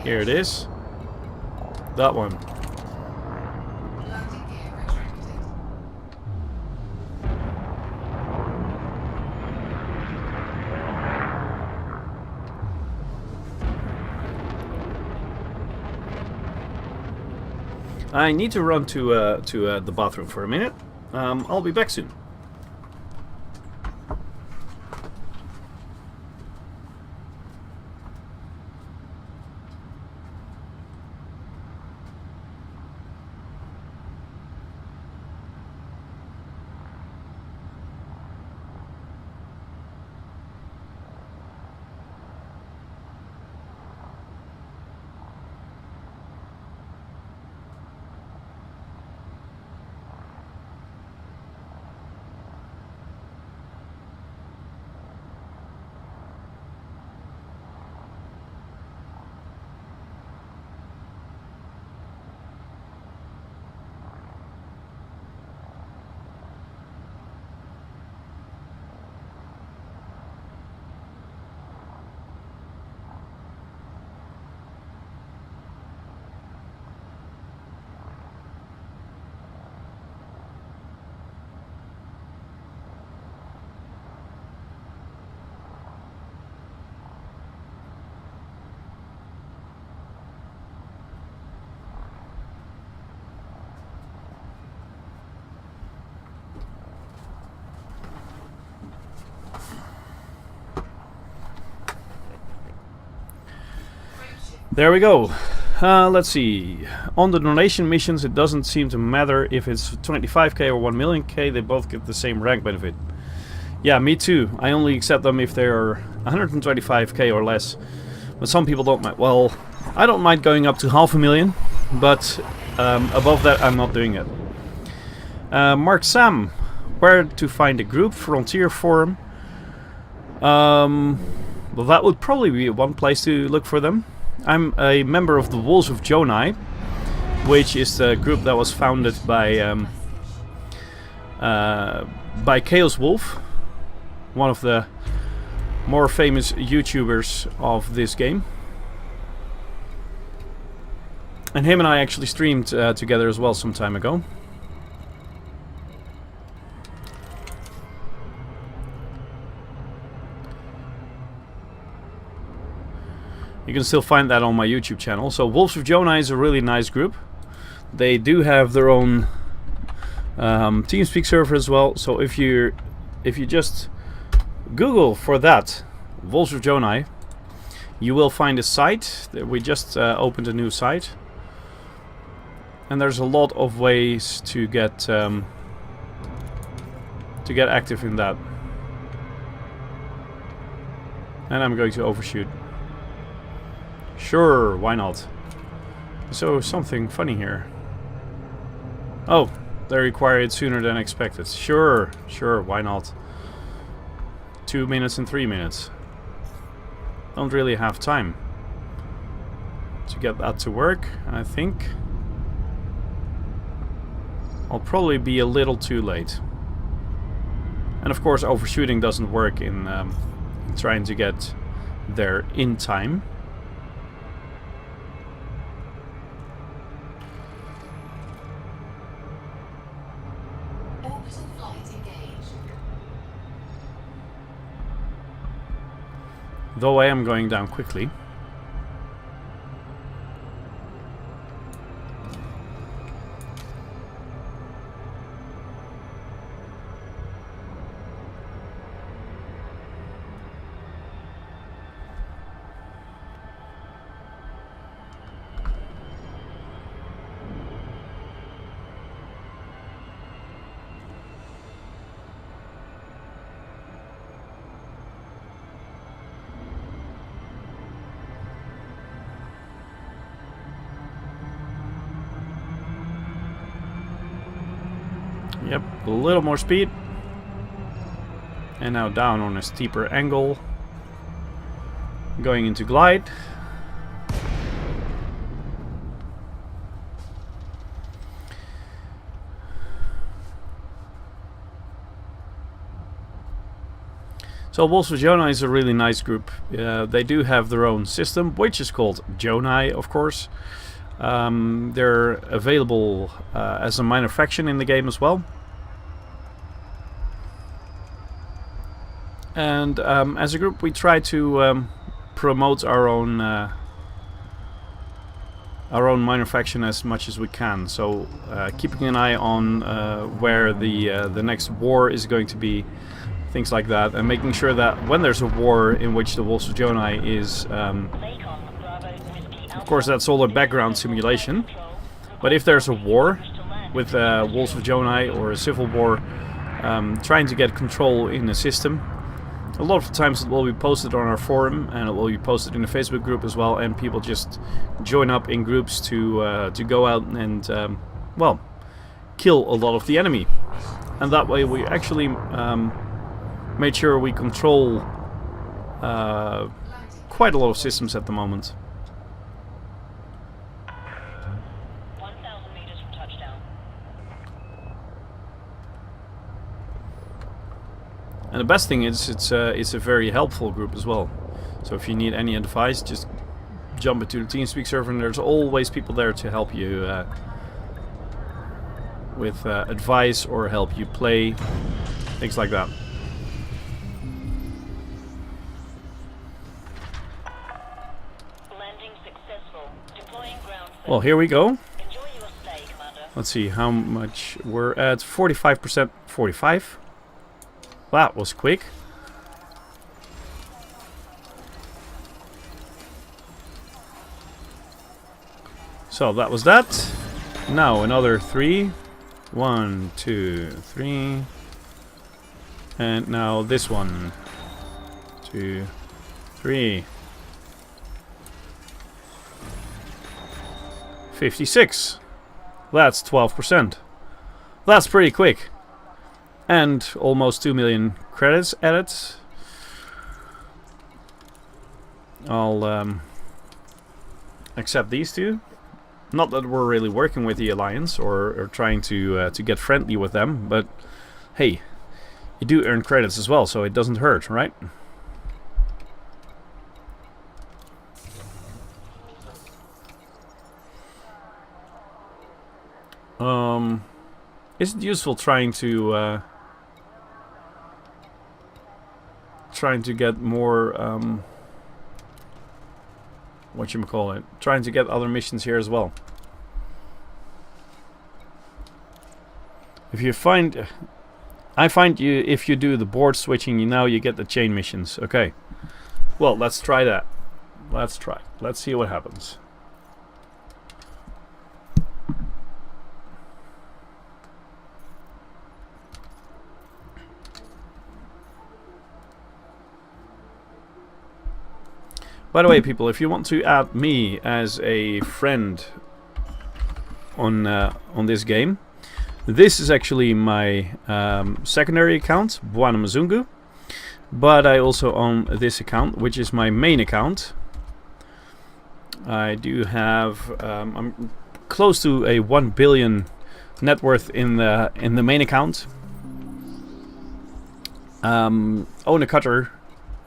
S1: Here it is. That one.
S2: Landing gear retracted.
S1: I need to run to the bathroom for a minute. I'll be back soon. There we go. Let's see. On the donation missions, it doesn't seem to matter if it's 25k or 1 million k, they both get the same rank benefit. Yeah, me too. I only accept them if they're 125k or less. But some people don't mind. Well, I don't mind going up to 500,000, but above that I'm not doing it. Mark Sam, where to find a group? Frontier Forum. Well, that would probably be one place to look for them. I'm a member of the Wolves of Jonai, which is the group that was founded by Chaos Wolf, one of the more famous YouTubers of this game. And him and I actually streamed together as well some time ago. You can still find that on my YouTube channel. So Wolves of Jonai is a really nice group. They do have their own TeamSpeak server as well. So if you just Google for that, Wolves of Jonai, you will find a site. We just opened a new site, and there's a lot of ways to get active in that. And I'm going to overshoot. Sure, why not? So, something funny here. Oh, they require it sooner than expected. Sure, why not? 2 minutes and 3 minutes. Don't really have time to get that to work, and I think I'll probably be a little too late. And of course, overshooting doesn't work in trying to get there in time.
S2: Orbital flight engaged.
S1: Though I am going down quickly. Yep, a little more speed. And now down on a steeper angle. Going into glide. So Wolfsburg-Jonai is a really nice group. They do have their own system, which is called Jonai, of course. They're available as a minor faction in the game as well. And as a group, we try to promote our own minor faction as much as we can. So keeping an eye on where the next war is going to be. Things like that, and making sure that when there's a war in which the Wolfsburg-Jonai is, of course that's all a background simulation, but if there's a war with Wolfsburg-Jonai or a civil war, trying to get control in the system, a lot of times it will be posted on our forum and it will be posted in the Facebook group as well, and people just join up in groups to go out and well, kill a lot of the enemy, and that way we actually made sure we control quite a lot of systems at the moment.
S5: 1,000 meters from touchdown.
S1: And the best thing is it's a very helpful group as well. So if you need any advice, just jump into the TeamSpeak server and there's always people there to help you with advice or help you play, things like that. Well, here we go. Let's see how much we're at. 45%. 45. That was quick. So that was that. Now another 3. 1, 2, 3. And now this one. 2, 3. 56. That's 12%. That's pretty quick. And almost 2 million credits added. I'll accept these two. Not that we're really working with the Alliance or trying to get friendly with them, but hey, you do earn credits as well, so it doesn't hurt, right? Is it useful trying to get more whatchamacallit, trying to get other missions here as well? If you find, I find you if you do the board switching, now you get the chain missions. Okay, well, let's try that. Let's try. Let's see what happens. By the way, people, if you want to add me as a friend on this game, this is actually my secondary account, Bwana-Mzungu, but I also own this account, which is my main account. I do have I'm close to a 1 billion net worth in the main account. Own a cutter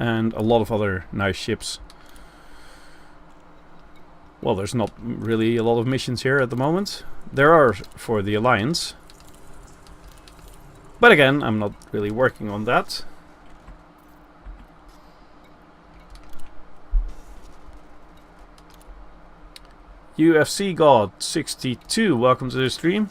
S1: and a lot of other nice ships. Well, there's not really a lot of missions here at the moment. There are for the Alliance. But again, I'm not really working on that. UFC God 62, welcome to the stream.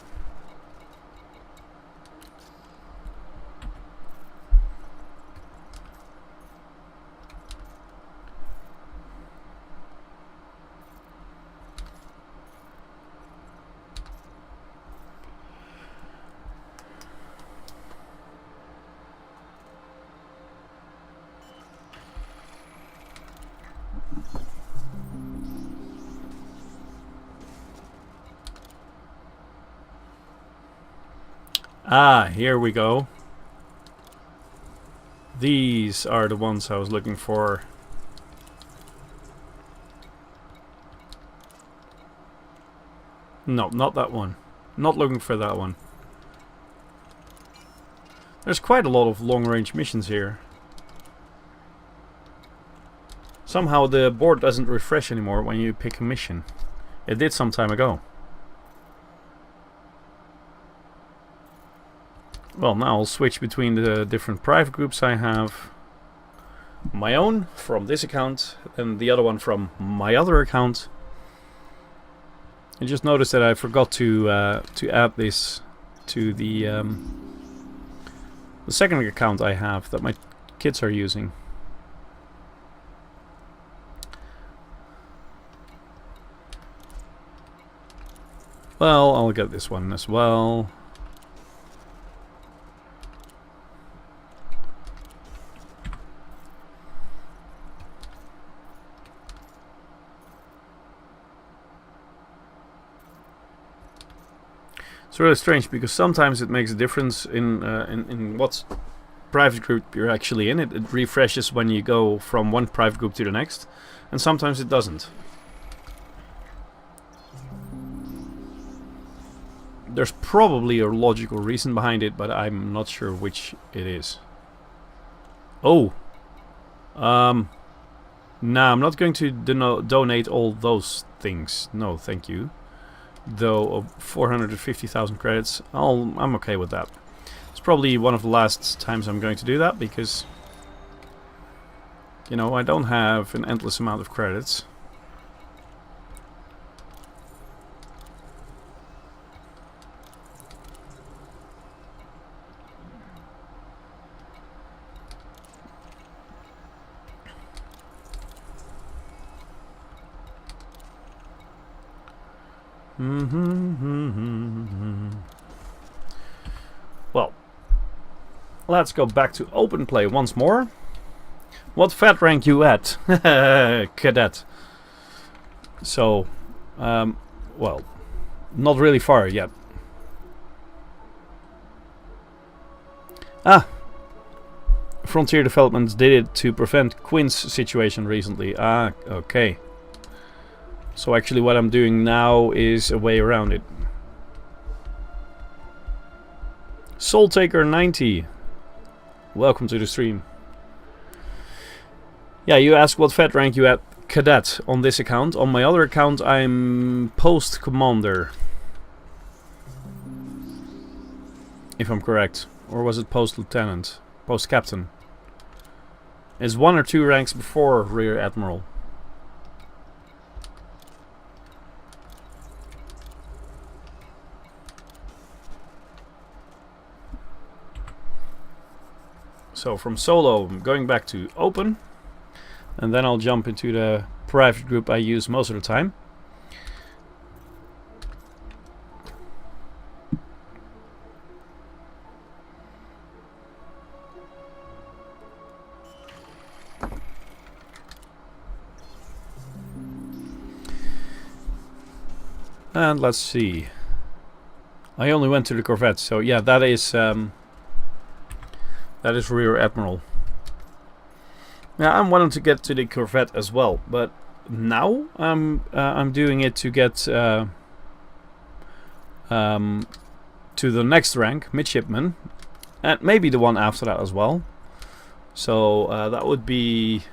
S1: Ah, here we go. These are the ones I was looking for. No, not that one. Not looking for that one. There's quite a lot of long-range missions here. Somehow the board doesn't refresh anymore when you pick a mission. It did some time ago. Well, now I'll switch between the different private groups I have. My own from this account and the other one from my other account. I just noticed that I forgot to add this to the second account I have that my kids are using. Well, I'll get this one as well. It's really strange because sometimes it makes a difference in what private group you're actually in. It refreshes when you go from one private group to the next, and sometimes it doesn't. There's probably a logical reason behind it, but I'm not sure which it is. Oh! Nah, I'm not going to donate all those things. No, thank you. Though of 450,000 credits, I'm okay with that. It's probably one of the last times I'm going to do that because, you know, I don't have an endless amount of credits. Well, let's go back to open play once more. What fat rank you at? Cadet. So, well, not really far yet. Ah! Frontier Developments did it to prevent Quinn's situation recently. Ah, okay. So actually what I'm doing now is a way around it. Soultaker90, welcome to the stream. Yeah, you ask what fed rank you at Cadet on this account. On my other account I'm Post Commander. If I'm correct. Or was it Post Lieutenant? Post Captain. It's 1 or 2 ranks before Rear Admiral. So from solo, I'm going back to open, and then I'll jump into the private group I use most of the time. And let's see. I only went to the Corvette, so yeah, that is Rear Admiral. Yeah, I'm wanting to get to the Corvette as well, but now I'm doing it to get to the next rank, midshipman, and maybe the one after that as well. So that would be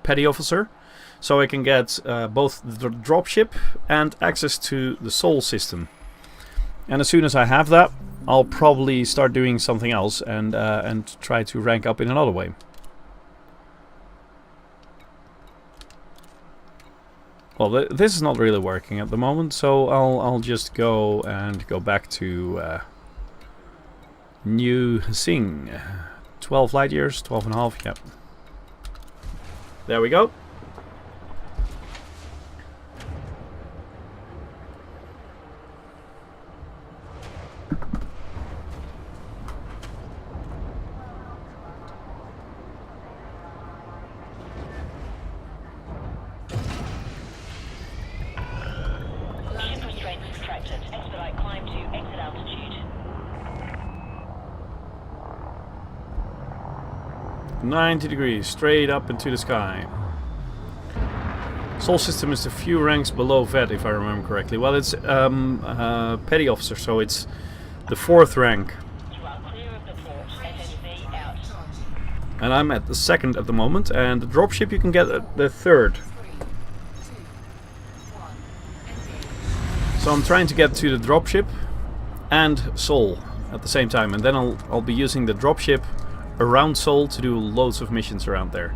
S1: petty officer, so I can get both the dropship and access to the Sol system. And as soon as I have that, I'll probably start doing something else and try to rank up in another way. Well, this is not really working at the moment, so I'll just go back to New Sing. 12 light years, 12 and a half, yep. There we go. 90 degrees, straight up into the sky. Sol system is a few ranks below vet, if I remember correctly. Well, it's petty officer, so it's the 4th rank.
S5: You are clear of the port. FSV out.
S1: And I'm at the 2nd at the moment, and the dropship you can get at the 3rd. So I'm trying to get to the dropship and Sol at the same time, and then I'll be using the dropship around Sol to do loads of missions around there.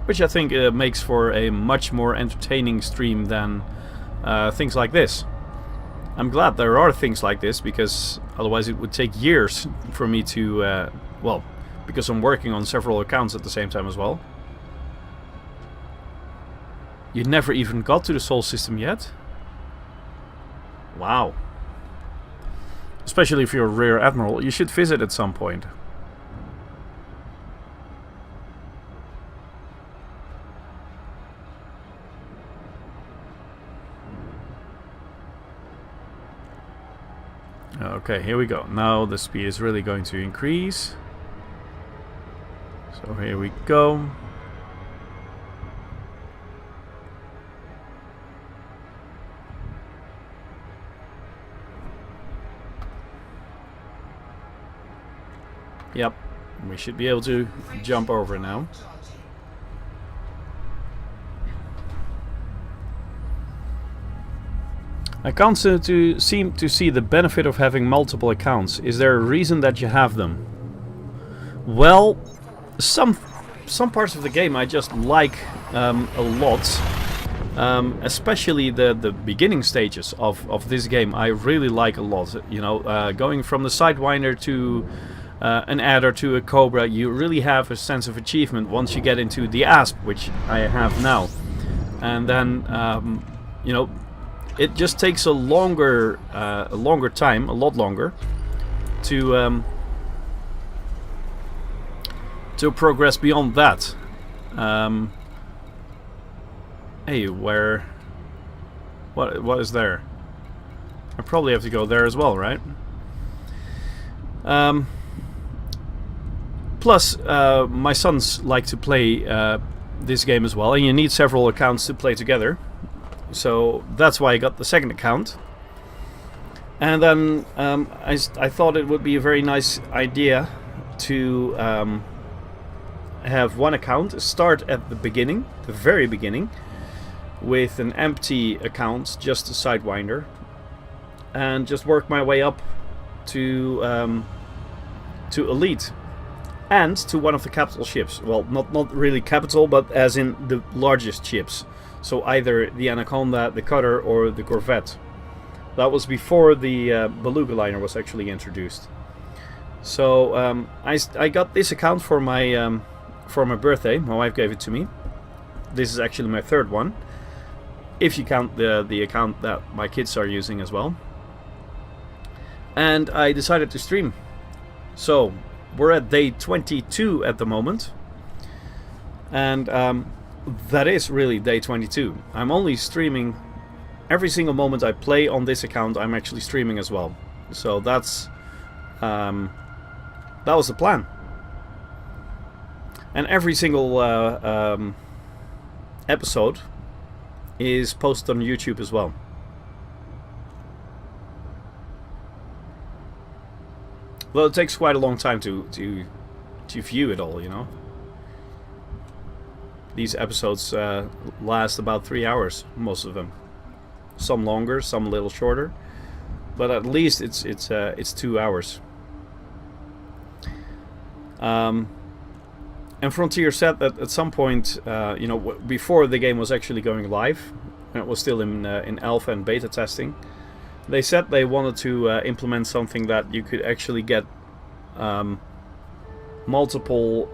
S1: Which I think makes for a much more entertaining stream than things like this. I'm glad there are things like this, because otherwise it would take years for me to, well, because I'm working on several accounts at the same time as well. You never even got to the Sol system yet? Wow. Especially if you're a Rear Admiral, you should visit at some point. Okay, here we go. Now the speed is really going to increase. So here we go. Yep, we should be able to jump over now. I can't seem to see the benefit of having multiple accounts. Is there a reason that you have them? Well, some parts of the game I just like a lot. Especially the beginning stages of this game I really like a lot. You know, going from the Sidewinder to an adder to a Cobra, you really have a sense of achievement once you get into the ASP, which I have now. And then, you know, it just takes a longer time, a lot longer, to progress beyond that. Hey, where? What is there? I probably have to go there as well, right? Plus, my sons like to play this game as well, and you need several accounts to play together. So that's why I got the 2nd account. And then I thought it would be a very nice idea to have one account start at the beginning, the very beginning, with an empty account, just a Sidewinder, and just work my way up to Elite. And to one of the capital ships. Well, not really capital, but as in the largest ships. So either the Anaconda, the Cutter, or the Corvette. That was before the Beluga liner was actually introduced. So I got this account for my birthday. My wife gave it to me. This is actually my 3rd one, if you count the account that my kids are using as well. And I decided to stream. So we're at day 22 at the moment, and that is really day 22. I'm only streaming every single moment I play on this account. I'm actually streaming as well, so that's that was the plan. And every single episode is posted on YouTube as well. Well, it takes quite a long time to view it all, you know. These episodes last about 3 hours, most of them. Some longer, some a little shorter, but at least it's 2 hours. And Frontier said that at some point, you know, before the game was actually going live, and it was still in alpha and beta testing, they said they wanted to implement something that you could actually get multiple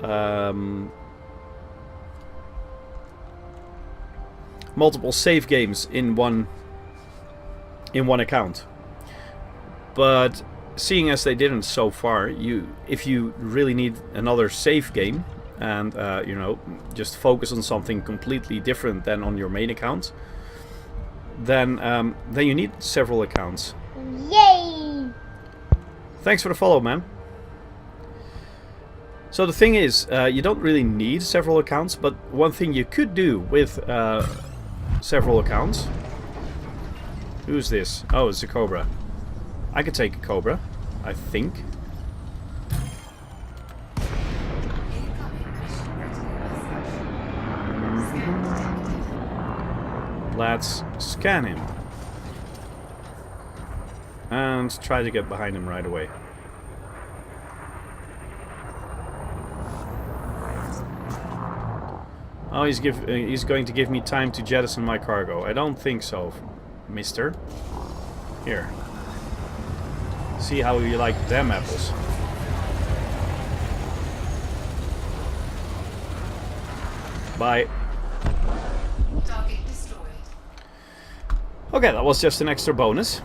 S1: save games in one account. But seeing as they didn't so far, if you really need another save game and you know, just focus on something completely different than on your main account, then you need several accounts.
S3: Yay!
S1: Thanks for the follow, man. So the thing is, you don't really need several accounts, but one thing you could do with several accounts... Who's this? Oh, it's a Cobra. I could take a Cobra, I think. Let's scan him. And try to get behind him right away. Oh, he's going to give me time to jettison my cargo. I don't think so, mister. Here. See how you like them apples. Bye.
S2: Target destroyed.
S1: Okay, that was just an extra bonus.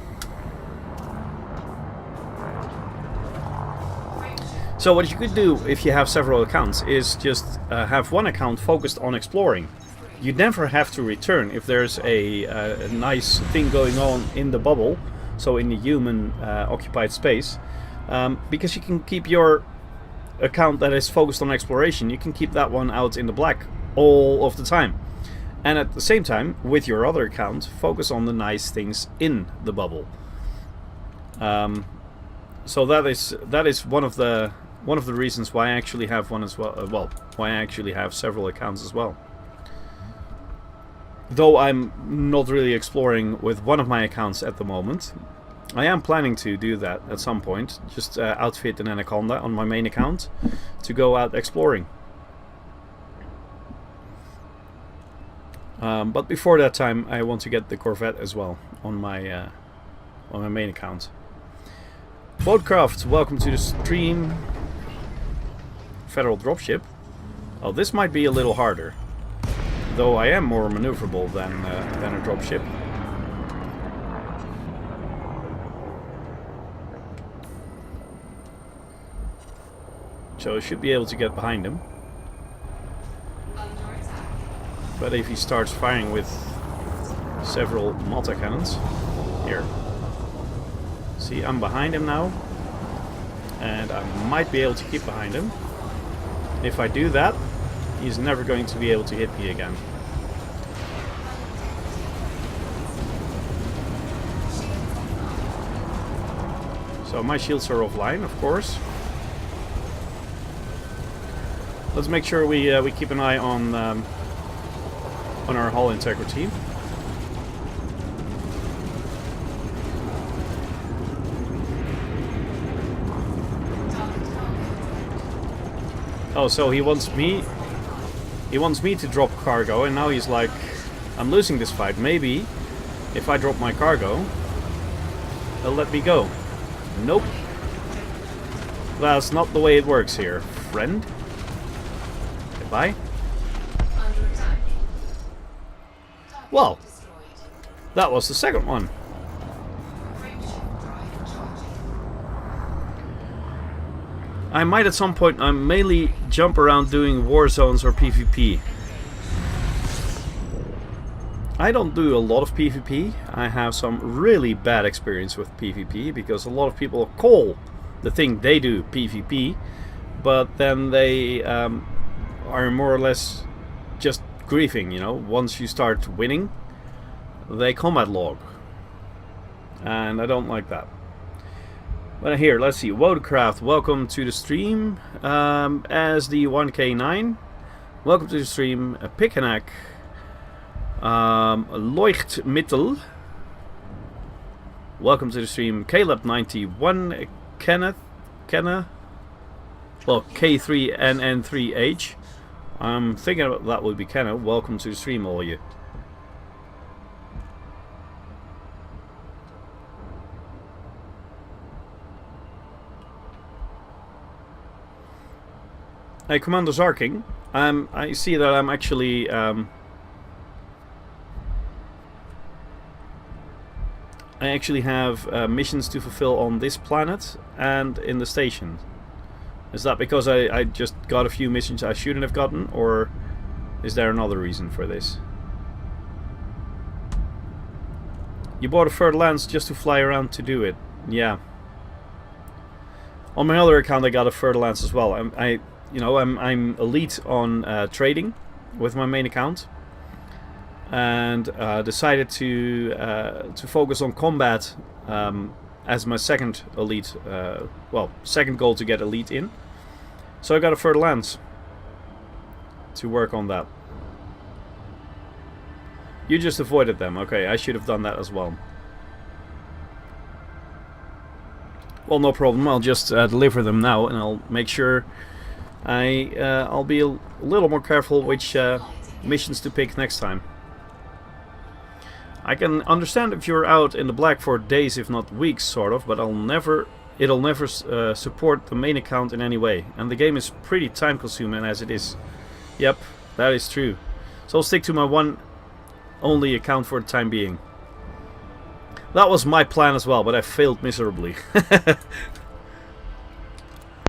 S1: So what you could do if you have several accounts is just have one account focused on exploring. You never have to return if there's a nice thing going on in the bubble, so in the human occupied space, because you can keep your account that is focused on exploration, you can keep that one out in the black all of the time. And at the same time, with your other account, focus on the nice things in the bubble. So that is one of the reasons why I actually have one as well. Well, why I actually have several accounts as well. Though I'm not really exploring with one of my accounts at the moment, I am planning to do that at some point. Just outfit an Anaconda on my main account to go out exploring. But before that time, I want to get the Corvette as well on my main account. Boatcraft, welcome to the stream. Federal dropship. Oh, this might be a little harder, though I am more maneuverable than a dropship. So I should be able to get behind him. But if he starts firing with several Malta cannons, here. See, I'm behind him now, and I might be able to keep behind him. If I do that, he's never going to be able to hit me again. So my shields are offline, of course. Let's make sure we keep an eye on our hull integrity. Oh, so he wants me to drop cargo, and now he's like, I'm losing this fight. Maybe if I drop my cargo, they'll let me go. Nope. That's not the way it works here, friend. Goodbye. Well, that was the second one. I might at some point mainly jump around doing war zones or PvP. I don't do a lot of PvP. I have some really bad experience with PvP because a lot of people call the thing they do PvP, but then they are more or less just griefing, you know. Once you start winning, they combat log, and I don't like that. But here, let's see. Watercraft, welcome to the stream. As the 1K9, welcome to the stream. Pickenack, Leuchtmittel, welcome to the stream. Caleb91, Kenneth, well, K3NN3H. I'm thinking about that would be Kenneth. Welcome to the stream, all of you. Hey, Commander Zarking. I see that I'm actually I actually have missions to fulfill on this planet and in the station. Is that because I just got a few missions I shouldn't have gotten, or is there another reason for this? You bought a third lance just to fly around to do it. Yeah. On my other account I got a third lance as well. you know, I'm elite on trading with my main account, and decided to focus on combat as my second elite, second goal to get elite in. So I got a further lens to work on that. You just avoided them. Okay, I should have done that as well. Well, no problem. I'll just deliver them now, and I'll make sure I'll be a little more careful which missions to pick next time. I can understand if you're out in the black for days, if not weeks, sort of, but it'll never support the main account in any way, and the game is pretty time-consuming as it is. Yep, that is true. So I'll stick to my one only account for the time being. That was my plan as well, but I failed miserably.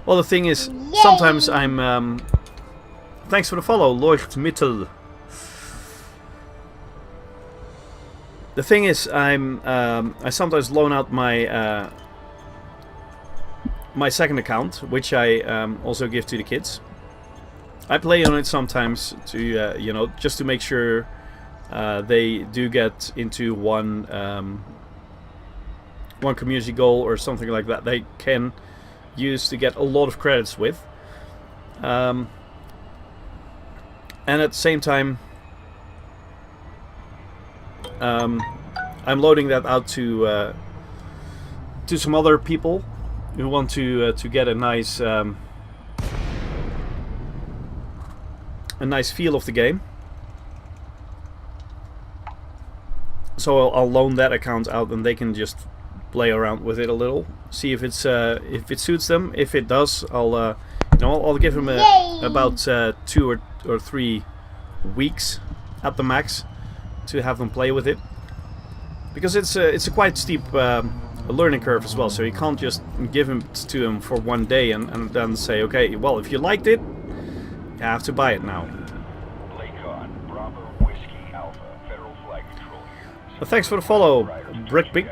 S1: Well, the thing is, sometimes I'm... thanks for the follow, Leuchtmittel. The thing is, I sometimes loan out my my second account, which I also give to the kids. I play on it sometimes to, you know, just to make sure they do get into one community goal or something like that they can use to get a lot of credits with. And at the same time, I'm loading that out to some other people who want to get a nice feel of the game. So I'll loan that account out, and they can just play around with it a little, see if it's if it suits them. If it does, I'll I'll give them about 2 or 3 weeks at the max to have them play with it, because it's a quite steep learning curve as well. So you can't just give it to them for one day and then say, okay, well, if you liked it, you have to buy it now. Well, thanks for the follow, Brickbig.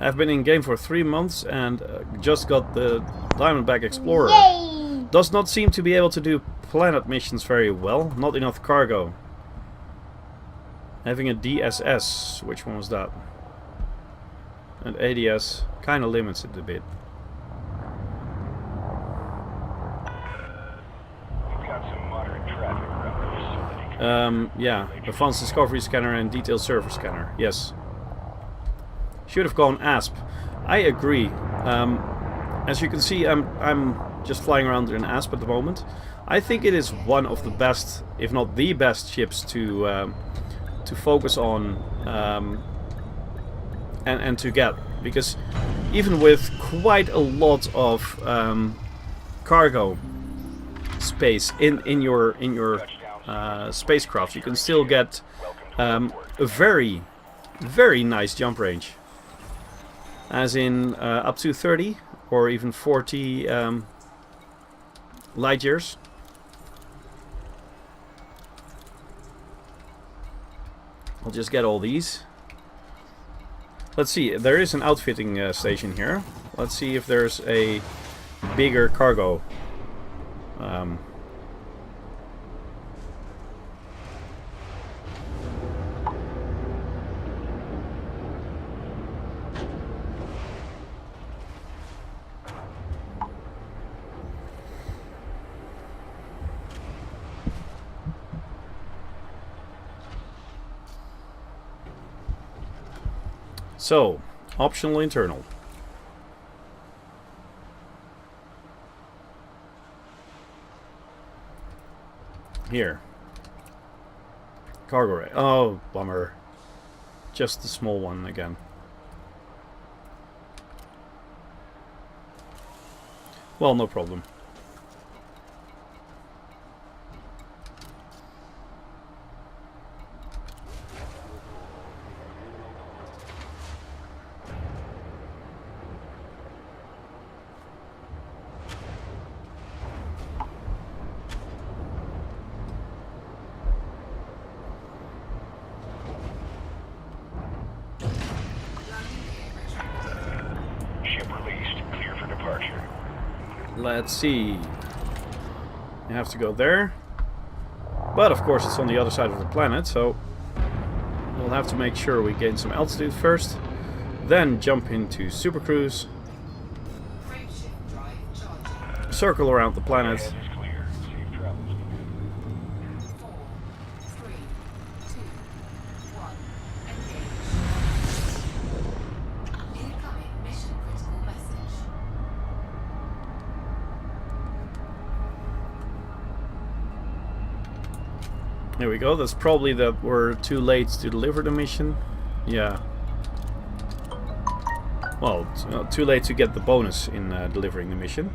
S1: I've been in game for 3 months and just got the Diamondback Explorer.
S3: Yay!
S1: Does not seem to be able to do planet missions very well. Not enough cargo. Having a DSS, which one was that? And ADS kind of limits it a bit. Yeah, advanced discovery scanner and detailed server scanner. Yes. Should have gone ASP. I agree. As you can see, I'm just flying around in ASP at the moment. I think it is one of the best, if not the best, ships to focus on and to get, because even with quite a lot of cargo space in your spacecraft, you can still get a very nice jump range. As in up to 30 or even 40 light years. I'll just get all these. Let's see, there is an outfitting station here. Let's see if there's a bigger cargo. So, optional internal. Here. Cargo array. Oh, bummer. Just the small one again. Well, no problem.
S4: Ship released. Clear for departure.
S1: Let's see. You have to go there. But of course it's on the other side of the planet, so we'll have to make sure we gain some altitude first. Then jump into Super Cruise.
S2: Frameshift drive charging.
S1: Circle around the planet.
S4: Head is clear. Safe travels.
S2: 4, 3, 2, 1. Engage. Incoming mission critical message.
S1: There we go. That's probably that we're too late to deliver the mission. Yeah. Well, it's too late to get the bonus in delivering the mission.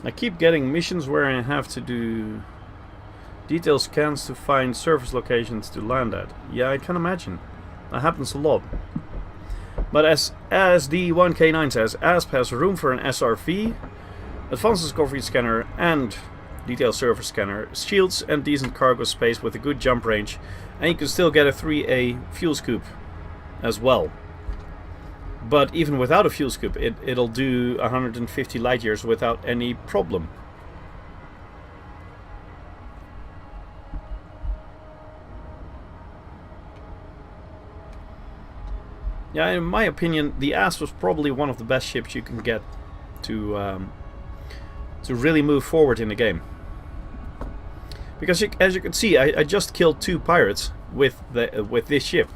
S1: I keep getting missions where I have to do detail scans to find surface locations to land at. Yeah, I can imagine. That happens a lot. But as the 1K9 says, ASP has room for an SRV, advanced discovery scanner and detail surface scanner, shields and decent cargo space with a good jump range, and you can still get a 3A fuel scoop as well. But even without a fuel scoop, it'll do 150 light years without any problem. Yeah, in my opinion, the ASP was probably one of the best ships you can get to really move forward in the game. Because as you can see, I just killed 2 pirates with this ship.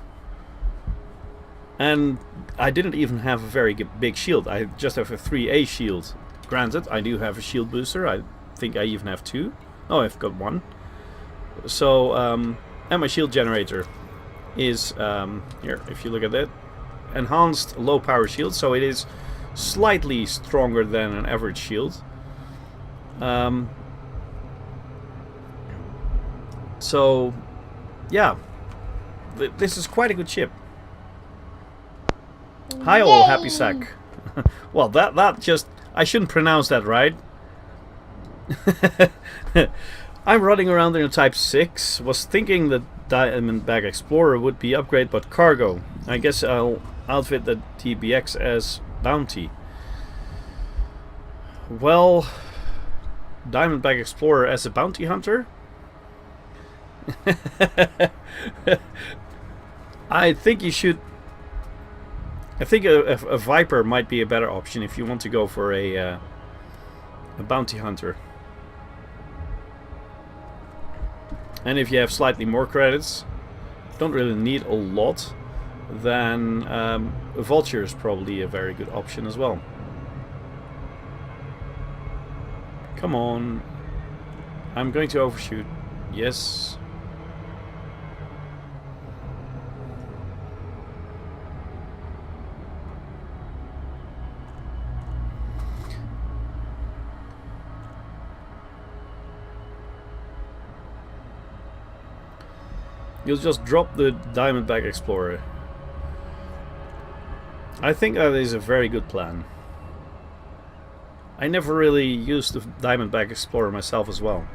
S1: And I didn't even have a very big shield. I just have a 3A shield. Granted, I do have a shield booster. I think I even have 2. Oh, I've got 1. So, and my shield generator is, here, if you look at that, enhanced low power shield. So it is slightly stronger than an average shield. So, yeah, this is quite a good ship. Hi all, happy sack. Well, that just... I shouldn't pronounce that right. I'm running around in a Type 6. Was thinking that Diamondback Explorer would be upgrade, but cargo. I guess I'll outfit the TBX as bounty. Well... Diamondback Explorer as a bounty hunter? I think you should... I think a Viper might be a better option if you want to go for a bounty hunter. And if you have slightly more credits, don't really need a lot, then a Vulture is probably a very good option as well. Come on. I'm going to overshoot. Yes. You'll just drop the Diamondback Explorer. I think that is a very good plan. I never really used the Diamondback Explorer myself as well.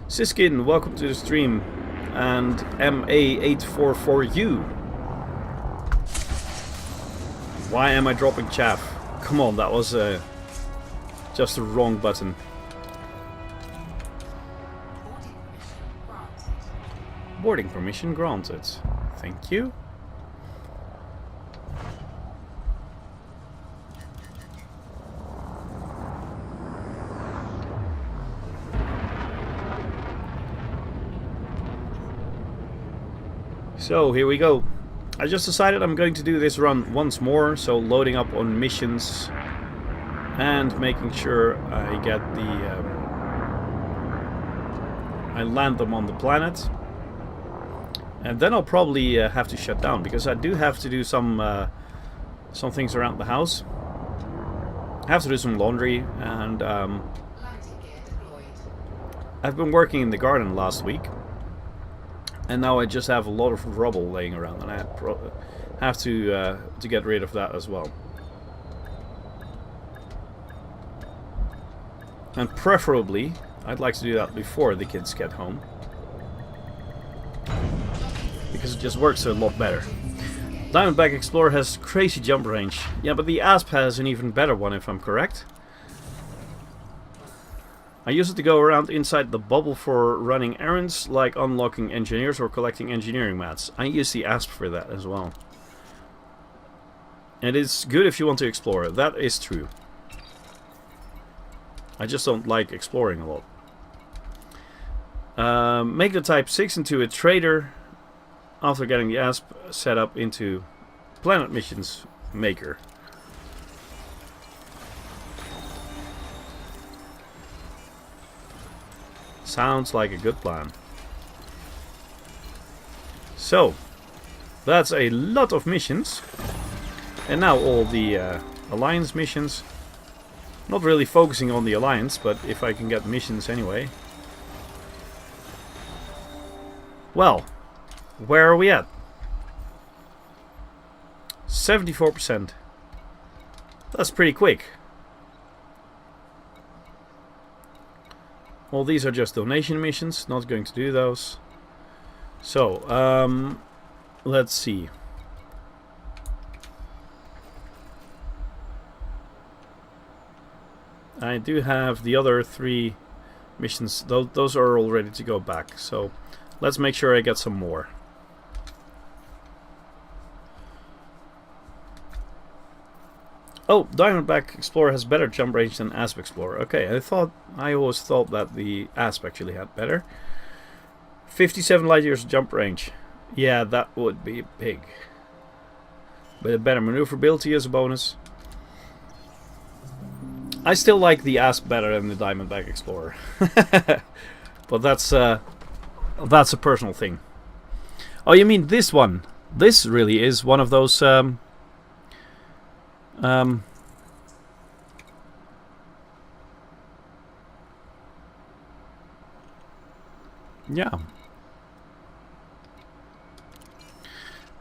S1: Siskin, welcome to the stream, and MA844U. Why am I dropping chaff? Come on, that was just the wrong button. Boarding permission granted. Thank you. So here we go. I just decided I'm going to do this run once more, so loading up on missions and making sure I get the I land them on the planet, and then I'll probably have to shut down because I do have to do some things around the house. I have to do some laundry, and
S2: Landing gear deployed.
S1: I've been working in the garden last week. And now I just have a lot of rubble laying around, and I have to get rid of that as well. And preferably, I'd like to do that before the kids get home, because it just works a lot better. Diamondback Explorer has crazy jump range. Yeah, but the ASP has an even better one, if I'm correct. I use it to go around inside the bubble for running errands, like unlocking engineers or collecting engineering mats. I use the ASP for that as well. And it's good if you want to explore. That is true. I just don't like exploring a lot. Make the Type 6 into a trader after getting the ASP set up into Planet Missions Maker. Sounds like a good plan. So, that's a lot of missions. And now all the Alliance missions. Not really focusing on the Alliance, but if I can get missions anyway. Well, where are we at? 74%. That's pretty quick. Well, these are just donation missions, not going to do those. So, let's see. I do have the other 3 missions, those are all ready to go back. So, let's make sure I get some more. Oh, Diamondback Explorer has better jump range than ASP Explorer. Okay, I always thought that the ASP actually had better. 57 light years jump range. Yeah, that would be big. But a better maneuverability as a bonus. I still like the ASP better than the Diamondback Explorer. But that's a personal thing. Oh, you mean this one? This really is one of those yeah.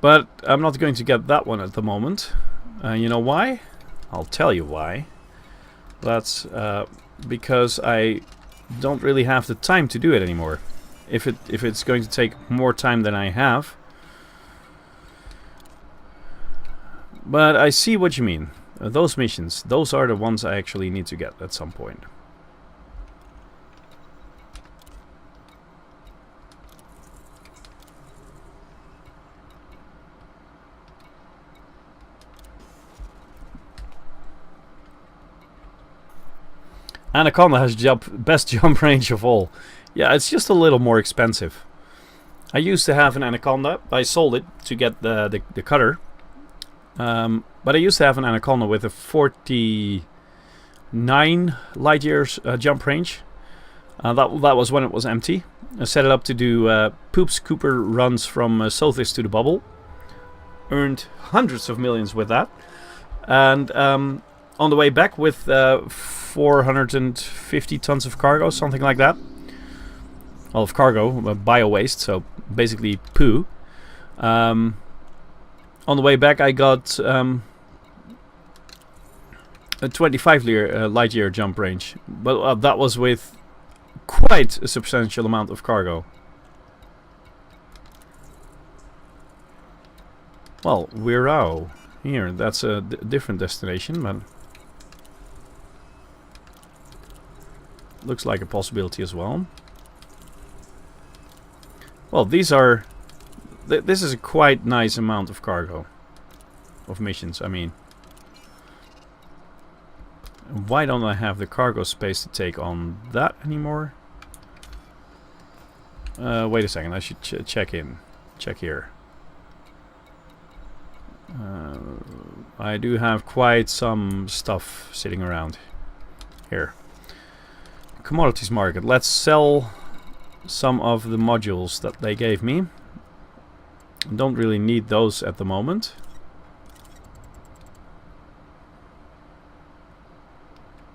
S1: But I'm not going to get that one at the moment. You know why? I'll tell you why. That's because I don't really have the time to do it anymore. If it's going to take more time than I have. But I see what you mean. Those missions, those are the ones I actually need to get at some point. Anaconda has best jump range of all. Yeah, it's just a little more expensive. I used to have an Anaconda. I sold it to get the cutter. But I used to have an Anaconda with a 49 light years jump range. That was when it was empty. I set it up to do Poops Cooper runs from Sothis to the bubble. Earned hundreds of millions with that. And on the way back with 450 tons of cargo, something like that. Well, of cargo, bio waste, so basically poo. On the way back I got a 25 light year jump range, but that was with quite a substantial amount of cargo. Well, we're out here. That's a different destination, but looks like a possibility as well. Well, these are... this is a quite nice amount of cargo. Of missions, I mean. Why don't I have the cargo space to take on that anymore? Wait a second, I should check in. Check here. I do have quite some stuff sitting around here. Commodities market. Let's sell some of the modules that they gave me. Don't really need those at the moment.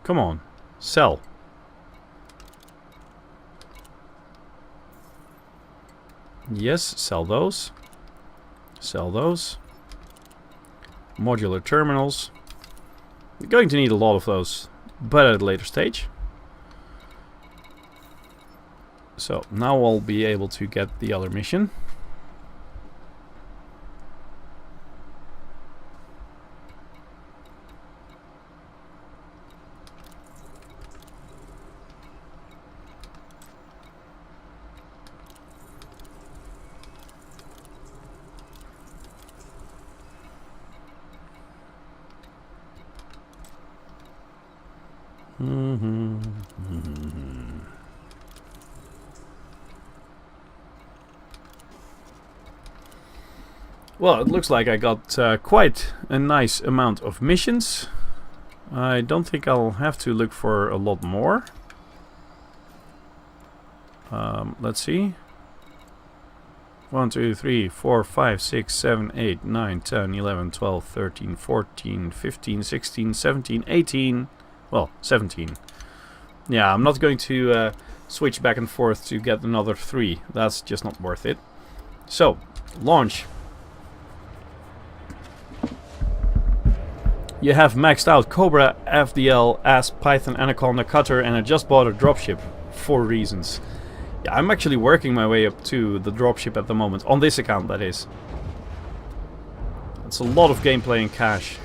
S1: Come on, sell. Yes, sell those. Sell those. Modular terminals. We're going to need a lot of those, but at a later stage. So now I'll be able to get the other mission. Well, it looks like I got quite a nice amount of missions. I don't think I'll have to look for a lot more. Let's see. 1, 2, 3, 4, 5, 6, 7, 8, 9, 10, 11, 12, 13, 14, 15, 16, 17, 18. Well, 17. Yeah, I'm not going to switch back and forth to get another 3. That's just not worth it. So, launch. You have maxed out Cobra, FDL, Asp, Python, Anaconda, Cutter, and I just bought a dropship for reasons. Yeah, I'm actually working my way up to the dropship at the moment, on this account that is. It's a lot of gameplay and cash.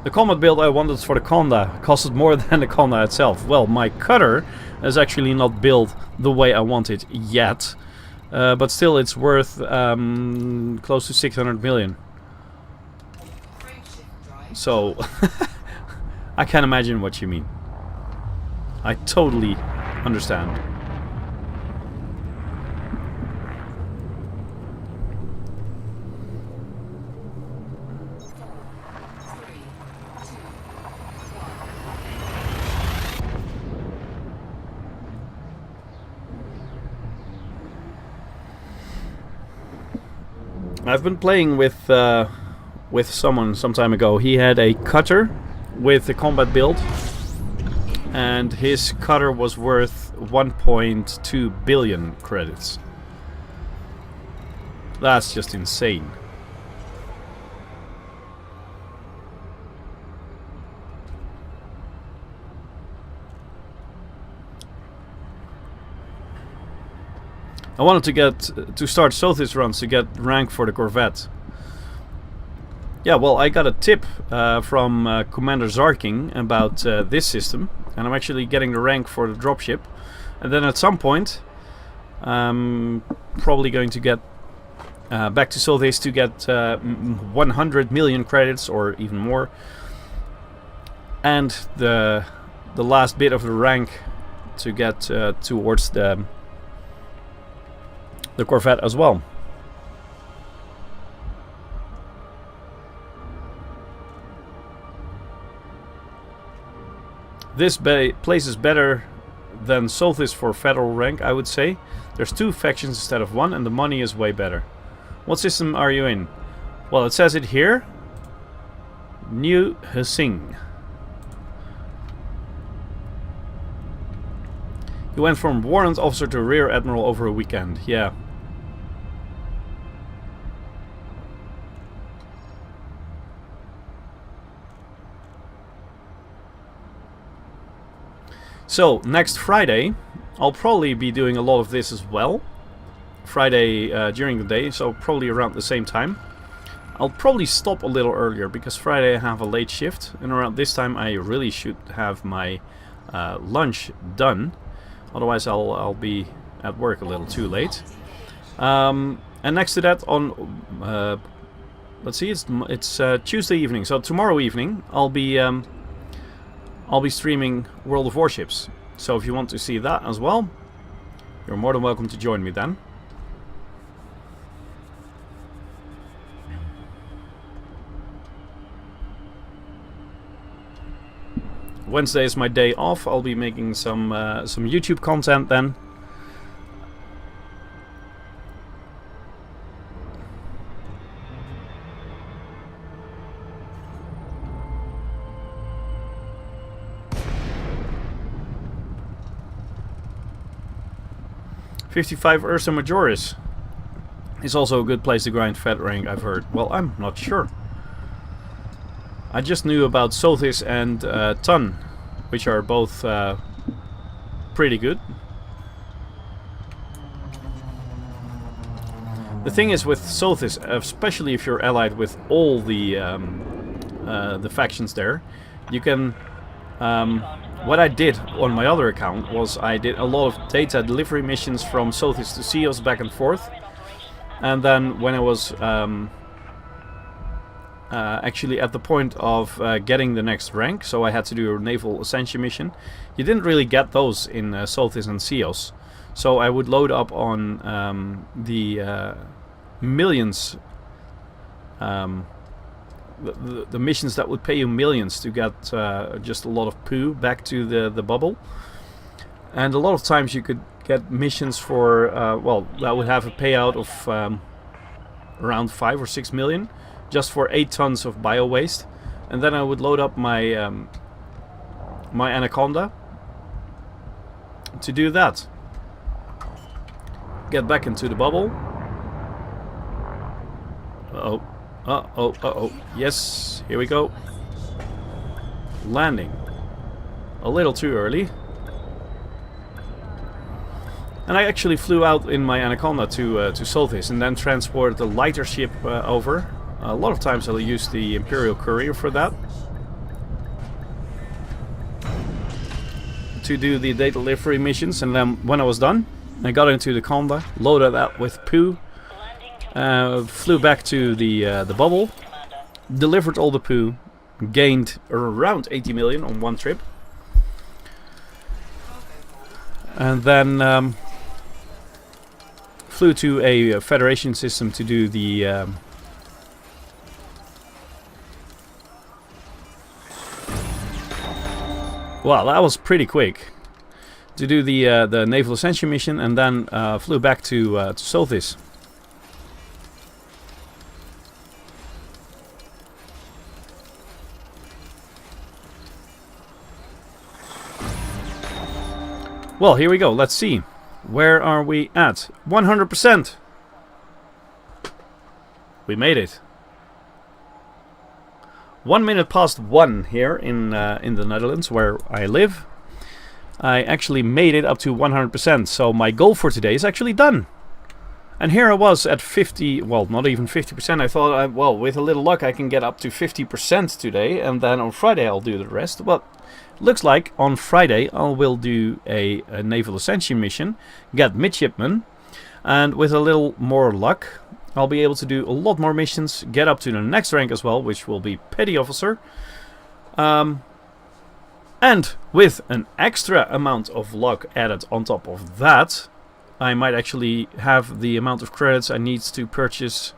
S1: The combat build I wanted for the Conda costed more than the Conda itself. Well, my Cutter is actually not built the way I want it yet. But still, it's worth close to 600 million. So, I can imagine what you mean. I totally understand. I've been playing with someone some time ago. He had a Cutter with a combat build, and his Cutter was worth 1.2 billion credits. That's just insane. I wanted to start Sothis runs to get rank for the Corvette. Yeah, well, I got a tip from Commander Zarking about this system, and I'm actually getting the rank for the dropship. And then at some point, I'm probably going to get back to Sothis to get 100 million credits or even more. And the last bit of the rank to get towards the Corvette as well. This place is better than Sothis for federal rank, I would say. There's 2 factions instead of 1, and the money is way better. What system are you in? Well, it says it here. New Hsing. You went from warrant officer to rear admiral over a weekend. Yeah. So, next Friday, I'll probably be doing a lot of this as well. Friday during the day, so probably around the same time. I'll probably stop a little earlier, because Friday I have a late shift, and around this time I really should have my lunch done. Otherwise, I'll be at work a little too late. And next to that, on let's see, it's Tuesday evening. So tomorrow evening, I'll be streaming World of Warships. So if you want to see that as well, you're more than welcome to join me then. Wednesday is my day off. I'll be making some YouTube content then. .55 Ursa Majoris is also a good place to grind fed rank, I've heard. Well, I'm not sure. I just knew about Sothis and Ton, which are both pretty good. The thing is with Sothis, especially if you're allied with all the factions there, you can... what I did on my other account was I did a lot of data delivery missions from Sothis to Ceos back and forth. And then when I was actually at the point of getting the next rank, so I had to do a naval ascension mission, you didn't really get those in Sothis and Ceos. So I would load up on the millions, the missions that would pay you millions to get just a lot of poo back to the bubble. And a lot of times you could get missions for, well, that would have a payout of around 5 or 6 million just for 8 tons of bio waste. And then I would load up my my Anaconda to do that. Get back into the bubble. Uh-oh. Uh-oh, uh-oh. Yes, here we go. Landing. A little too early. And I actually flew out in my Anaconda to Sothis and then transported the lighter ship over. A lot of times I'll use the Imperial Courier for that. To do the data delivery missions, and then when I was done, I got into the Conda, loaded that with poo. Flew back to the bubble, delivered all the poo, gained around 80 million on one trip, and then flew to a Federation system to do the well, that was pretty quick. To do the naval ascension mission, and then flew back to Sothis. Well, here we go. Let's see. Where are we at? 100%. We made it. 1 minute past 1 here in the Netherlands, where I live. I actually made it up to 100%. So my goal for today is actually done. And here I was at 50. Well, not even 50%. I thought, well, with a little luck, I can get up to 50% today, and then on Friday I'll do the rest. Well, looks like on Friday I will do a naval ascension mission, get midshipman, and with a little more luck I'll be able to do a lot more missions, get up to the next rank as well, which will be petty officer. And with an extra amount of luck added on top of that, I might actually have the amount of credits I need to purchase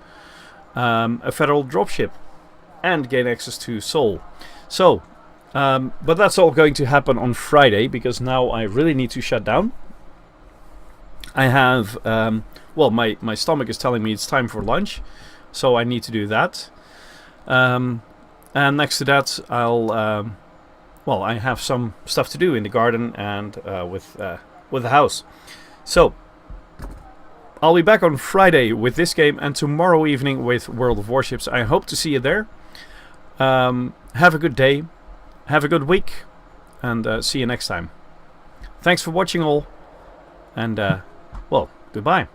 S1: a federal dropship and gain access to Sol. So but that's all going to happen on Friday, because now I really need to shut down. I have, well, my stomach is telling me it's time for lunch, so I need to do that. And next to that, I'll, well, I have some stuff to do in the garden and with the house. So I'll be back on Friday with this game, and tomorrow evening with World of Warships. I hope to see you there. Have a good day. Have a good week, and see you next time. Thanks for watching all, and well, goodbye.